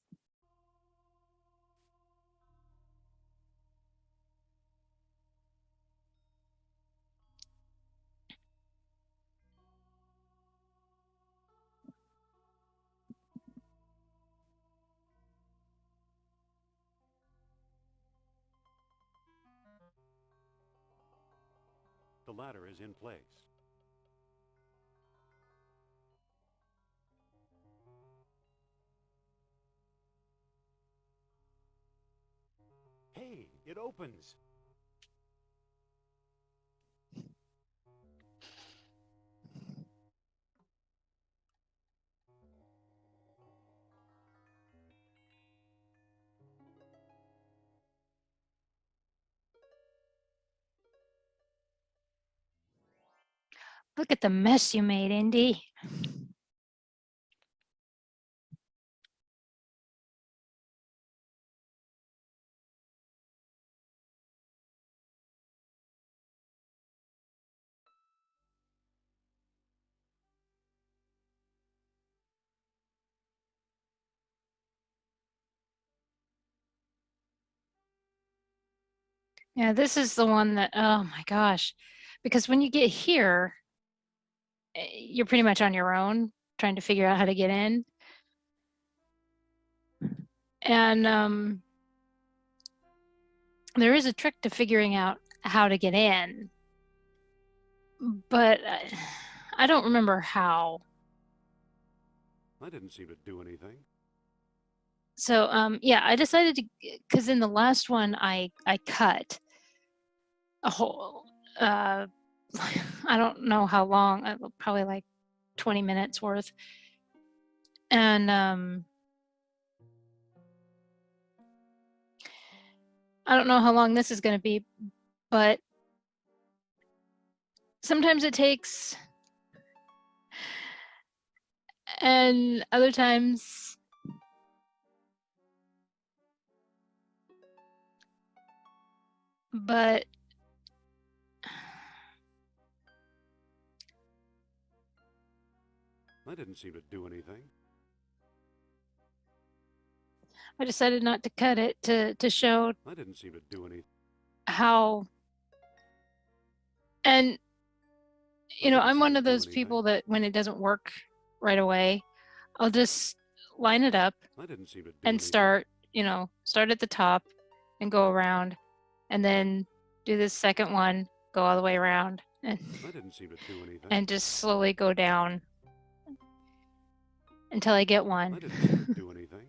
The ladder is in place. Hey, it opens. Look at the mess you made, Indy. Yeah, this is the one that, oh my gosh, because when you get here, you're pretty much on your own trying to figure out how to get in. And there is a trick to figuring out how to get in, but I don't remember how. I didn't seem to do anything. So yeah, I decided to, because in the last one I cut a whole I don't know how long, probably like 20 minutes worth. And I don't know how long this is going to be, but sometimes it takes, and other times but I didn't seem to do anything. I decided not to cut it to show I didn't seem to do anything. how, and you know, I'm one of those anything. people that when it doesn't work right away, I'll just line it up I didn't seem to do and anything. start, you know, start at the top and go around, and then do this second one, go all the way around, and I didn't seem to do anything. and just slowly go down until I get I one. didn't seem to do anything.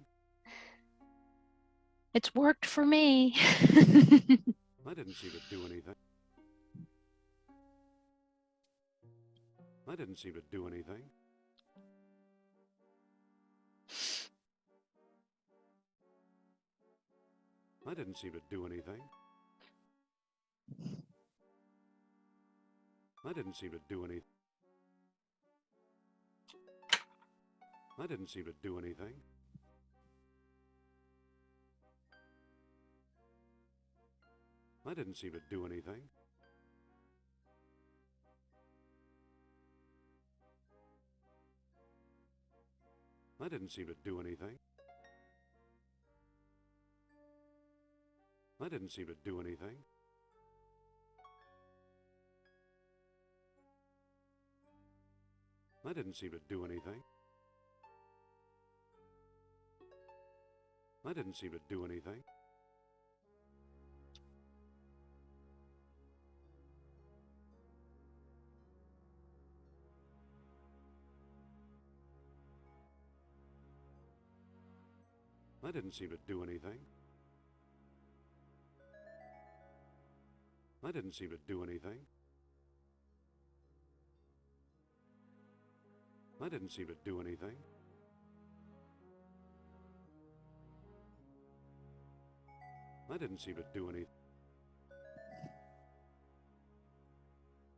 It's worked for me. I didn't seem to do anything. I didn't seem to do anything. I didn't seem to do anything. I didn't seem to do anything. I didn't seem to do anything. I didn't seem to do anything. I didn't seem to do anything. I didn't seem to do anything. I didn't seem to do anything. I didn't seem to do anything. I didn't seem to do anything. I didn't seem to do anything. I didn't seem to do anything. I didn't seem to do anything.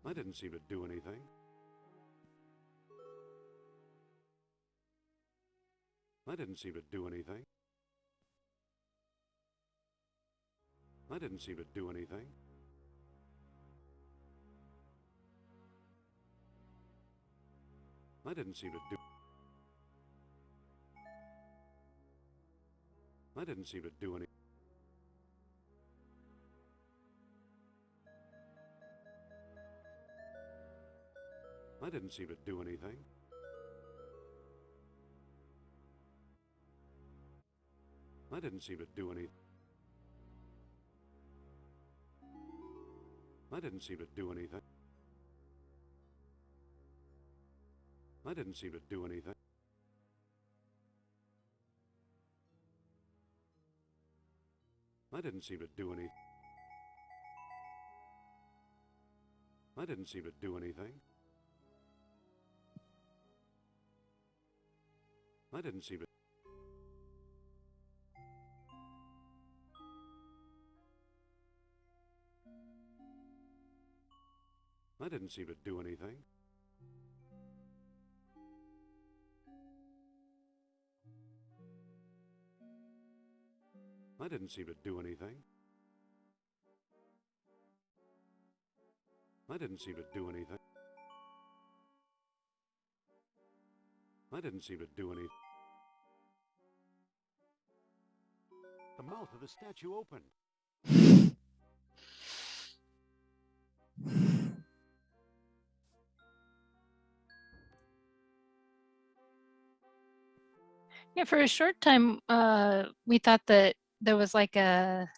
I didn't seem to do anything. I didn't seem to do anything. I didn't seem to do anything. I didn't seem to do. I didn't seem to do any. I didn't seem to do anything. I didn't seem to do anything. I didn't seem to do anything. I didn't seem to do anything. I didn't seem to do any. I didn't seem to do anything. I didn't seem to. I didn't seem to do anything. I didn't seem to do anything. I didn't seem to do anything. I didn't seem to do anything. The mouth of the statue opened. Yeah, for a short time, we thought that there was like a,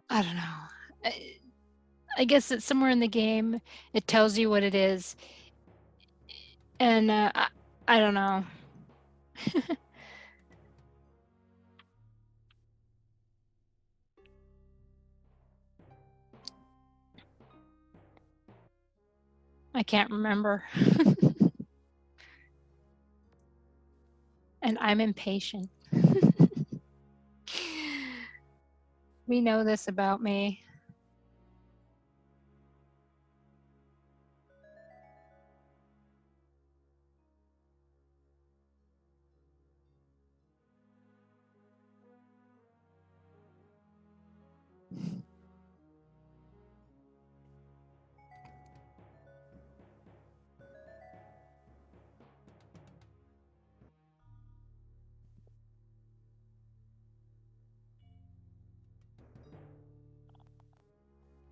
I don't know. I guess that somewhere in the game it tells you what it is, and I don't know. I can't remember. And I'm impatient. We know this about me.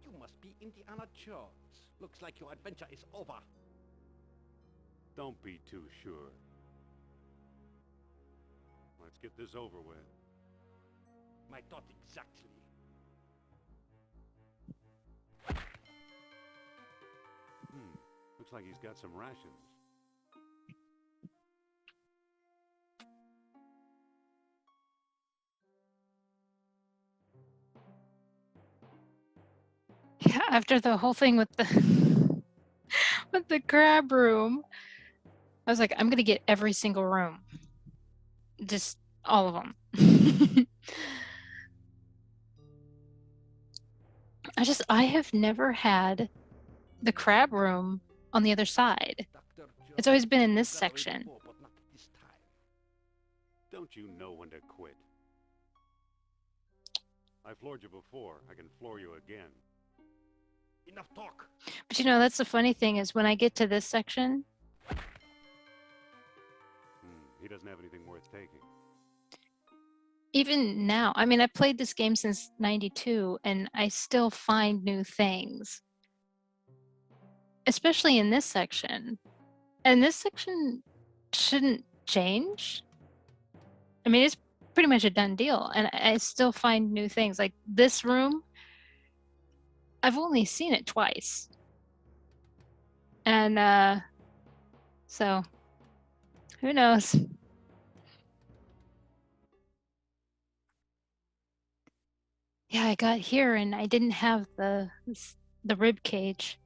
You must be Indiana Jones. Looks like your adventure is over. Don't be too sure. Let's get this over with. My thought exactly. Looks like he's got some rations. Yeah, after the whole thing with the with the crab room, I was like, I'm gonna get every single room. Just all of them. I have never had the crab room on the other side. Dr. It's always been in this Jones got away section. before, but not this time. Don't you know when to quit? I floored you before. I can floor you again. Enough talk. But you know, that's the funny thing is when I get to this section, He doesn't have anything worth taking. even now, I mean, I played this game since 92 and I still find new things, especially in this section. And this section shouldn't change. I mean, it's pretty much a done deal. And I still find new things. Like this room, I've only seen it twice. And so who knows? Yeah, I got here and I didn't have the rib cage.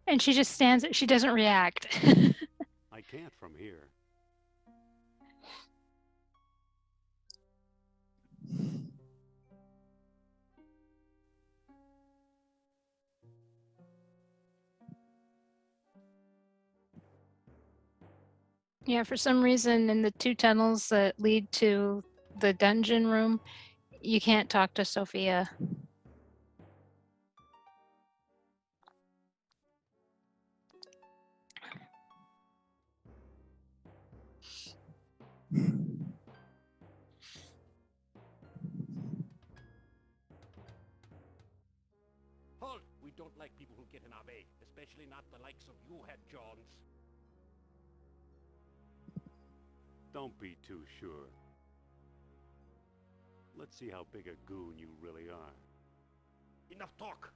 And she just stands, she doesn't react. I can't from here. Yeah, for some reason in the 2 tunnels that lead to the dungeon room, you can't talk to Sophia. Halt! We don't like people who get in our way, especially not the likes of you, Head Jones. Don't be too sure. Let's see how big a goon you really are. Enough talk.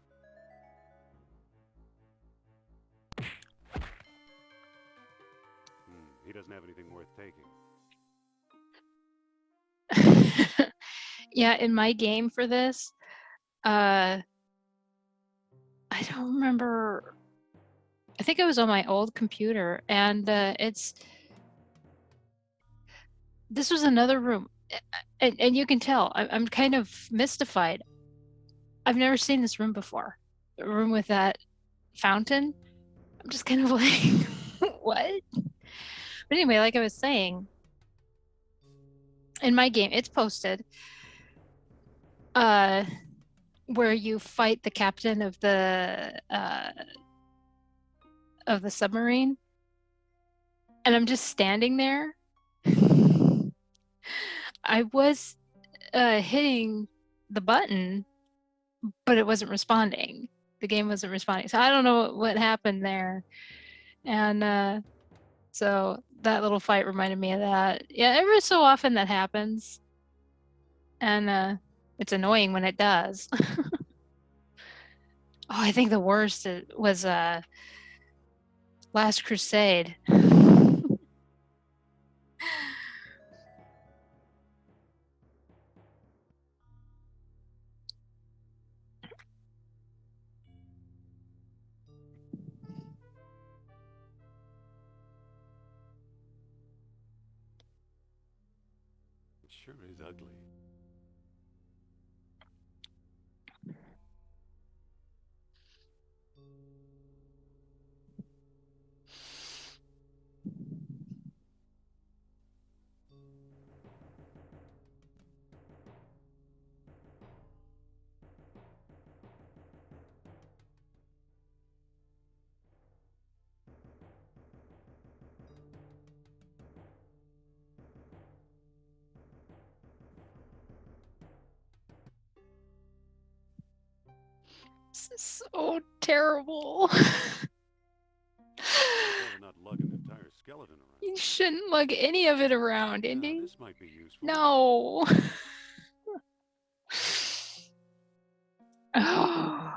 He doesn't have anything worth taking. Yeah, in my game for this, I don't remember. I think it was on my old computer, and this was another room, and you can tell I'm kind of mystified. I've never seen this room before. A room with that fountain. I'm just kind of like, what? But anyway, like I was saying, in my game, it's posted. Where you fight the captain of the submarine, and I'm just standing there. I was hitting the button, but it wasn't responding. The game wasn't responding, so I don't know what happened there. And so that little fight reminded me of that. Yeah, every so often that happens, and it's annoying when it does. Oh, I think the worst was Last Crusade. sure is ugly. This is so terrible. Better not lug an entire skeleton around. You shouldn't lug any of it around, Yeah, Indy. this might be useful. No. Oh.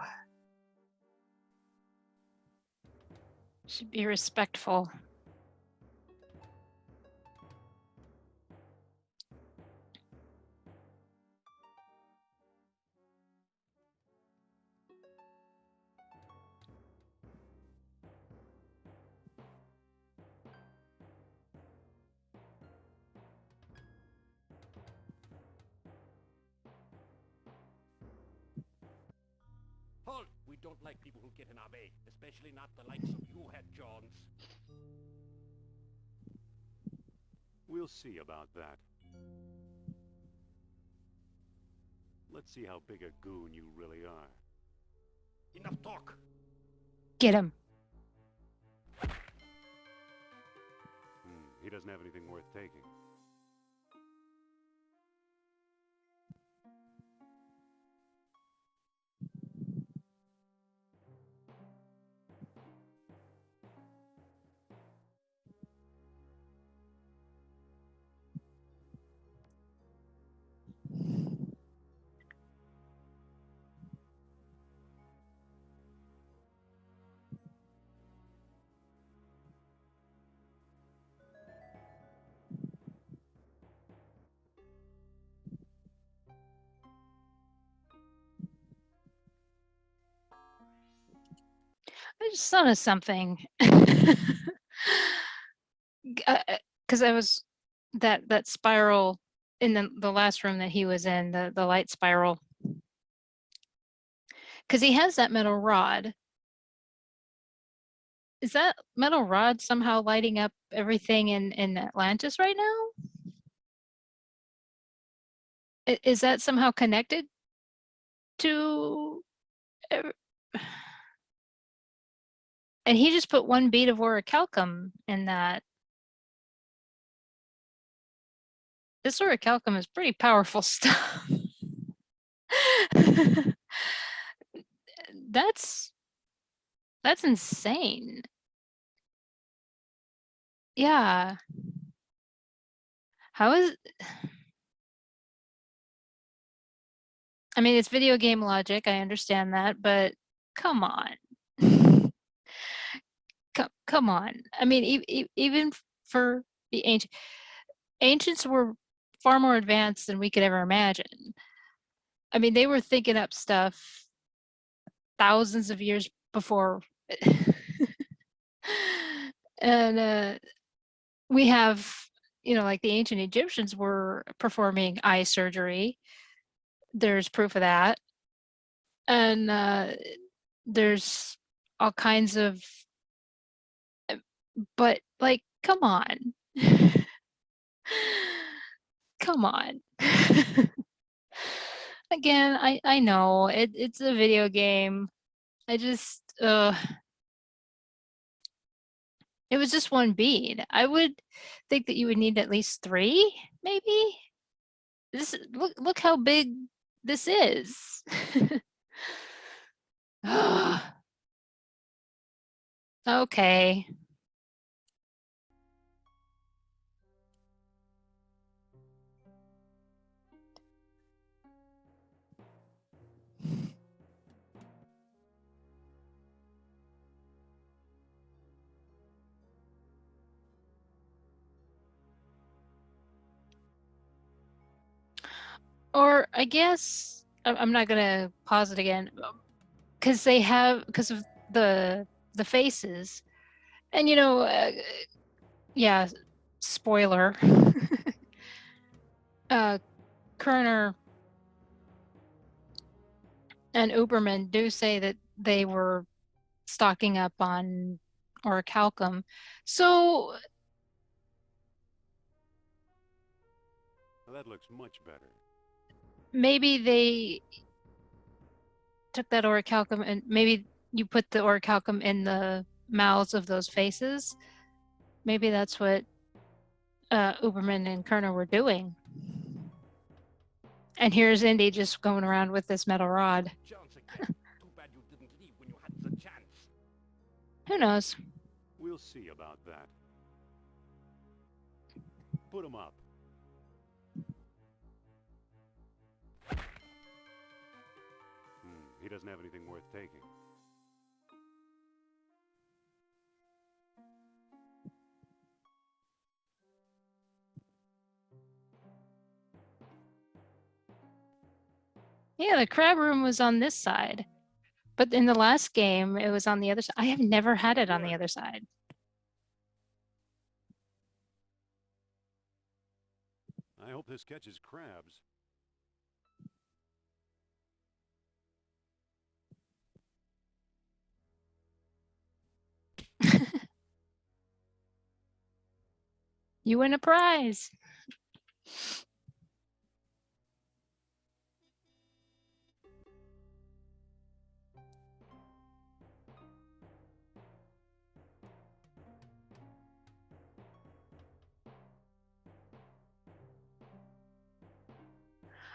Should be respectful. Halt! We don't like people who get in our way, especially not the likes of you, Head Johns. We'll see about that. Let's see how big a goon you really are. Enough talk! Get him. He doesn't have anything worth taking. I just thought of something. Because I was that spiral in the last room that he was in, the light spiral. Because he has that metal rod. Is that metal rod somehow lighting up everything in Atlantis right now? Is that somehow connected to? And he just put one bead of orichalcum in that. This orichalcum is pretty powerful stuff. That's insane. Yeah. How is I mean, it's video game logic, I understand that, but come on. Come on. I mean, even for the ancients were far more advanced than we could ever imagine. I mean, they were thinking up stuff thousands of years before. And we have, like the ancient Egyptians were performing eye surgery. There's proof of that. And there's all kinds of, but like, come on. Come on. Again, I know it's a video game. I just it was just one bead. I would think that you would need at least 3, maybe. This look how big this is. Okay. Or I guess I'm not gonna pause it again, because of the faces, and yeah, spoiler. Kerner and Uberman do say that they were stocking up on orichalcum. So Now that looks much better. maybe they took that orichalcum and maybe you put the orichalcum in the mouths of those faces. Maybe that's what Uberman and Kerner were doing. And here's Indy just going around with this metal rod. Chance again. Too bad you didn't leave when you had the chance. Who knows? We'll see about that. Put him up. He doesn't have anything worth taking. Yeah, the crab room was on this side. But in the last game, it was on the other side. I have never had it on the other side. I hope this catches crabs. You win a prize.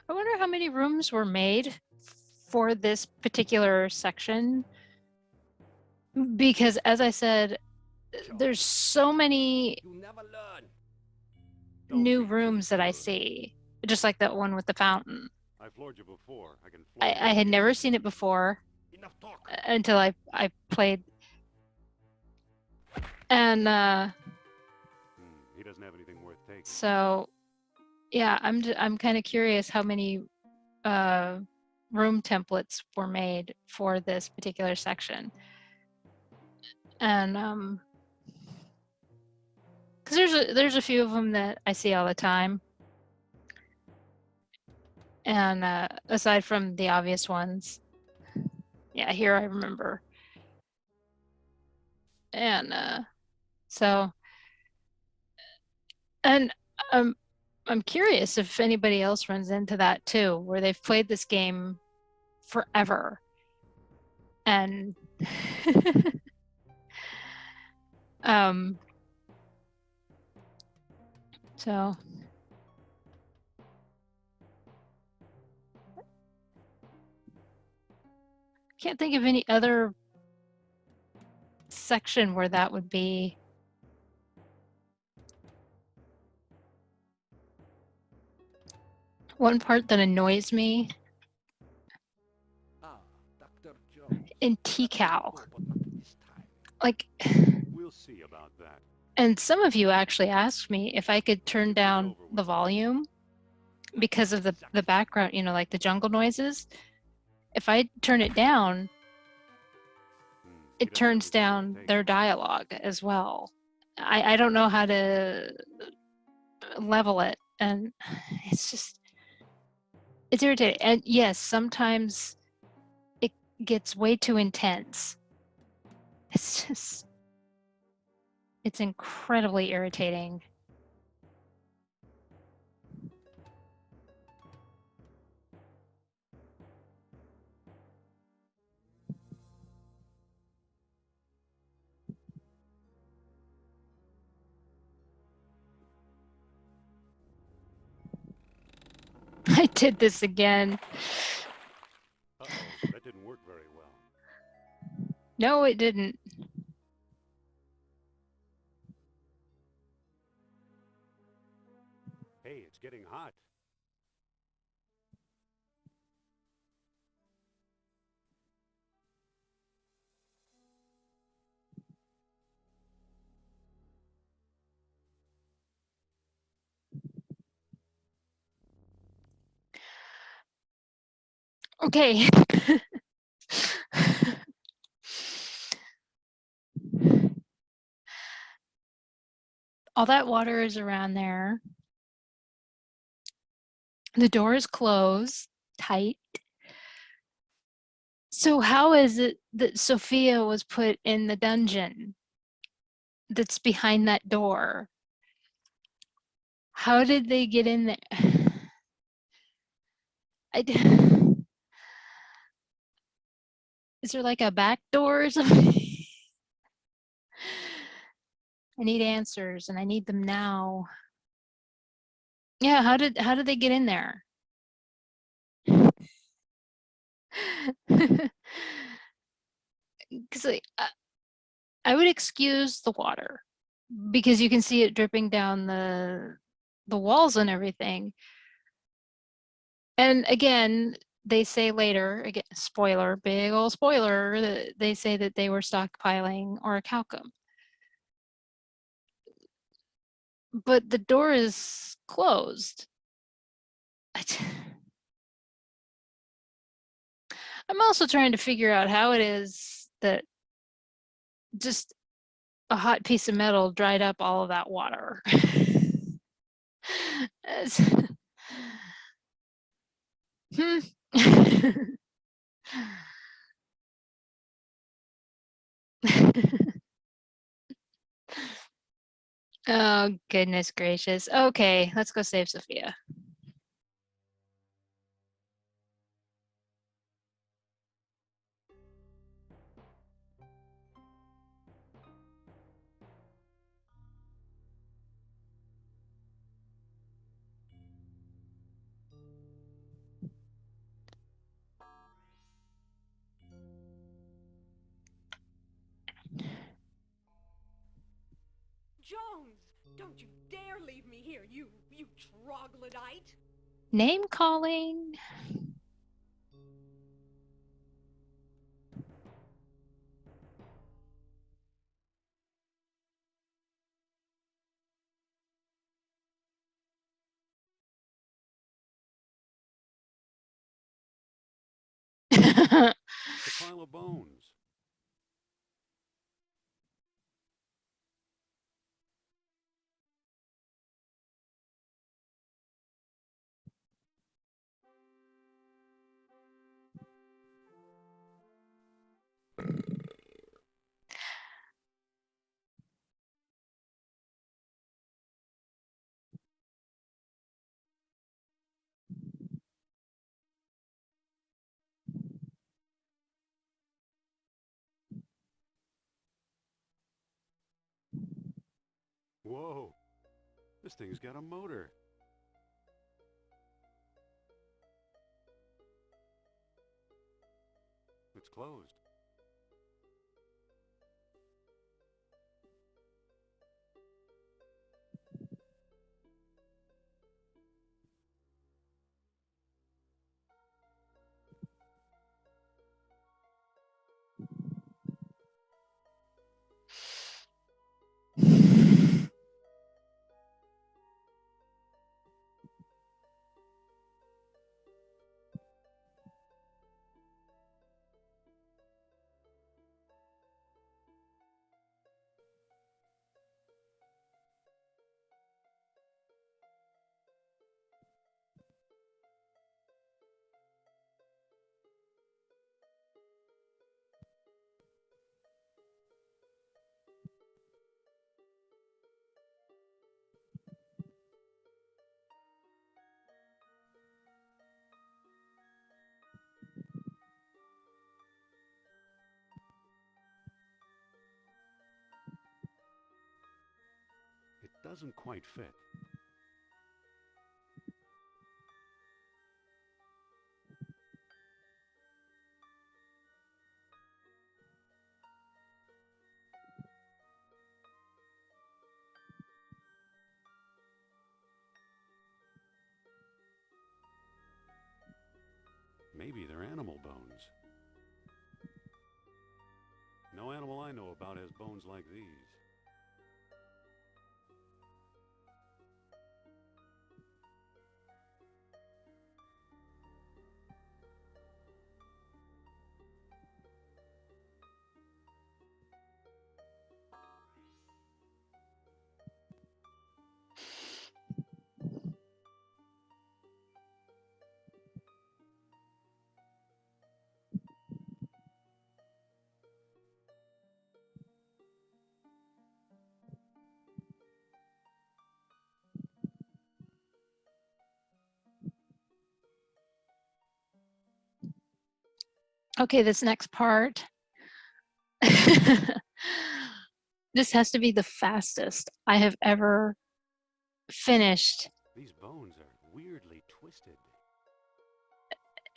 I wonder how many rooms were made for this particular section. Because as I said, there's so many You never learn. new rooms that I see, just like that one with the fountain. I floored you before. I can floor you I had again. never seen it before Enough talk. until I played. And He doesn't have anything worth taking. so yeah, I'm kind of curious how many room templates were made for this particular section. And because there's a few of them that I see all the time, and aside from the obvious ones, yeah, here I remember. And so, and I'm curious if anybody else runs into that too, where they've played this game forever and so can't think of any other section where that would be. One part that annoys me Dr. Jones. in TCal, Oh, but not this time. like, We'll see about that. and some of you actually asked me if I could turn down the volume because of the background, you know, like the jungle noises. If I turn it down, He it doesn't have turns anything worth down taking. their dialogue as well. I don't know how to level it, and it's irritating. And yes, sometimes it gets way too intense. It's incredibly irritating. I did this again. Uh-oh, that didn't work very well. No, it didn't. Hey, it's getting hot. Okay. All that water is around there. The door is closed, tight. So how is it that Sophia was put in the dungeon that's behind that door? How did they get in there? Is there like a back door or something? I need answers and I need them now. Yeah, how did they get in there? Because I would excuse the water because you can see it dripping down the walls and everything. And again, they say later, again, spoiler, big old spoiler, that they say that they were stockpiling orichalcum. But the door is closed. I'm also trying to figure out how it is that just a hot piece of metal dried up all of that water. Hmm. Oh, goodness gracious. Okay, let's go save Sophia. Jones! Don't you dare leave me here, you troglodyte! Name calling. It's a pile of bones. Whoa, this thing's got a motor. It's closed. It doesn't quite fit. Maybe they're animal bones. No animal I know about has bones like these. Okay, this next part. This has to be the fastest I have ever finished. These bones are weirdly twisted.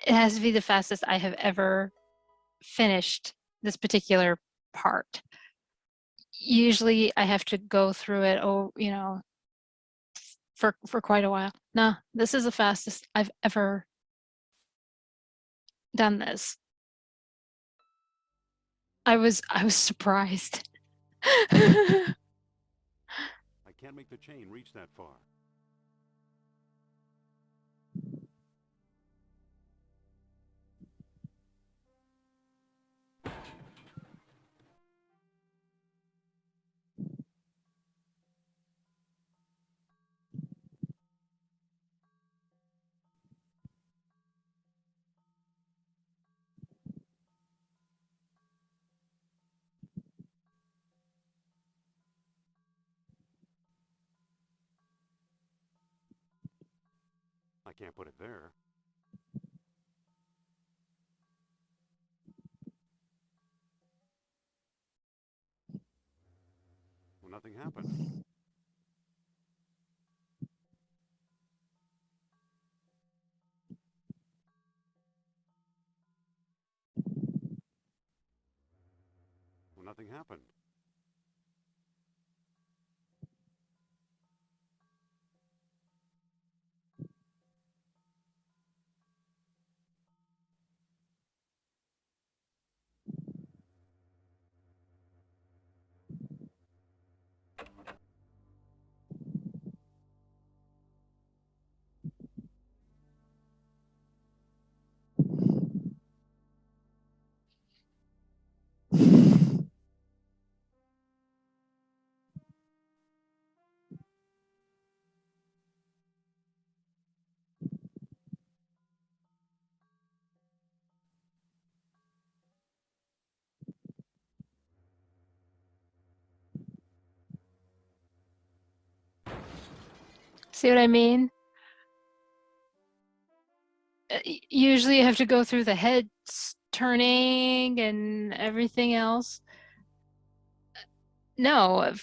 It has to be the fastest I have ever finished this particular part. Usually I have to go through it, for quite a while. No, this is the fastest I've ever done this. I was surprised. I can't make the chain reach that far. I can't put it there. Well, nothing happened. Well, nothing happened. See what I mean? Usually you have to go through the heads turning and everything else. No,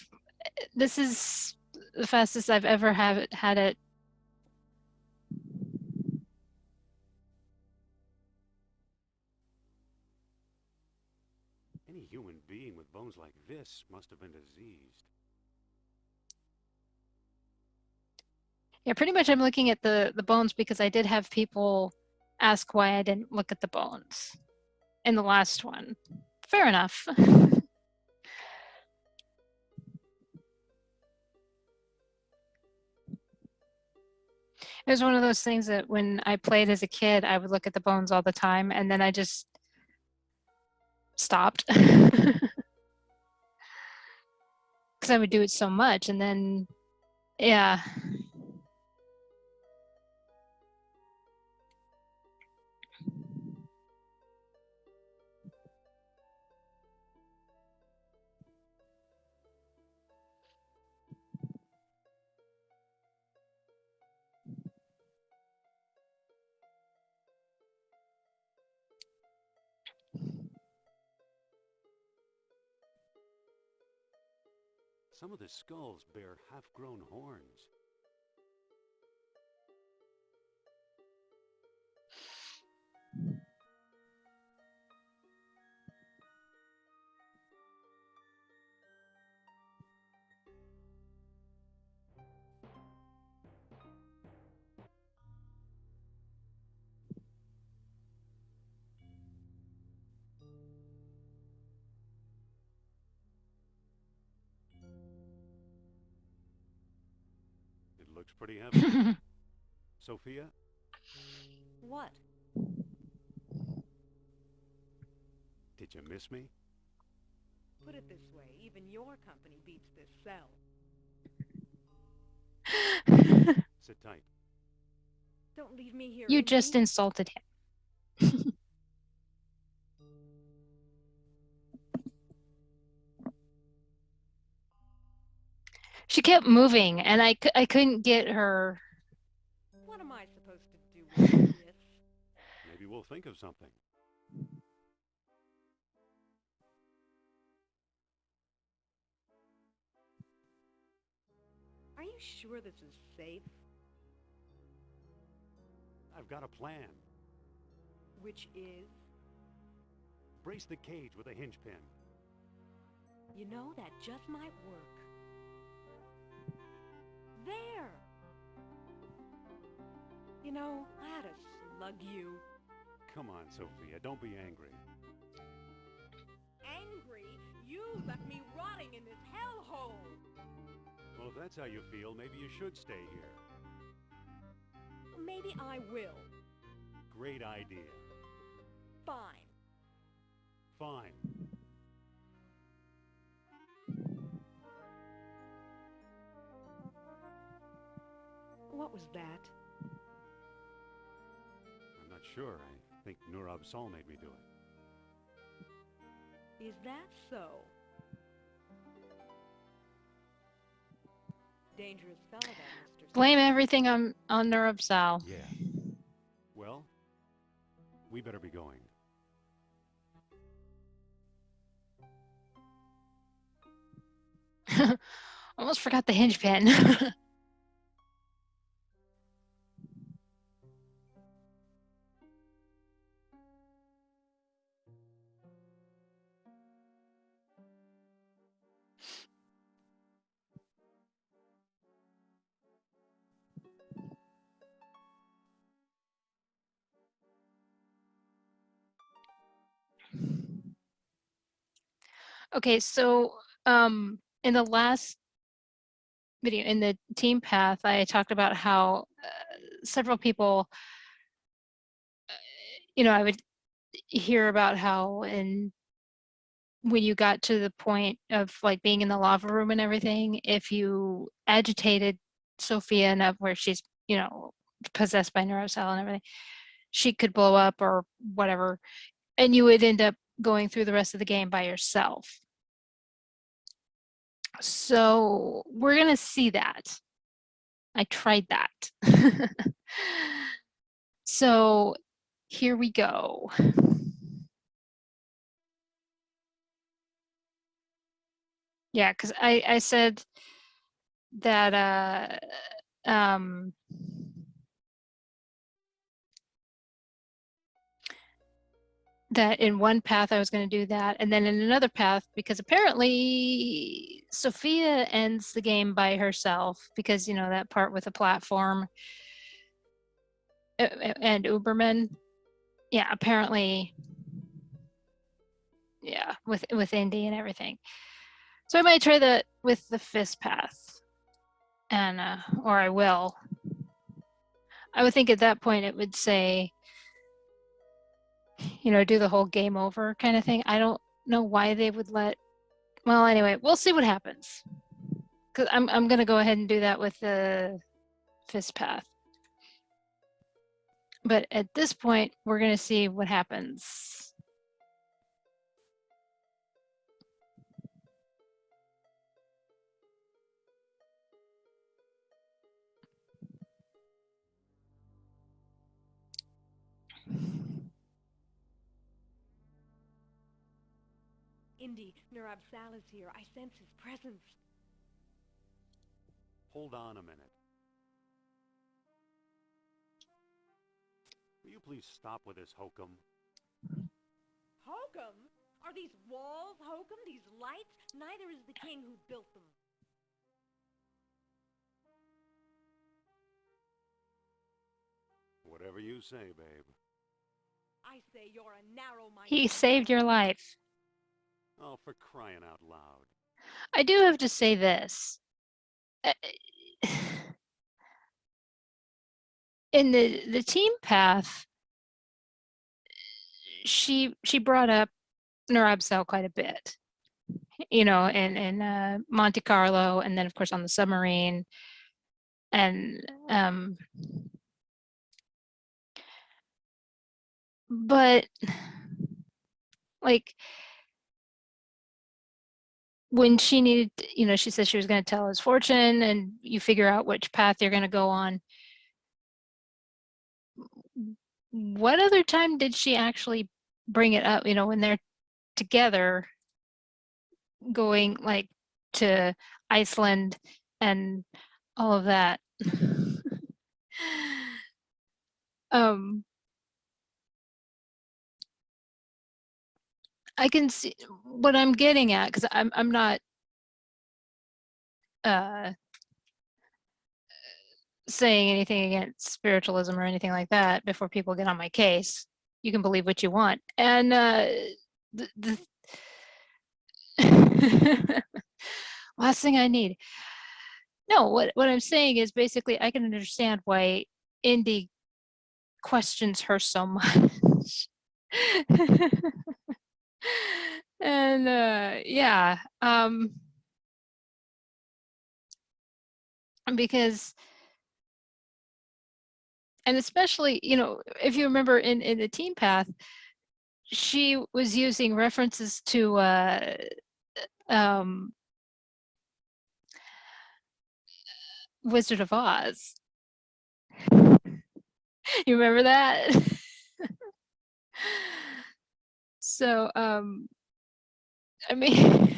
this is the fastest I've ever had it. Any human being with bones like this must have been diseased. Yeah, pretty much I'm looking at the bones because I did have people ask why I didn't look at the bones in the last one. Fair enough. It was one of those things that when I played as a kid, I would look at the bones all the time, and then I just stopped. Because I would do it so much, and then, yeah. Some of the skulls bear half-grown horns. It looks pretty heavy. Sophia? What? Did you miss me? Put it this way, even your company beats this cell. Sit tight. Don't leave me here, You Indy. just insulted him. She kept moving, and I couldn't get her. What am I supposed to do with this? Maybe we'll think of something. you sure this is safe? I've got a plan. Which is? Brace the cage with a hinge pin. You know, that just might work. There! You know, I ought to slug you. Come on, Sophia, don't be angry. Angry? You left me rotting in this hellhole! Well, if that's how you feel, maybe you should stay here. Maybe I will. Great idea. Fine. Fine. What was that? I'm not sure. I think Narabhsal made me do it. Is that so? Dangerous fellow, that Mr. Blame everything on Narabhsal. Yeah. Well, we better be going. Almost forgot the hinge pin. Okay, so in the last video, in the team path, I talked about how several people, I would hear about how when you got to the point of like being in the lava room and everything, if you agitated Sophia enough where she's, possessed by Narabhsal and everything, she could blow up or whatever, and you would end up going through the rest of the game by yourself. So we're going to see that. I tried that. So here we go. Yeah, because I said that that in one path I was going to do that, and then in another path, because apparently Sophia ends the game by herself, because that part with the platform and Uberman, yeah, apparently, yeah, with Indy and everything. So I might try that with the fist path, and or I will. I would think at that point it would say, do the whole game over kind of thing. I don't know why they would let. Well, anyway, we'll see what happens. Because I'm going to go ahead and do that with the fist path. But at this point, we're going to see what happens. Indy, Narabhsal is here. I sense his presence. Hold on a minute. Will you please stop with this hokum? Hokum? Are these walls hokum? These lights? Neither is the king who built them. Whatever you say, babe. I say you're a narrow-minded. He saved your life. Oh, for crying out loud. I do have to say this. In the team path, she brought up Narabhsal quite a bit, in Monte Carlo, and then of course on the submarine, and but like when she needed, she said she was going to tell his fortune, and you figure out which path you're going to go on. What other time did she actually bring it up, when they're together going like to Iceland and all of that. um, I can see what I'm getting at, because I'm not saying anything against spiritualism or anything like that before people get on my case. You can believe what you want. And the last thing I need. No, what I'm saying is basically I can understand why Indy questions her so much. And yeah, because, and especially, you know, if you remember in the team path, she was using references to Wizard of Oz. You remember that? So I mean,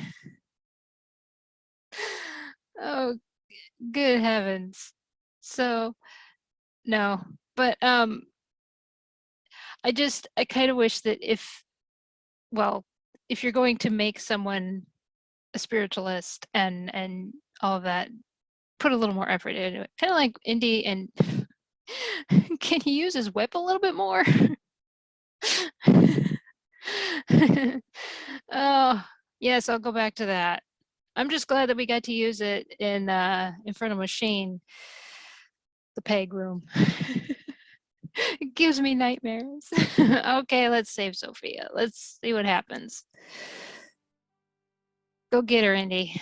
oh good heavens. So no, but I kind of wish that well, if you're going to make someone a spiritualist and all of that, put a little more effort into it. Kind of like Indy, and can he use his whip a little bit more? Oh, yes, I'll go back to that. I'm just glad that we got to use it in front of Machine, the peg room. It gives me nightmares. Okay, let's save Sophia. Let's see what happens. Go get her, Indy.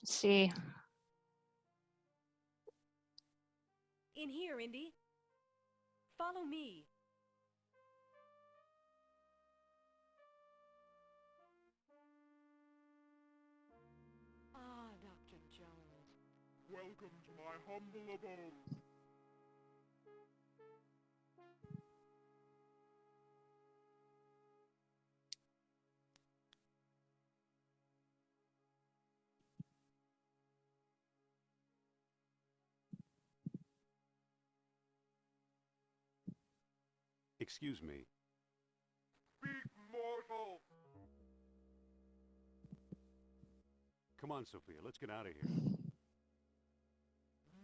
Let's see. In here, Indy. Follow me. Ah, Dr. Jones. Welcome to my humble abode. Excuse me. Speak, mortal! Come on, Sophia, let's get out of here.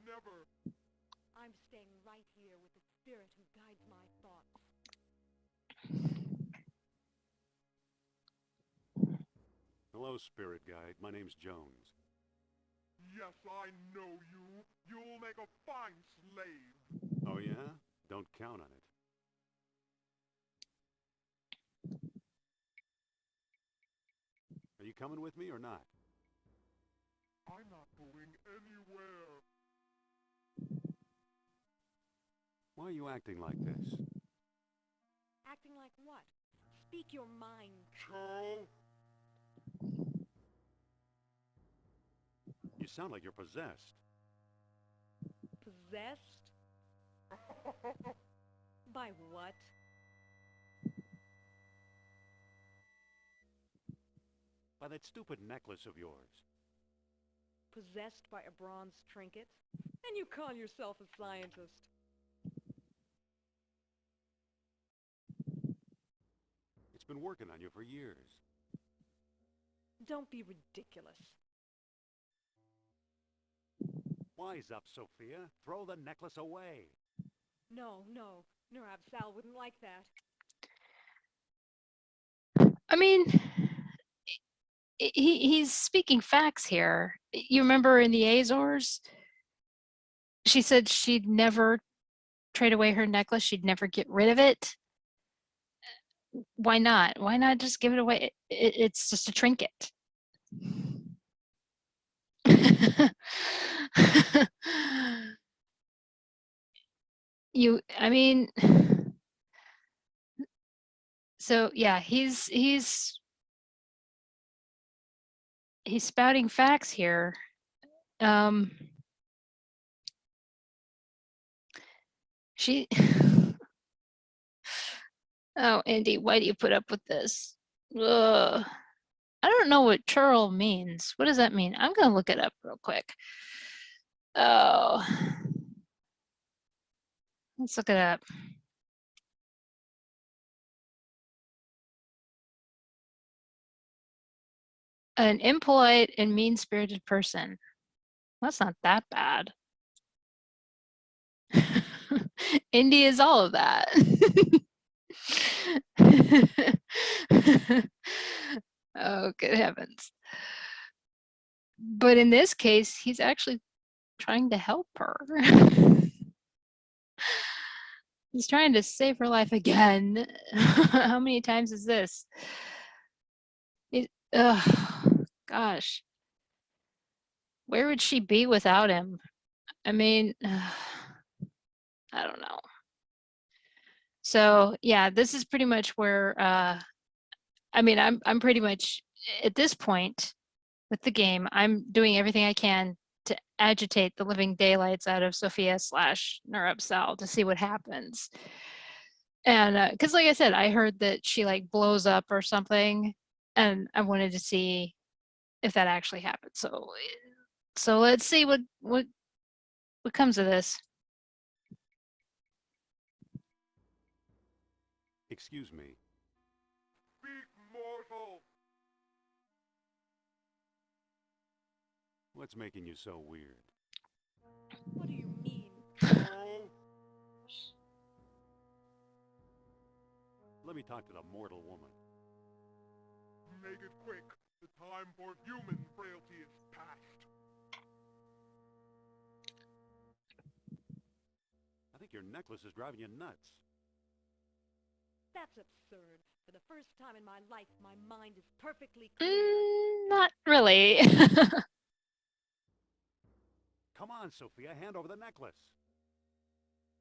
Never. I'm staying right here with the spirit who guides my thoughts. Hello, spirit guide. My name's Jones. Yes, I know you. You'll make a fine slave. Oh, yeah? Don't count on it. Are you coming with me or not? I'm not going anywhere. Why are you acting like this? Acting like what? Speak your mind. Churl? You sound like you're possessed. Possessed? By what? By that stupid necklace of yours. Possessed by a bronze trinket? And you call yourself a scientist? It's been working on you for years. Don't be ridiculous. Wise up, Sophia. Throw the necklace away. No, Narabhsal wouldn't like that. I mean, he's speaking facts here. You remember in the Azores, she said she'd never trade away her necklace. She'd never get rid of it. Why not? Why not just give it away? It's just a trinket. I mean, so yeah, he's spouting facts here. She Oh, Indy, why do you put up with this? Ugh. I don't know what churl means. What does that mean? I'm gonna look it up real quick. Oh. Let's look it up. An impolite and mean-spirited person. That's not that bad. Indy is all of that. Oh, good heavens. But in this case, he's actually trying to help her. He's trying to save her life again. How many times is this? Gosh. Where would she be without him? I mean, I don't know. So yeah, this is pretty much where I mean, I'm pretty much at this point with the game, I'm doing everything I can to agitate the living daylights out of Sophia / Narabhsal to see what happens. And because like I said, I heard that she like blows up or something, and I wanted to see if that actually happened. So let's see what comes of this. Excuse me. Big mortal! What's making you so weird? What do you mean? Charles? Let me talk to the mortal woman. Make it quick. The time for human frailty is past. I think your necklace is driving you nuts. That's absurd. For the first time in my life, my mind is perfectly clear. Not really. Come on, Sophia, hand over the necklace.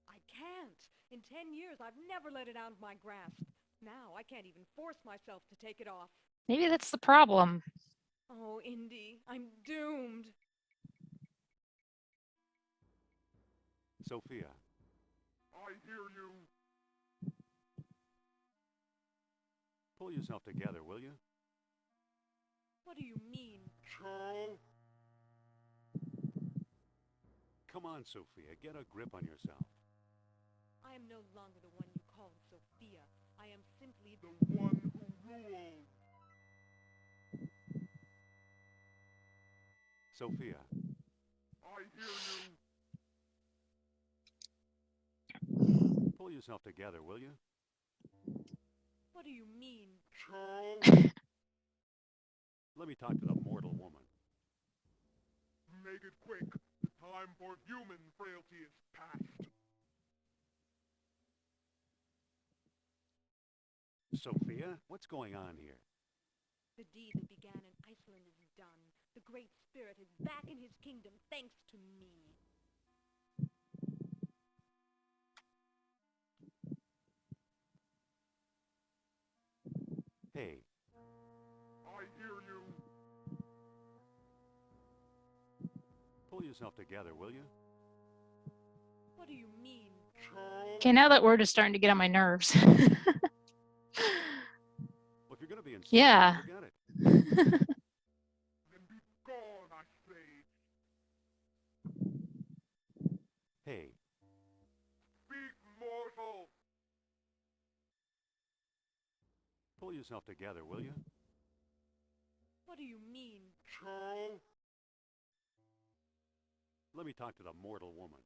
I can't. In 10 years, I've never let it out of my grasp. Now, I can't even force myself to take it off. Maybe that's the problem. Oh, Indy, I'm doomed. Sophia. I hear you. Pull yourself together, will you? What do you mean? Charles? Come on, Sophia, get a grip on yourself. I am no longer the one you called Sophia. I am simply The one who rules. Sophia. I hear you. Pull yourself together, will you? What do you mean? Charles? Let me talk to the mortal woman. Make it quick. The time for human frailty is past. Sophia, what's going on here? The deed that began in Iceland is done. The Great Spirit is back in his kingdom thanks to me. Hey. I hear you. Pull yourself together, will you? What do you mean? Charles? Okay, now that word is starting to get on my nerves. Well, if you're going to be insulted, Yeah. forget it. Then be gone, I say. Hey. Big mortal. Pull yourself together, will you? What do you mean? Charles? Let me talk to the mortal woman.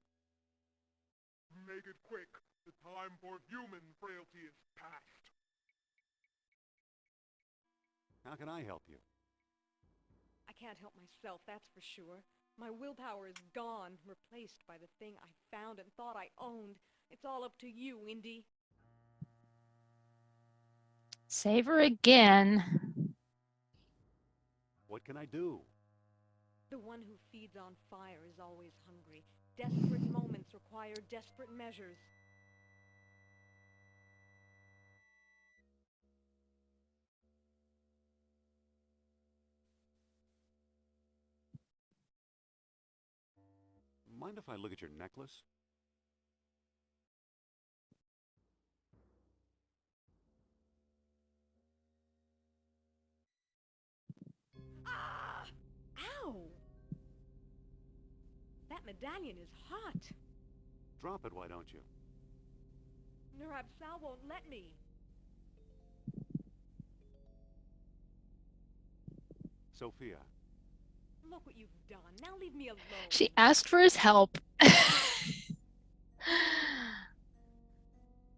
Make it quick. The time for human frailty is past. How can I help you? I can't help myself, that's for sure. My willpower is gone, replaced by the thing I found and thought I owned. It's all up to you, Indy. Save her again. What can I do? The one who feeds on fire is always hungry. Desperate moments require desperate measures. Mind if I look at your necklace? Ah! Ow! That That medallion is hot. Drop it, why don't you? Narabhsal won't let me. Sophia, Look what you've done. Now leave me alone. She asked for his help.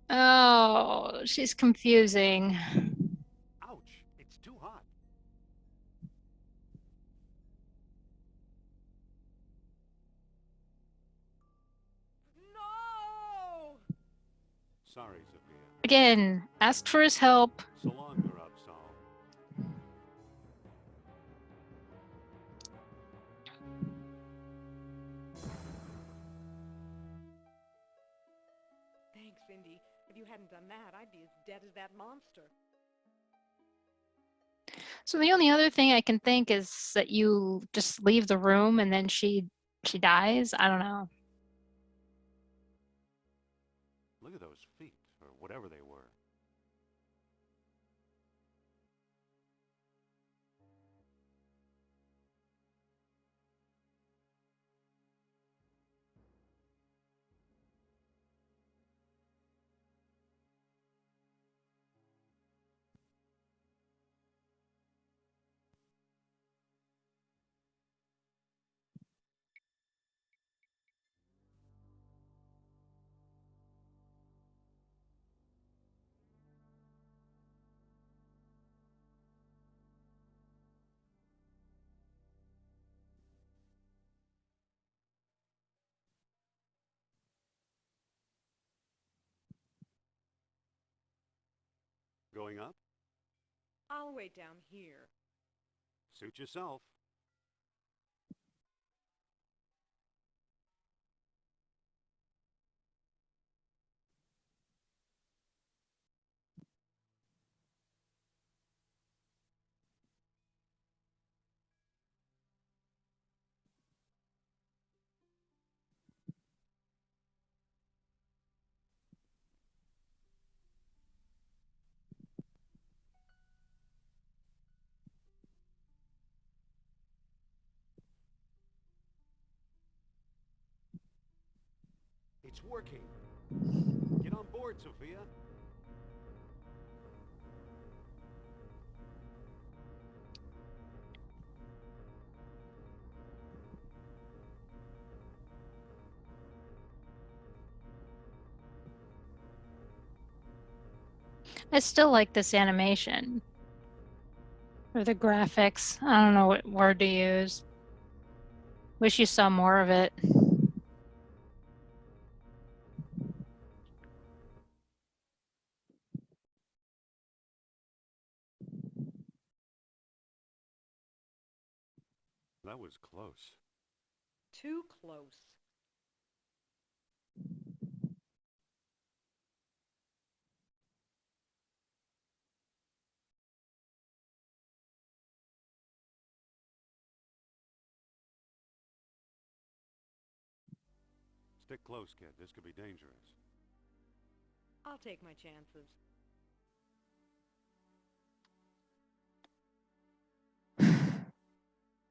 Oh, she's confusing. ouch! It's too hot. No! Sorry, Sophia. Again, asked for his help. So long, Narabhsal. Thanks, Indy. If you hadn't done that, I'd be as dead as that monster. So the only other thing I can think is that you just leave the room and then she dies. I don't know. Look at those feet, or whatever they were. Going up? I'll wait down here. Suit yourself. It's working. Get on board, Sophia. I still like this animation. Or the graphics. I don't know what word to use. Wish you saw more of it. That was close. Too close. Stick close, kid. This could be dangerous. I'll take my chances.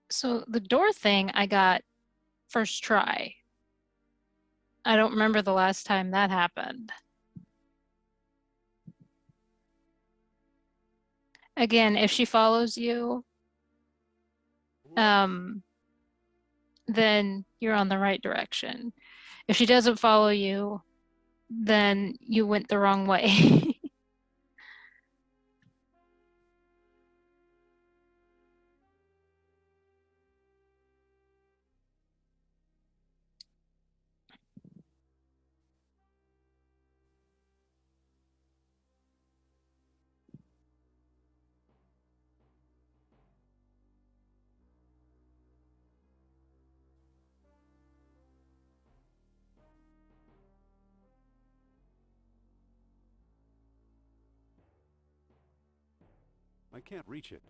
So the door thing I got first try. I don't remember the last time that happened. Again, if she follows you, then you're on the right direction. If she doesn't follow you, then you went the wrong way. I can't reach it.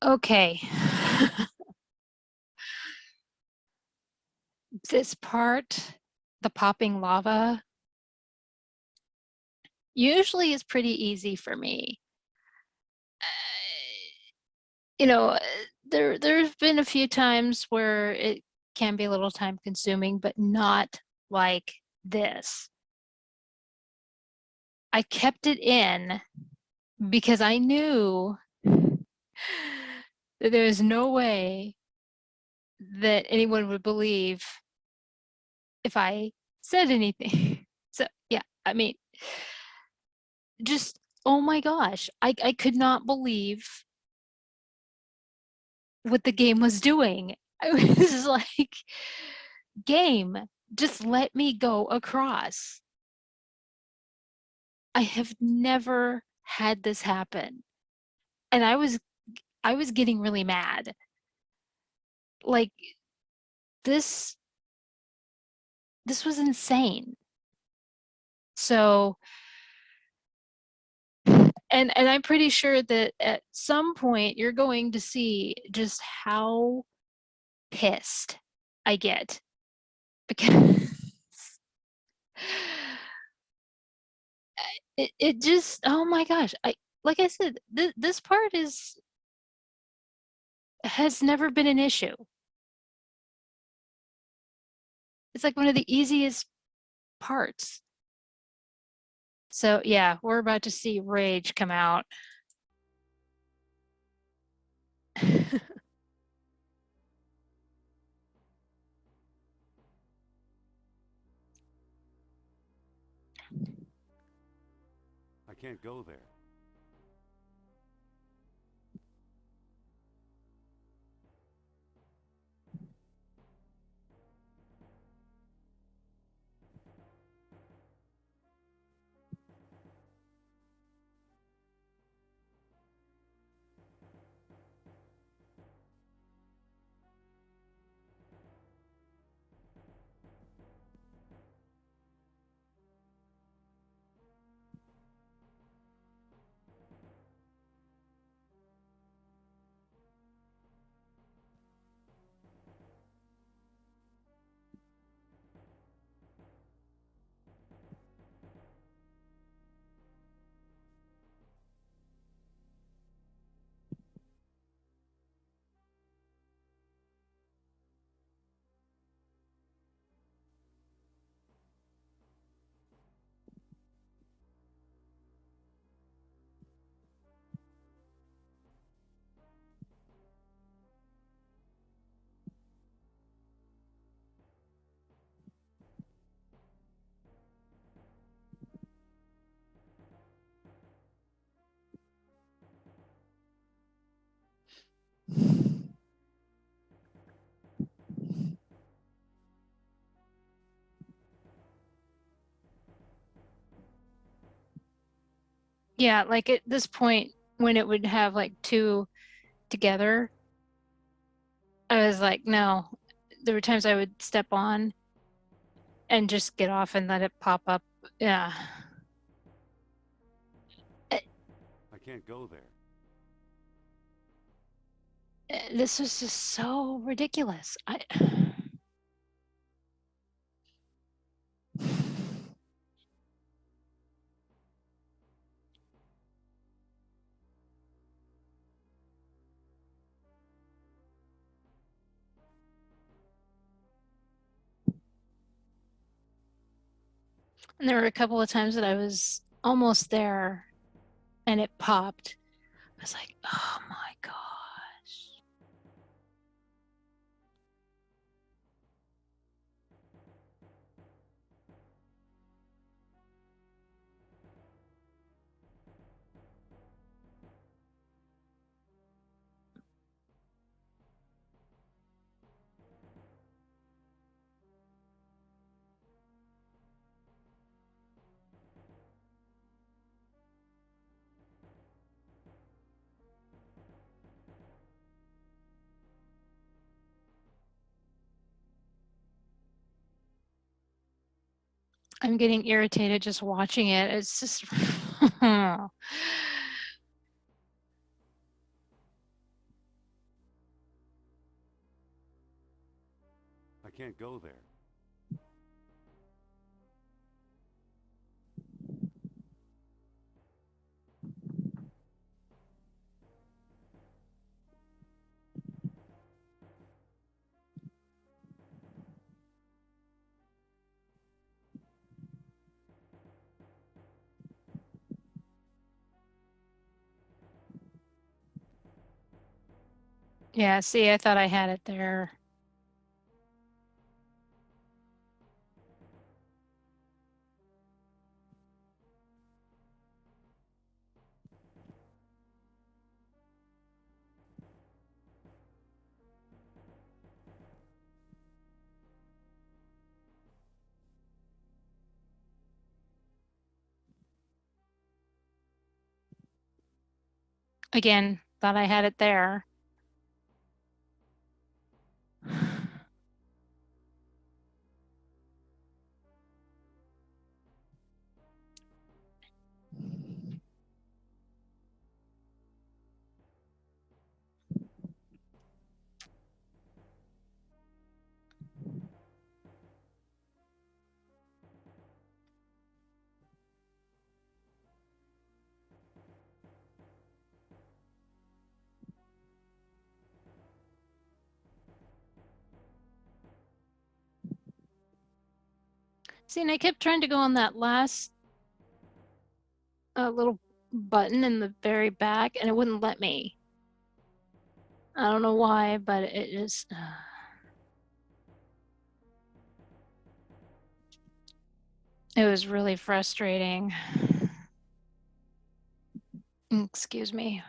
Okay. This part, the popping lava, usually is pretty easy for me. You know, there's been a few times where it can be a little time consuming, but not like this. I kept it in because I knew that there was no way that anyone would believe if I said anything. So yeah, I mean, just oh my gosh, I could not believe what the game was doing. I was like, game, just let me go across. I have never had this happen. And I was getting really mad. Like this was insane. So and I'm pretty sure that at some point you're going to see just how pissed I get because it just oh my gosh, I like I said, this part has never been an issue. It's like one of the easiest parts. So yeah, we're about to see rage come out. I can't go there. Yeah, like at this point when it would have like two together, I was like, no. There were times I would step on and just get off and let it pop up. Yeah. I can't go there. This was just so ridiculous. And there were a couple of times that I was almost there and it popped. I was like, oh my gosh. I'm getting irritated just watching it. It's just can't go there. Yeah, see, I thought I had it there. Again, thought I had it there. See, and I kept trying to go on that last little button in the very back, and it wouldn't let me. I don't know why, but it just... It was really frustrating. Excuse me.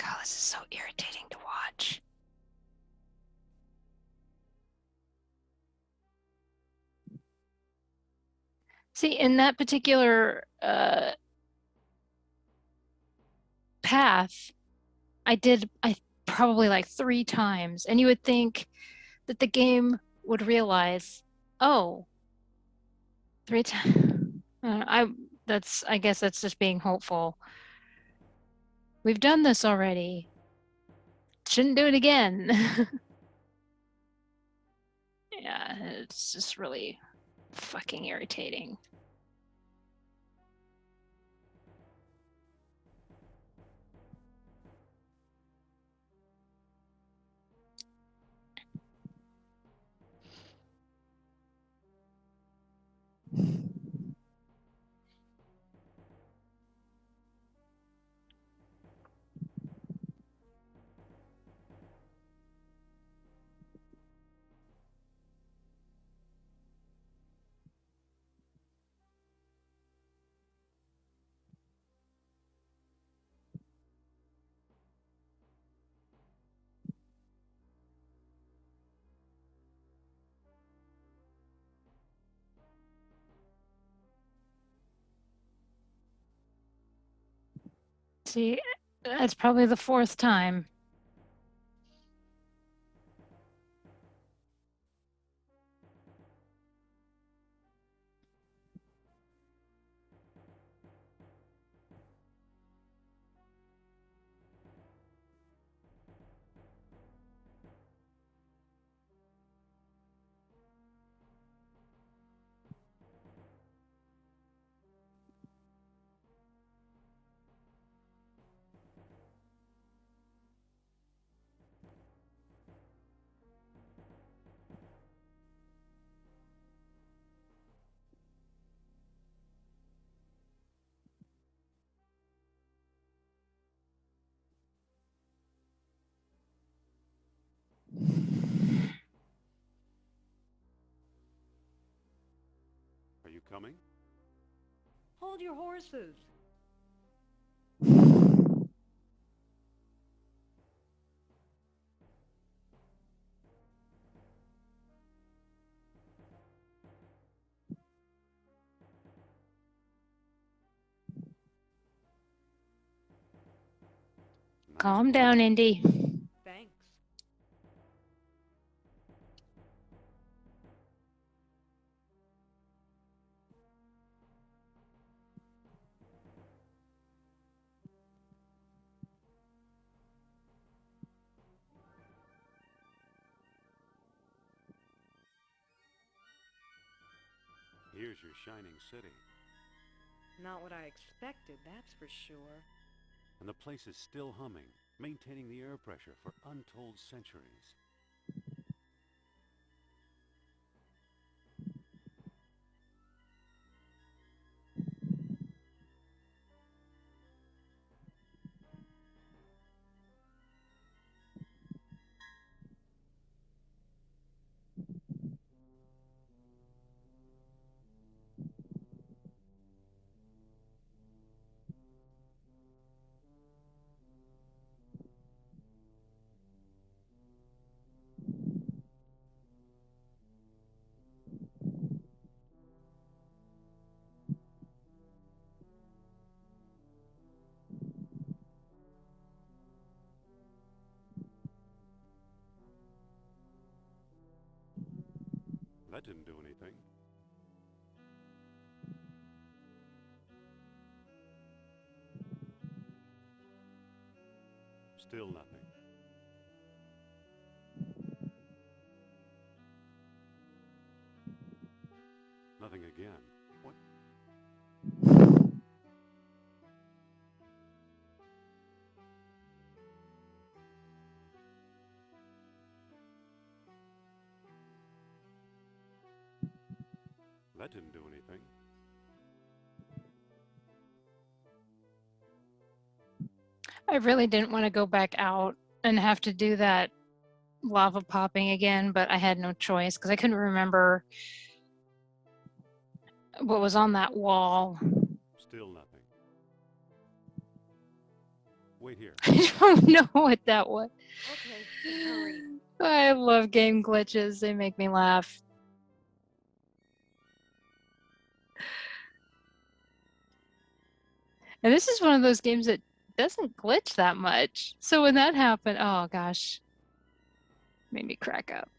God, this is so irritating to watch. See, in that particular path, I probably like 3 times, and you would think that the game would realize, oh, 3 times. I guess that's just being hopeful. We've done this already. Shouldn't do it again. Yeah, it's just really fucking irritating. See, that's probably the 4th time. coming? Hold your horses. Nice Calm work. down, Indy. Thanks. Here's your shining city. Not what I expected, that's for sure. And the place is still humming, maintaining the air pressure for untold centuries. That didn't do anything. Still nothing. Nothing again. What? That didn't do anything. I really didn't want to go back out and have to do that lava popping again, but I had no choice because I couldn't remember what was on that wall. Still nothing. Wait here. I don't know what that was. Okay, hurry. I love game glitches. They make me laugh. And this is one of those games that doesn't glitch that much. So when that happened, oh gosh, made me crack up.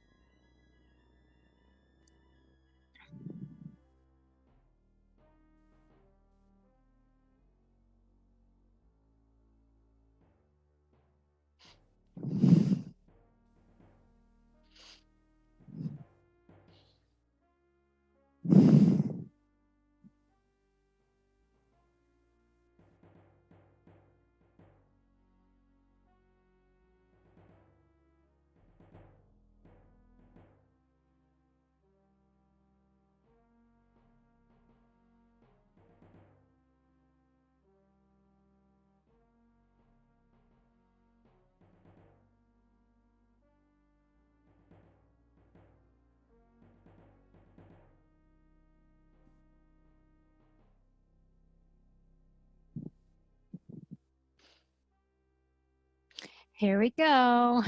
Here we go.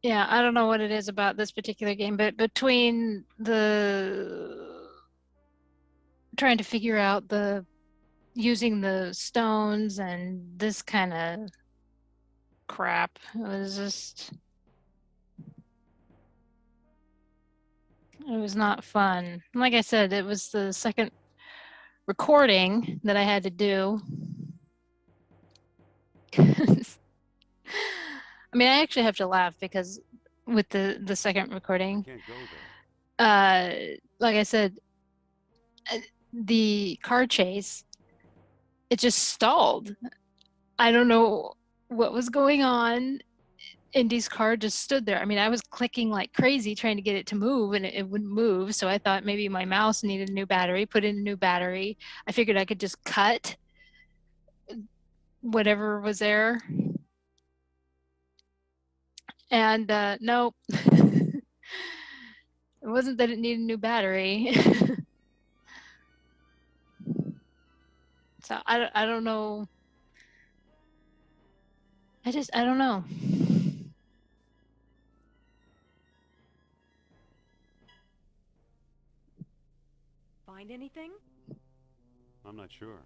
Yeah, I don't know what it is about this particular game, but between the trying to figure out the using the stones and this kind of crap, it was just, it was not fun. Like I said, it was the second recording that I had to do. I mean, I actually have to laugh because with the second recording, Can't go there. like I said, the car chase, it just stalled. I don't know what was going on. Indy's car just stood there. I mean, I was clicking like crazy trying to get it to move and it wouldn't move. So I thought maybe my mouse needed a new battery, put in a new battery. I figured I could just cut whatever was there. And nope. It wasn't that it needed a new battery. So I don't know. I don't know. Find anything? I'm not sure.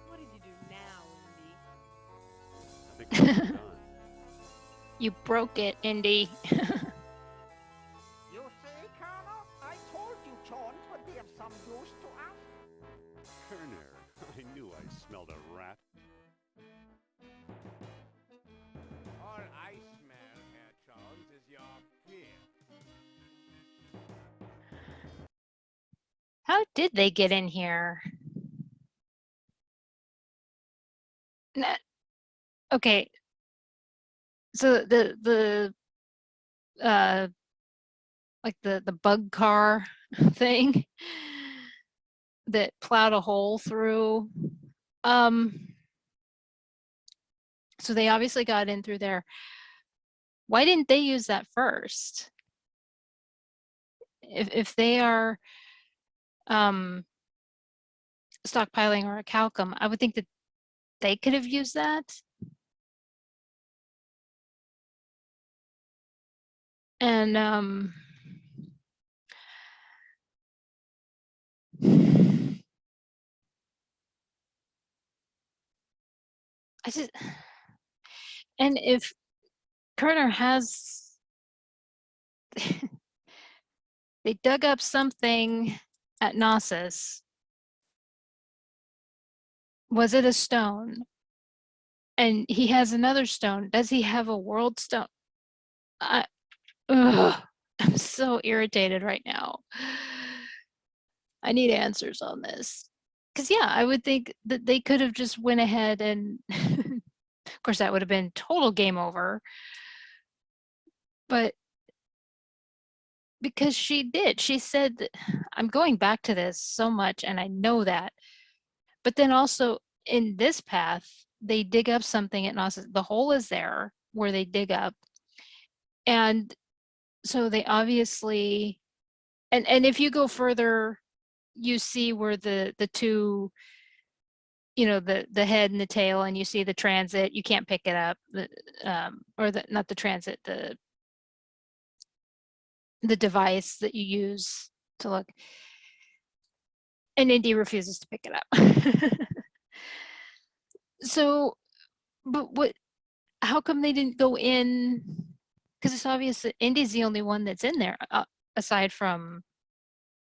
What did you do now, Indy? I think I moved on. You broke it, Indy. You see, Colonel? I told you Jones would be of some use to us. Kerner, I knew I smelled a rat. All I smell, Herr Jones, is your fear. How did they get in here? Okay. So the like the bug car thing that plowed a hole through. So they obviously got in through there. Why didn't they use that first? If they are stockpiling orichalcum, I would think that they could have used that. And I just, and if Kerner has, they dug up something at Knosses. Was it a stone? And he has another stone. Does he have a world stone? I'm so irritated right now. I need answers on this. Because yeah, I would think that they could have just went ahead and of course that would have been total game over. But because she did, she said that, I'm going back to this so much and I know that. But then also in this path, they dig up something at Knossos. The hole is there where they dig up. And so they obviously, and if you go further, you see where the two, you know, the head and the tail, and you see the transit. You can't pick it up, or the not the transit, the device that you use to look. And Indy refuses to pick it up. So, but what? How come they didn't go in? Because it's obvious that Indy's the only one that's in there, aside from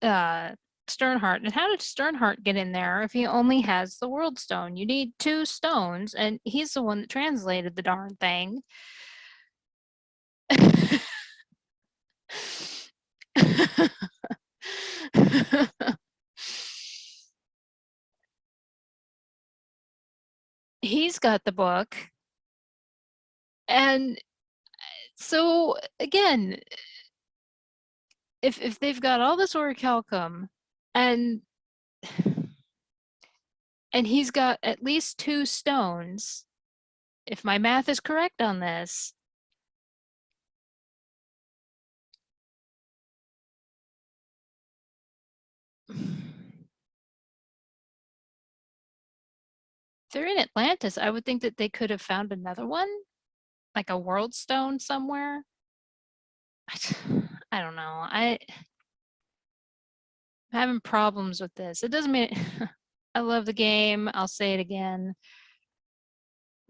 Sternhart. And how did Sternhart get in there if he only has the World Stone? You need 2 stones, and he's the one that translated the darn thing. He's got the book. And so again, if they've got all this orichalcum and he's got at least 2 stones, if my math is correct on this, if they're in Atlantis, I would think that they could have found another one, like a world stone somewhere. I don't know. I'm having problems with this. It doesn't mean I love the game. I'll say it again.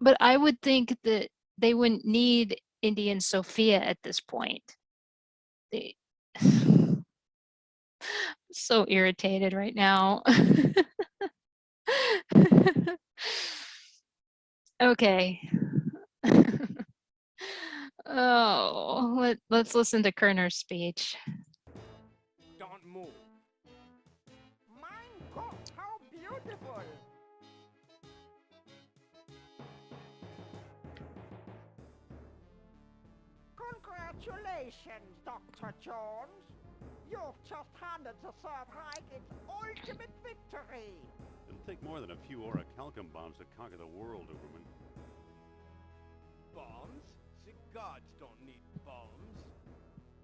But I would think that they wouldn't need Indy and Sophia at this point. They so irritated right now. Okay. Oh, let's listen to Kerner's speech. Don't move. Mein Gott, how beautiful! Congratulations, Dr. Jones. You've just handed the Third Reich its ultimate victory. It'll take more than a few orichalcum bombs to conquer the world, Uberman. Bombs? The gods don't need bombs.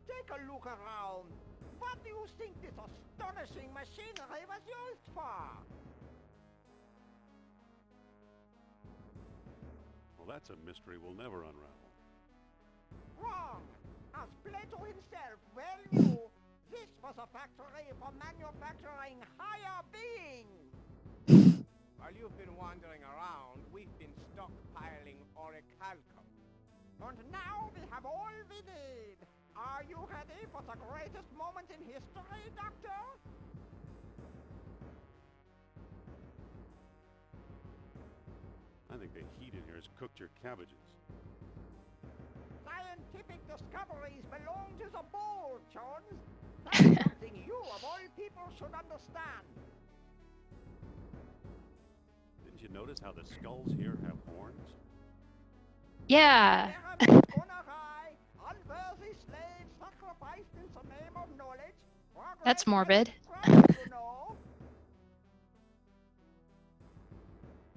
Take a look around. What do you think this astonishing machinery was used for? Well, that's a mystery we'll never unravel. Wrong. As Plato himself well knew, this was a factory for manufacturing higher beings. While you've been wandering around, we've been stockpiling orichalcum. And now we have all we need. Are you ready for the greatest moment in history, Doctor? I think the heat in here has cooked your cabbages. Scientific discoveries belong to the bold, Jones. That's something you, of all people, should understand. Didn't you notice how the skulls here have horns? Yeah. Pyramids gone awry, unworthy slaves sacrificed in the name of knowledge. That's Progress morbid. never stopped, you know.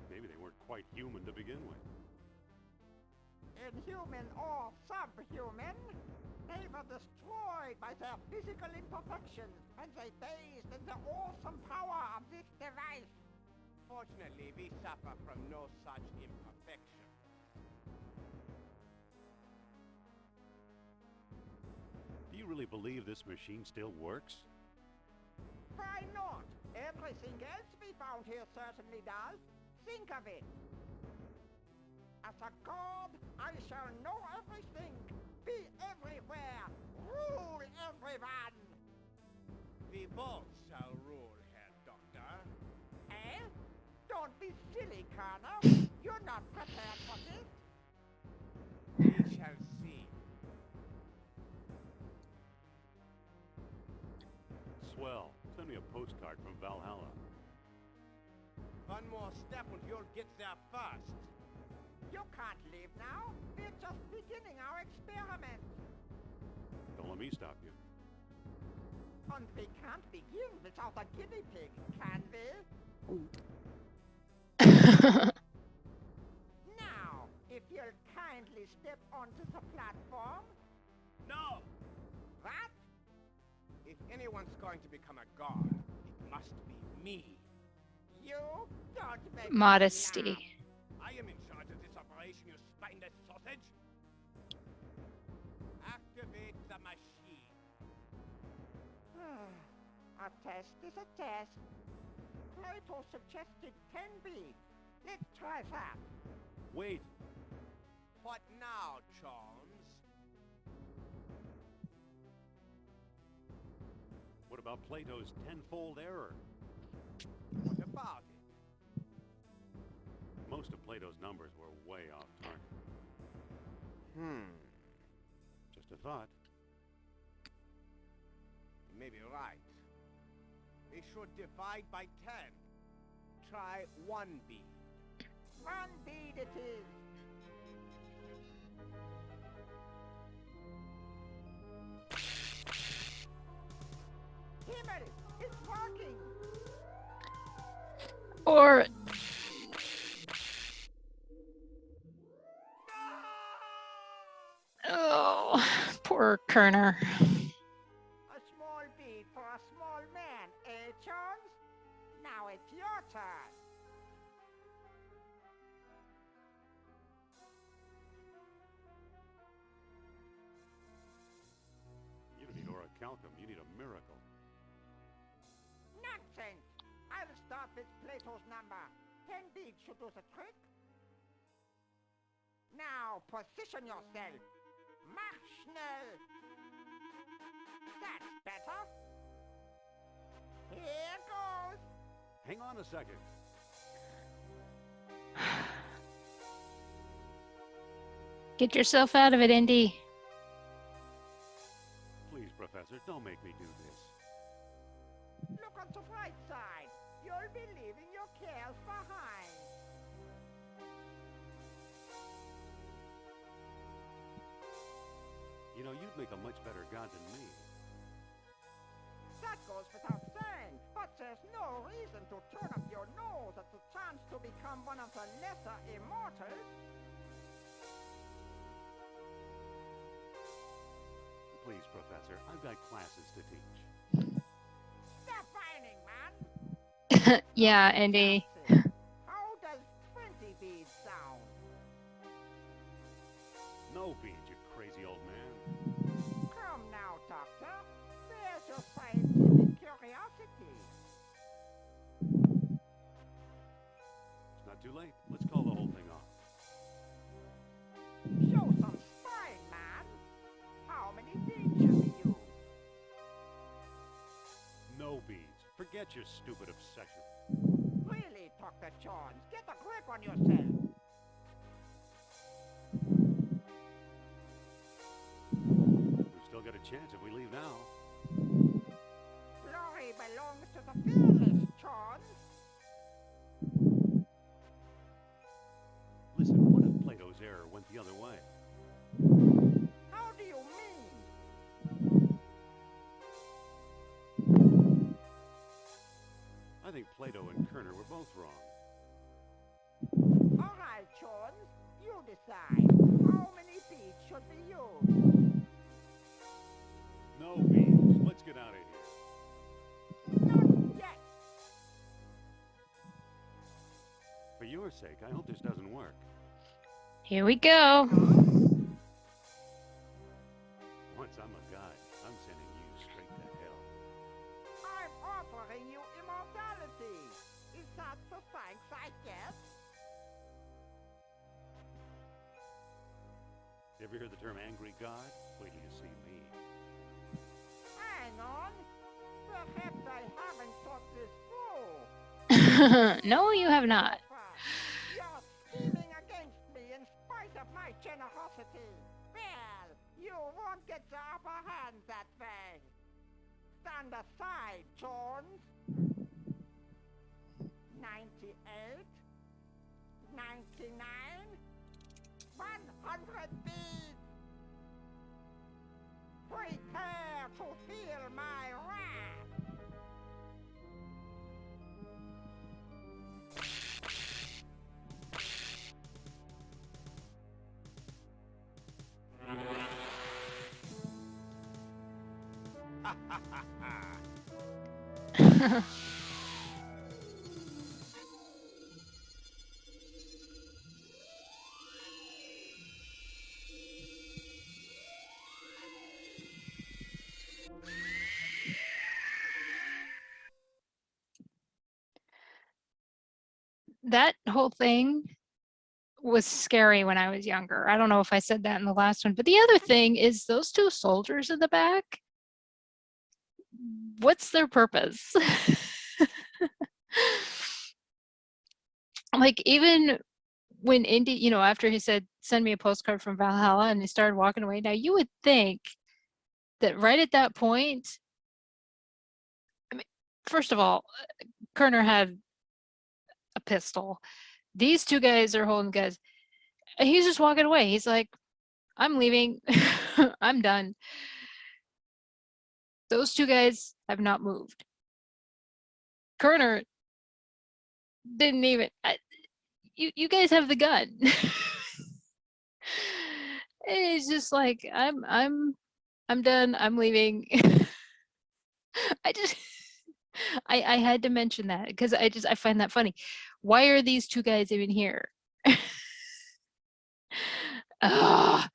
Maybe they weren't quite human to begin with. Inhuman or subhuman, they were destroyed by their physical imperfections when they bathed in the awesome power of this device. Fortunately, we suffer from no such imperfection. Do you really believe this machine still works? Why not? Everything else we found here certainly does. Think of it. As a god, I shall know everything, be everywhere, rule everyone. We both shall rule, Herr Doctor. Eh? Don't be silly, Colonel. You're not prepared for this. We shall see. Swell. Send me a postcard from Valhalla. One more step and you'll get there first. You can't leave now. We're just beginning our experiment. Don't let me stop you. And we can't begin without a guinea pig, can we? Now, if you'll kindly step onto the platform. No! What? If anyone's going to become a god, it must be me. You don't make Modesty. me laugh. I am in charge of this operation, you spineless sausage. Activate the machine. A test is a test. Plato suggested 10 beads. Let's try that. Wait. What now, Jones? What about Plato's tenfold error? What about it? Most of Plato's numbers were way off target. Just a thought. You may be right. We should divide by 10. Try 1 bead. 1 bead it is. Himmel, it's working. Or oh, poor Kerner. A small bead for a small man, eh, Jones? Now it's your turn. You don't need orichalcum, you need a miracle. Nonsense! I'll start with Plato's number. 10 beads should do the trick. Now, position yourself. Mach schnell. That's better. Here goes. Hang on a second. Get yourself out of it, Indy. Please, Professor, don't make me do this. Look on the bright side. You'll be leaving your cares behind. You know, you'd make a much better god than me. That goes without saying, but there's no reason to turn up your nose at the chance to become one of the lesser immortals. Please, Professor, I've got classes to teach. Stop whining, man. Yeah, Indy. How does 20 beads sound? No beans, you crazy old man. Come now, Doctor. There's your scientific curiosity. It's not too late. Let's call the whole thing off. Show some spine, man. How many beads should we use? No beans. Forget your stupid obsession. Really, Dr. Jones, get a grip on yourself. We've still got a chance if we leave now. Glory belongs to the fearless, Jones. Listen, what if Plato's error went the other way? How do you mean? I think Plato and Kerner were both wrong. All right, Jones, you decide. How many beads should we use? No beans. Let's get out of here. Not yet. For your sake, I hope this doesn't work. Here we go. Once I'm a god, I'm sending you straight to hell. I'm offering you immortality. Is that the thanks I get? Ever hear the term angry god? Wait till you see me. Hang on. Perhaps I haven't thought this through. No, you have not. You're scheming against me in spite of my generosity. Well, you won't get the upper hand that way. Stand aside, Jones. 98, 99, 100 beads. Prepare to feel my wrath. That whole thing was scary when I was younger. I don't know if I said that in the last one, but the other thing is those two soldiers in the back. What's their purpose? Like, even when Indy, you know, after he said, send me a postcard from Valhalla, and he started walking away. Now, you would think that right at that point, I mean, first of all, Kerner had a pistol. These two guys are holding guns. And he's just walking away. He's like, I'm leaving. I'm done. Those two guys have not moved. Kerner didn't even. You guys have the gun. It's just like, I'm done. I'm leaving. I had to mention that because I find that funny. Why are these two guys even here? Ugh.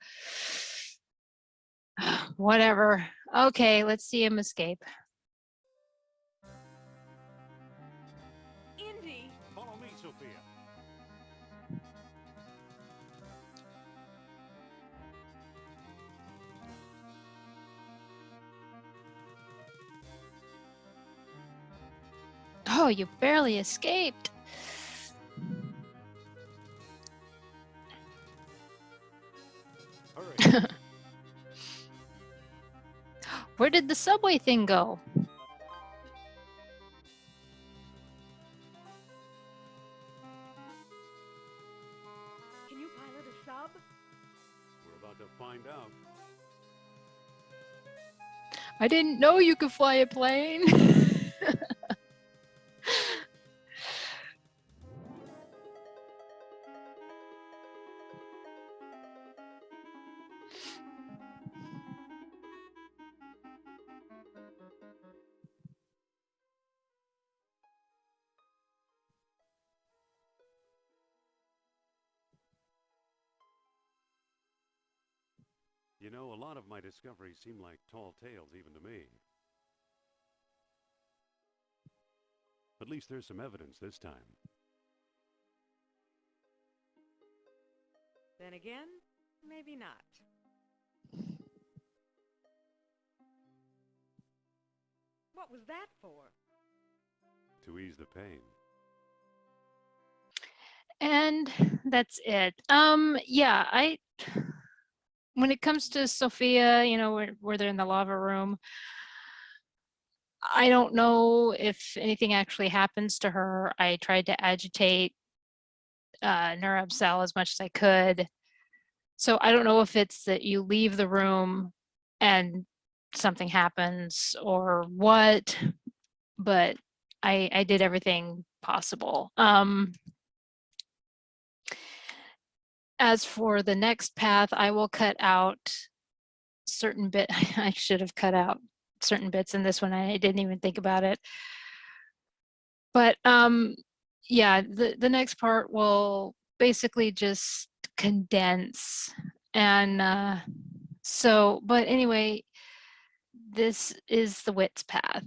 Whatever. Okay, let's see him escape. Indy! Follow me, Sophia. Oh, you barely escaped. Hurry. Where did the subway thing go? Can you pilot a sub? We're about to find out. I didn't know you could fly a plane. You know, a lot of my discoveries seem like tall tales even to me. At least there's some evidence this time. Then again, maybe not. What was that for? To ease the pain. And that's it. Yeah, when it comes to Sophia, you know, where they're in the lava room, I don't know if anything actually happens to her. I tried to agitate Narabhsal as much as I could. So I don't know if it's that you leave the room and something happens or what, but I did everything possible. As for the next path, I will cut out certain bit. I should have cut out certain bits in this one. I didn't even think about it. But yeah, the next part will basically just condense. And so, but anyway, this is the Wits path.